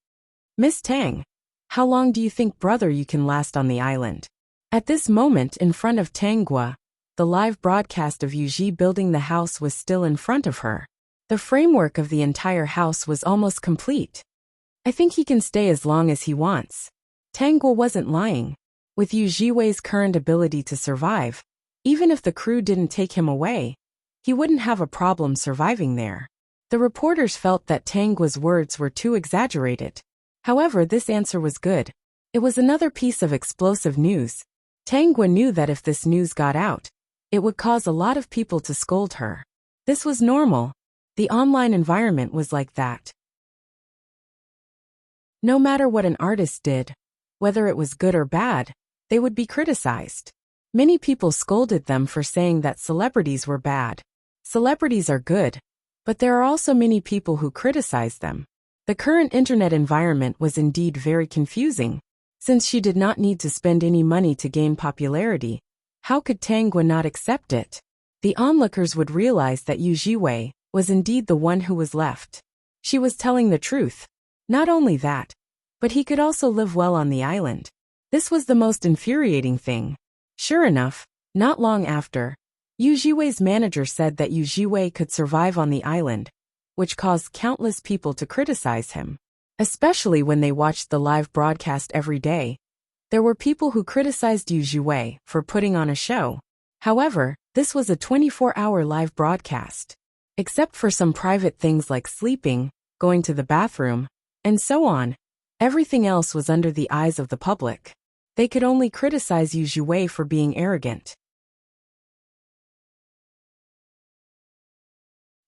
Miss Tang, how long do you think brother Yu can last on the island? At this moment in front of Tang Gua, the live broadcast of Yu Ji building the house was still in front of her. The framework of the entire house was almost complete. I think he can stay as long as he wants. Tang Gua wasn't lying. With Yu Jiwei's current ability to survive, even if the crew didn't take him away, he wouldn't have a problem surviving there. The reporters felt that Tang Gua's words were too exaggerated. However, this answer was good. It was another piece of explosive news. Tang Gua knew that if this news got out, it would cause a lot of people to scold her. This was normal. The online environment was like that. No matter what an artist did, whether it was good or bad, they would be criticized. Many people scolded them for saying that celebrities were bad. Celebrities are good, but there are also many people who criticize them. The current internet environment was indeed very confusing. Since she did not need to spend any money to gain popularity, how could Tang Gua not accept it? The onlookers would realize that Yu Jiwei was indeed the one who was left. She was telling the truth. Not only that, but he could also live well on the island. This was the most infuriating thing. Sure enough, not long after, Yu Jiwei's manager said that Yu Jiwei could survive on the island, which caused countless people to criticize him. Especially when they watched the live broadcast every day. There were people who criticized Yu Jiwei for putting on a show. However, this was a 24-hour live broadcast. Except for some private things like sleeping, going to the bathroom, and so on, everything else was under the eyes of the public. They could only criticize Yu Jiwei for being arrogant.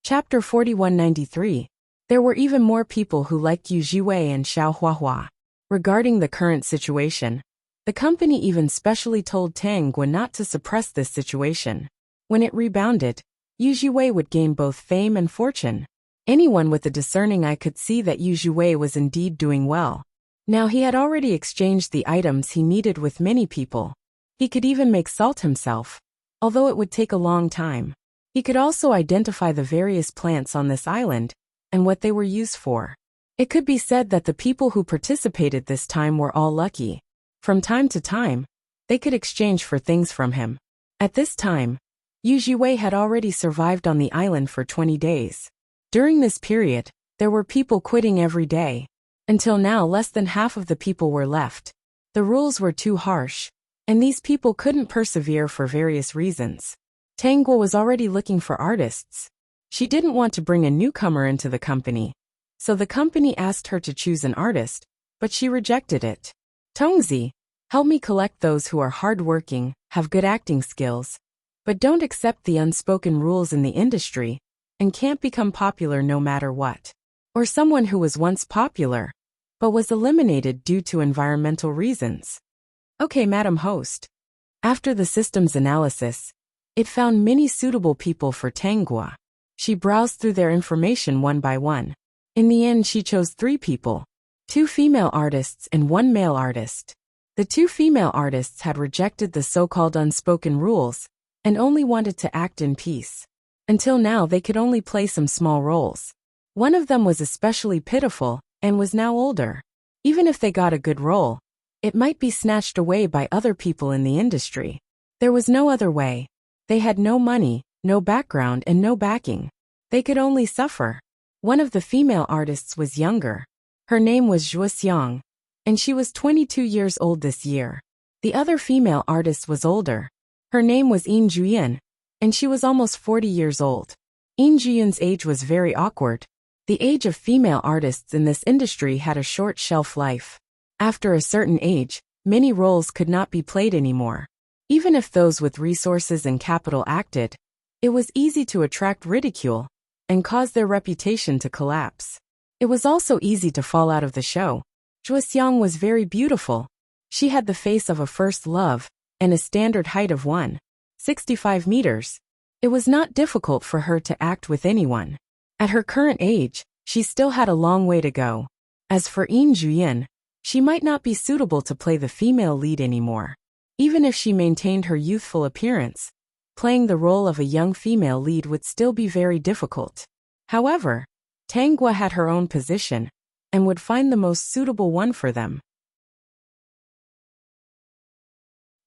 Chapter 4193. There were even more people who liked Yu Jiwei and Xiao Huahua. Regarding the current situation, the company even specially told Tang Gua not to suppress this situation. When it rebounded, Yu Zhiwei would gain both fame and fortune. Anyone with a discerning eye could see that Yu Zhiwei was indeed doing well. Now he had already exchanged the items he needed with many people. He could even make salt himself, although it would take a long time. He could also identify the various plants on this island and what they were used for. It could be said that the people who participated this time were all lucky. From time to time, they could exchange for things from him. At this time, Yu Zhiwei had already survived on the island for 20 days. During this period, there were people quitting every day. Until now, less than half of the people were left. The rules were too harsh, and these people couldn't persevere for various reasons. Tang Gua was already looking for artists. She didn't want to bring a newcomer into the company, so the company asked her to choose an artist, but she rejected it. Tongzi, help me collect those who are hardworking, have good acting skills, but don't accept the unspoken rules in the industry, and can't become popular no matter what. Or someone who was once popular, but was eliminated due to environmental reasons. Okay, Madam Host. After the system's analysis, it found many suitable people for Tang Gua. She browsed through their information one by one. In the end, she chose 3 people. 2 female artists and 1 male artist. The 2 female artists had rejected the so-called unspoken rules and only wanted to act in peace. Until now, they could only play some small roles. One of them was especially pitiful and was now older. Even if they got a good role, it might be snatched away by other people in the industry. There was no other way. They had no money, no background, and no backing. They could only suffer. One of the female artists was younger. Her name was Zhuo Xiang, and she was 22 years old this year. The other female artist was older. Her name was Yin Juyan, and she was almost 40 years old. Yin Juyan's age was very awkward. The age of female artists in this industry had a short shelf life. After a certain age, many roles could not be played anymore. Even if those with resources and capital acted, it was easy to attract ridicule and cause their reputation to collapse. It was also easy to fall out of the show. Zhuo Xiang was very beautiful. She had the face of a first love and a standard height of 1.65 meters. It was not difficult for her to act with anyone. At her current age, she still had a long way to go. As for Yin Juyan, she might not be suitable to play the female lead anymore. Even if she maintained her youthful appearance, playing the role of a young female lead would still be very difficult. However, Tang Gua had her own position and would find the most suitable one for them.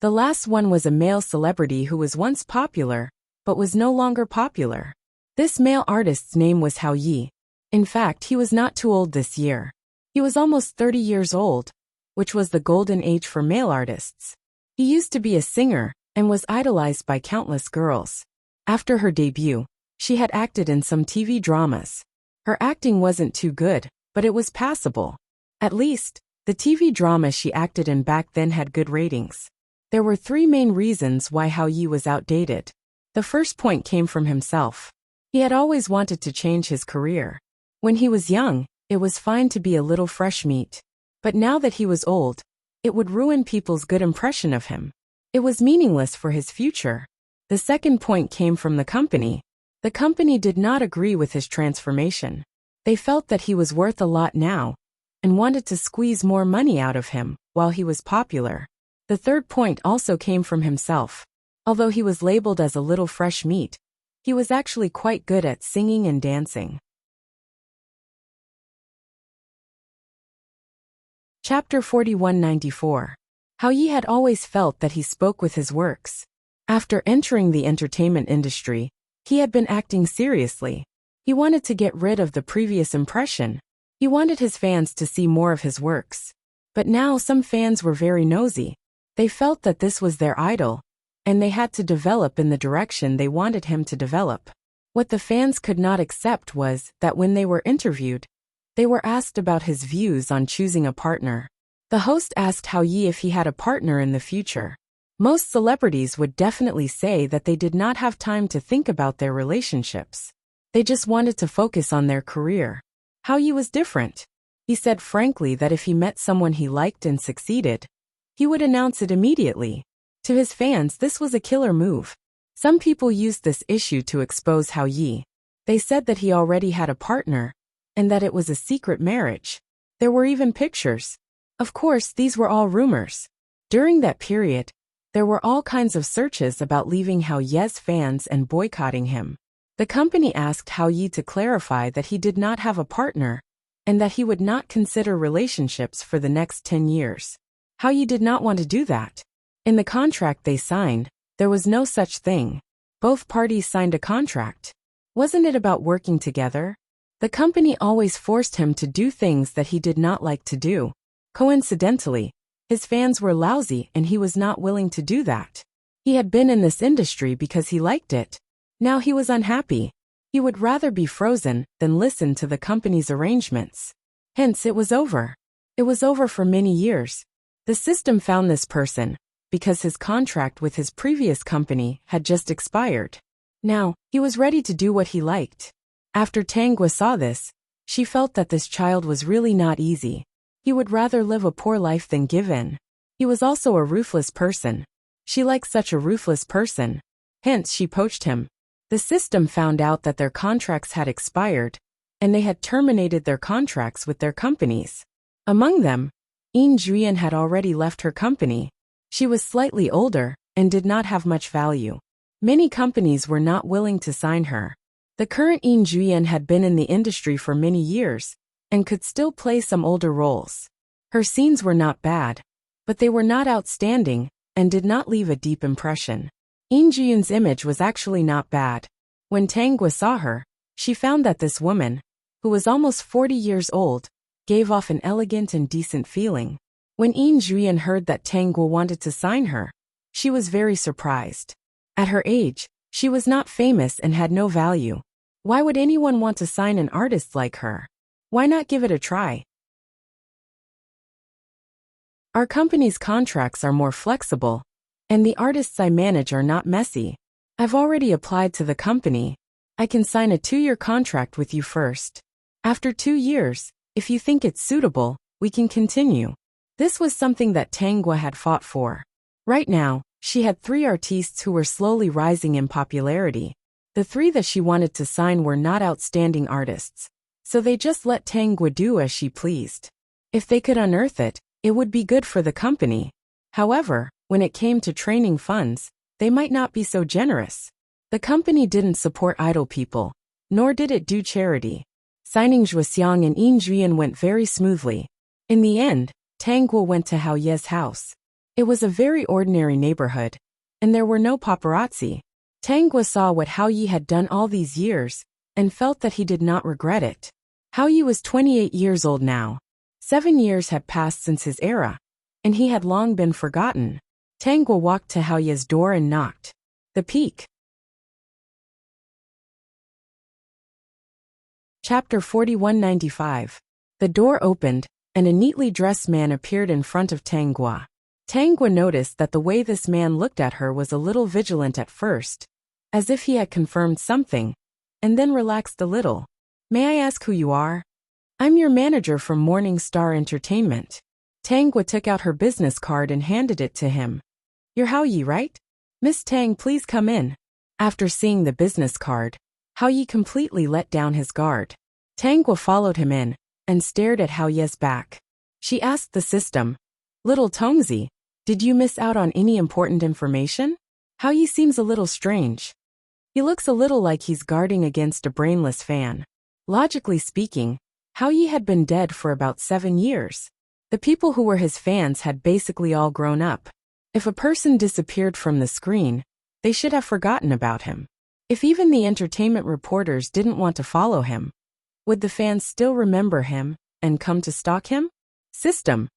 The last one was a male celebrity who was once popular, but was no longer popular. This male artist's name was Hao Yi. In fact, he was not too old this year. He was almost 30 years old, which was the golden age for male artists. He used to be a singer and was idolized by countless girls. After her debut, she had acted in some TV dramas. Her acting wasn't too good, but it was passable. At least, the TV drama she acted in back then had good ratings. There were 3 main reasons why Hao Yi was outdated. The first point came from himself. He had always wanted to change his career. When he was young, it was fine to be a little fresh meat. But now that he was old, it would ruin people's good impression of him. It was meaningless for his future. The second point came from the company. The company did not agree with his transformation. They felt that he was worth a lot now and wanted to squeeze more money out of him while he was popular. The third point also came from himself. Although he was labeled as a little fresh meat, he was actually quite good at singing and dancing. Chapter 4194. Hao Yi had always felt that he spoke with his works. After entering the entertainment industry, he had been acting seriously. He wanted to get rid of the previous impression. He wanted his fans to see more of his works. But now some fans were very nosy. They felt that this was their idol, and they had to develop in the direction they wanted him to develop. What the fans could not accept was that when they were interviewed, they were asked about his views on choosing a partner. The host asked Hao Yi if he had a partner in the future. Most celebrities would definitely say that they did not have time to think about their relationships. They just wanted to focus on their career. Hao Yi was different. He said frankly that if he met someone he liked and succeeded, he would announce it immediately. To his fans, this was a killer move. Some people used this issue to expose Hao Yi. They said that he already had a partner, and that it was a secret marriage. There were even pictures. Of course, these were all rumors. During that period, there were all kinds of searches about leaving Hao Ye's fans and boycotting him. The company asked Hao Yi to clarify that he did not have a partner, and that he would not consider relationships for the next 10 years. Hao Yi did not want to do that. In the contract they signed, there was no such thing. Both parties signed a contract. Wasn't it about working together? The company always forced him to do things that he did not like to do. Coincidentally, his fans were lousy and he was not willing to do that. He had been in this industry because he liked it. Now he was unhappy. He would rather be frozen than listen to the company's arrangements. Hence it was over. It was over for many years. The system found this person because his contract with his previous company had just expired. Now, he was ready to do what he liked. After Tangwa saw this, she felt that this child was really not easy. He would rather live a poor life than give in. He was also a ruthless person. She liked such a ruthless person. Hence she poached him. The system found out that their contracts had expired, and they had terminated their contracts with their companies. Among them, Enchanting had already left her company. She was slightly older and did not have much value. Many companies were not willing to sign her. The current Enchanting had been in the industry for many years and could still play some older roles. Her scenes were not bad, but they were not outstanding and did not leave a deep impression. Enchanting's image was actually not bad. When Tangwa saw her, she found that this woman, who was almost 40 years old, gave off an elegant and decent feeling. When Enchanting heard that Tangwa wanted to sign her, she was very surprised. At her age, she was not famous and had no value. Why would anyone want to sign an artist like her? Why not give it a try? Our company's contracts are more flexible, and the artists I manage are not messy. I've already applied to the company. I can sign a 2-year contract with you first. After 2 years, if you think it's suitable, we can continue. This was something that Tangwa had fought for. Right now, she had 3 artistes who were slowly rising in popularity. The 3 that she wanted to sign were not outstanding artists, so they just let Tangwa do as she pleased. If they could unearth it, it would be good for the company. However, when it came to training funds, they might not be so generous. The company didn't support idle people, nor did it do charity. Signing Zhuoxiang and Enchanting went very smoothly. In the end, Tangwa went to Hao Ye's house. It was a very ordinary neighborhood, and there were no paparazzi. Tangwa saw what Hao Yi had done all these years, and felt that he did not regret it. Hao Yi was 28 years old now. 7 years had passed since his era, and he had long been forgotten. Tangwa walked to Hao Ye's door and knocked. The Peak. Chapter 4195. The door opened, and a neatly dressed man appeared in front of Tangwa. Tangwa noticed that the way this man looked at her was a little vigilant at first, as if he had confirmed something, and then relaxed a little. May I ask who you are? I'm your manager from Morning Star Entertainment. Tangwa took out her business card and handed it to him. You're Hao Yi, right? Miss Tang, please come in. After seeing the business card, Hao Yi completely let down his guard. Tangwa followed him in, and stared at Hao Ye's back. She asked the system, Little Tongzi, did you miss out on any important information? Hao Yi seems a little strange. He looks a little like he's guarding against a brainless fan. Logically speaking, Hao Yi had been dead for about 7 years. The people who were his fans had basically all grown up. If a person disappeared from the screen, they should have forgotten about him. If even the entertainment reporters didn't want to follow him, would the fans still remember him and come to stalk him? System.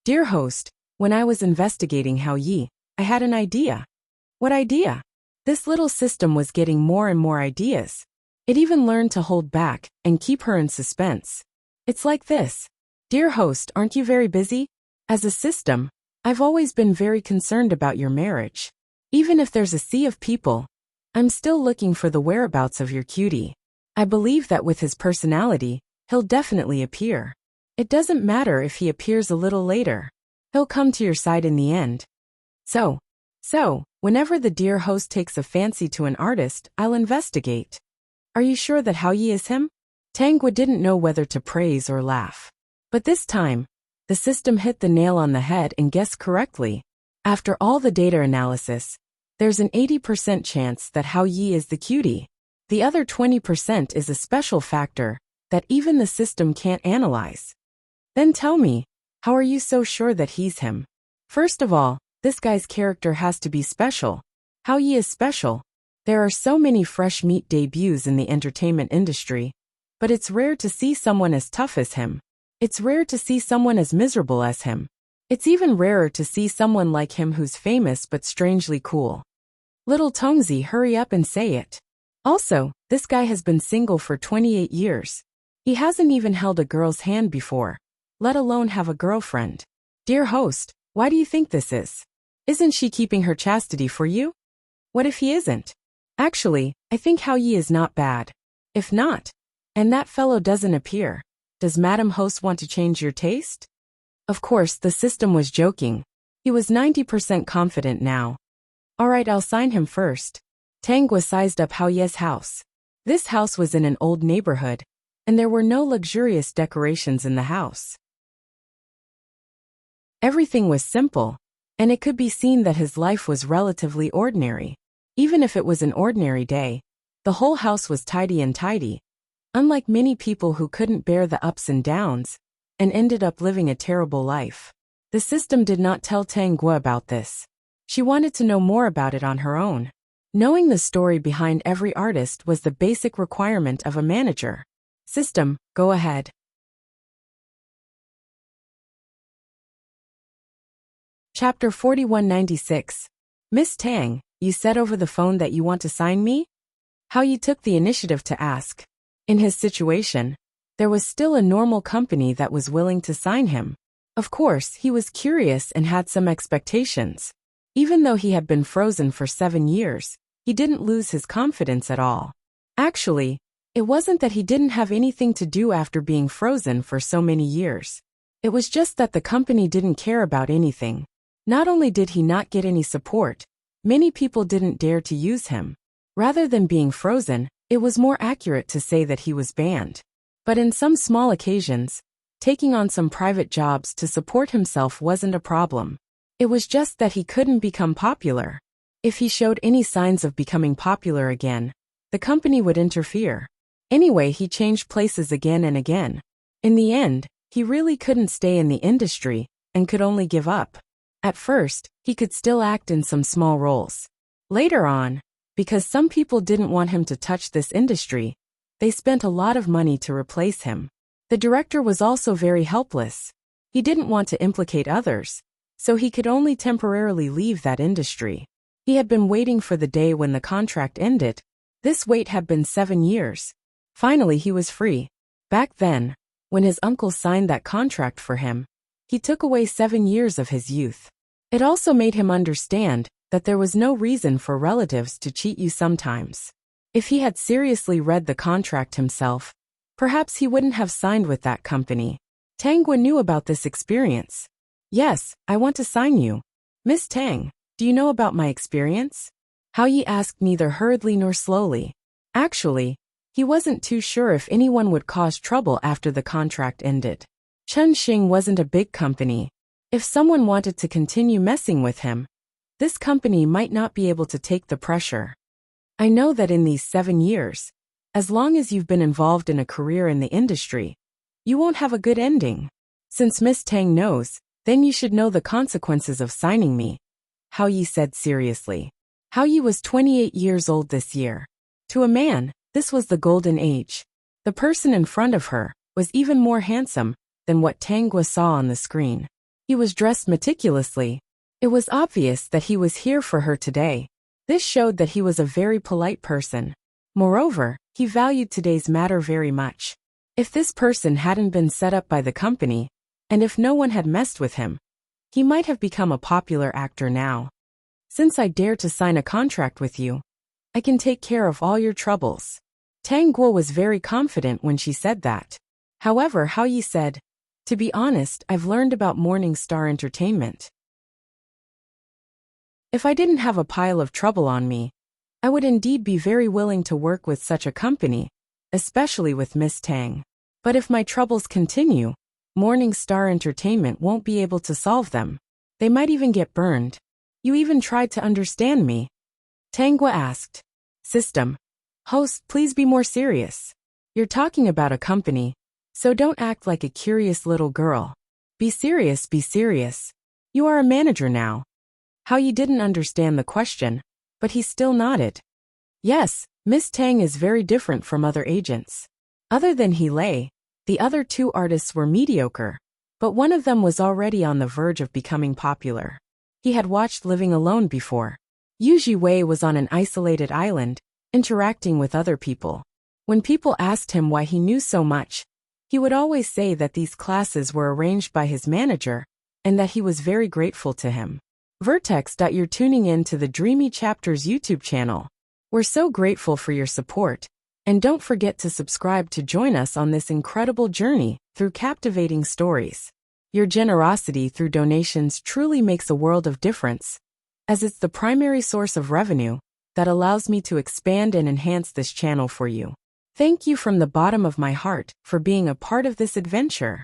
Dear host, when I was investigating Hao Yi, I had an idea. What idea? This little system was getting more and more ideas. It even learned to hold back and keep her in suspense. It's like this. Dear host, aren't you very busy? As a system, I've always been very concerned about your marriage. Even if there's a sea of people, I'm still looking for the whereabouts of your cutie. I believe that with his personality, he'll definitely appear. It doesn't matter if he appears a little later. He'll come to your side in the end. So, whenever the dear host takes a fancy to an artist, I'll investigate. Are you sure that Hao Yi is him? Tangwa didn't know whether to praise or laugh. But this time, the system hit the nail on the head and guessed correctly. After all the data analysis, there's an 80% chance that Hao Yi is the cutie. The other 20% is a special factor that even the system can't analyze. Then tell me, how are you so sure that he's him? First of all, this guy's character has to be special. Hao Yi is special. There are so many fresh meat debuts in the entertainment industry, but it's rare to see someone as tough as him. It's rare to see someone as miserable as him. It's even rarer to see someone like him who's famous but strangely cool. Little Tongzi, hurry up and say it. Also, this guy has been single for 28 years. He hasn't even held a girl's hand before, let alone have a girlfriend. Dear host, why do you think this is? Isn't she keeping her chastity for you? What if he isn't? Actually, I think Hao Yi is not bad. If not, and that fellow doesn't appear, does Madam Host want to change your taste? Of course, the system was joking. He was 90% confident now. Alright, I'll sign him first. Tangwa sized up Hao Yi's house. This house was in an old neighborhood, and there were no luxurious decorations in the house. Everything was simple, and it could be seen that his life was relatively ordinary. Even if it was an ordinary day, the whole house was tidy and tidy. Unlike many people who couldn't bear the ups and downs, and ended up living a terrible life. The system did not tell Tangwa about this. She wanted to know more about it on her own. Knowing the story behind every artist was the basic requirement of a manager. System, go ahead. Chapter 4196. Miss Tang, you said over the phone that you want to sign me? Hao Yi took the initiative to ask. In his situation, there was still a normal company that was willing to sign him. Of course, he was curious and had some expectations. Even though he had been frozen for 7 years, he didn't lose his confidence at all. Actually, it wasn't that he didn't have anything to do after being frozen for so many years. It was just that the company didn't care about anything. Not only did he not get any support, many people didn't dare to use him. Rather than being frozen, it was more accurate to say that he was banned. But in some small occasions, taking on some private jobs to support himself wasn't a problem. It was just that he couldn't become popular. If he showed any signs of becoming popular again, the company would interfere. Anyway, he changed places again and again. In the end, he really couldn't stay in the industry and could only give up. At first, he could still act in some small roles. Later on, because some people didn't want him to touch this industry, they spent a lot of money to replace him. The director was also very helpless. He didn't want to implicate others, so he could only temporarily leave that industry. He had been waiting for the day when the contract ended. This wait had been 7 years. Finally, he was free. Back then, when his uncle signed that contract for him, he took away 7 years of his youth. It also made him understand that there was no reason for relatives to cheat you sometimes. If he had seriously read the contract himself, perhaps he wouldn't have signed with that company. Tangwa knew about this experience. Yes, I want to sign you. Miss Tang, do you know about my experience? Hao Yi asked neither hurriedly nor slowly. Actually, he wasn't too sure if anyone would cause trouble after the contract ended. Chunxing wasn't a big company. If someone wanted to continue messing with him, this company might not be able to take the pressure. I know that in these 7 years, as long as you've been involved in a career in the industry, you won't have a good ending. Since Miss Tang knows, then you should know the consequences of signing me, Hao Yi said seriously. Hao Yi was 28 years old this year. To a man, this was the golden age. The person in front of her was even more handsome than what Tangwa saw on the screen. He was dressed meticulously. It was obvious that he was here for her today. This showed that he was a very polite person. Moreover, he valued today's matter very much. If this person hadn't been set up by the company, and if no one had messed with him, he might have become a popular actor now. Since I dare to sign a contract with you, I can take care of all your troubles. Tang Guo was very confident when she said that. However, Hao Yi said, To be honest, I've learned about Morningstar Entertainment. If I didn't have a pile of trouble on me, I would indeed be very willing to work with such a company, especially with Miss Tang. But if my troubles continue, Morningstar Entertainment won't be able to solve them. They might even get burned. You even tried to understand me? Tangwa asked. System. Host, please be more serious. You're talking about a company, so don't act like a curious little girl. Be serious, be serious. You are a manager now. How you didn't understand the question, but he still nodded. Yes, Miss Tang is very different from other agents. Other than He Lei, the other two artists were mediocre, but one of them was already on the verge of becoming popular. He had watched Living Alone before. Yu Jiwei was on an isolated island, interacting with other people. When people asked him why he knew so much, he would always say that these classes were arranged by his manager, and that he was very grateful to him. Vertex. You're tuning in to the Dreamy Chapters YouTube channel. We're so grateful for your support, and don't forget to subscribe to join us on this incredible journey through captivating stories. Your generosity through donations truly makes a world of difference, as it's the primary source of revenue that allows me to expand and enhance this channel for you. Thank you from the bottom of my heart for being a part of this adventure.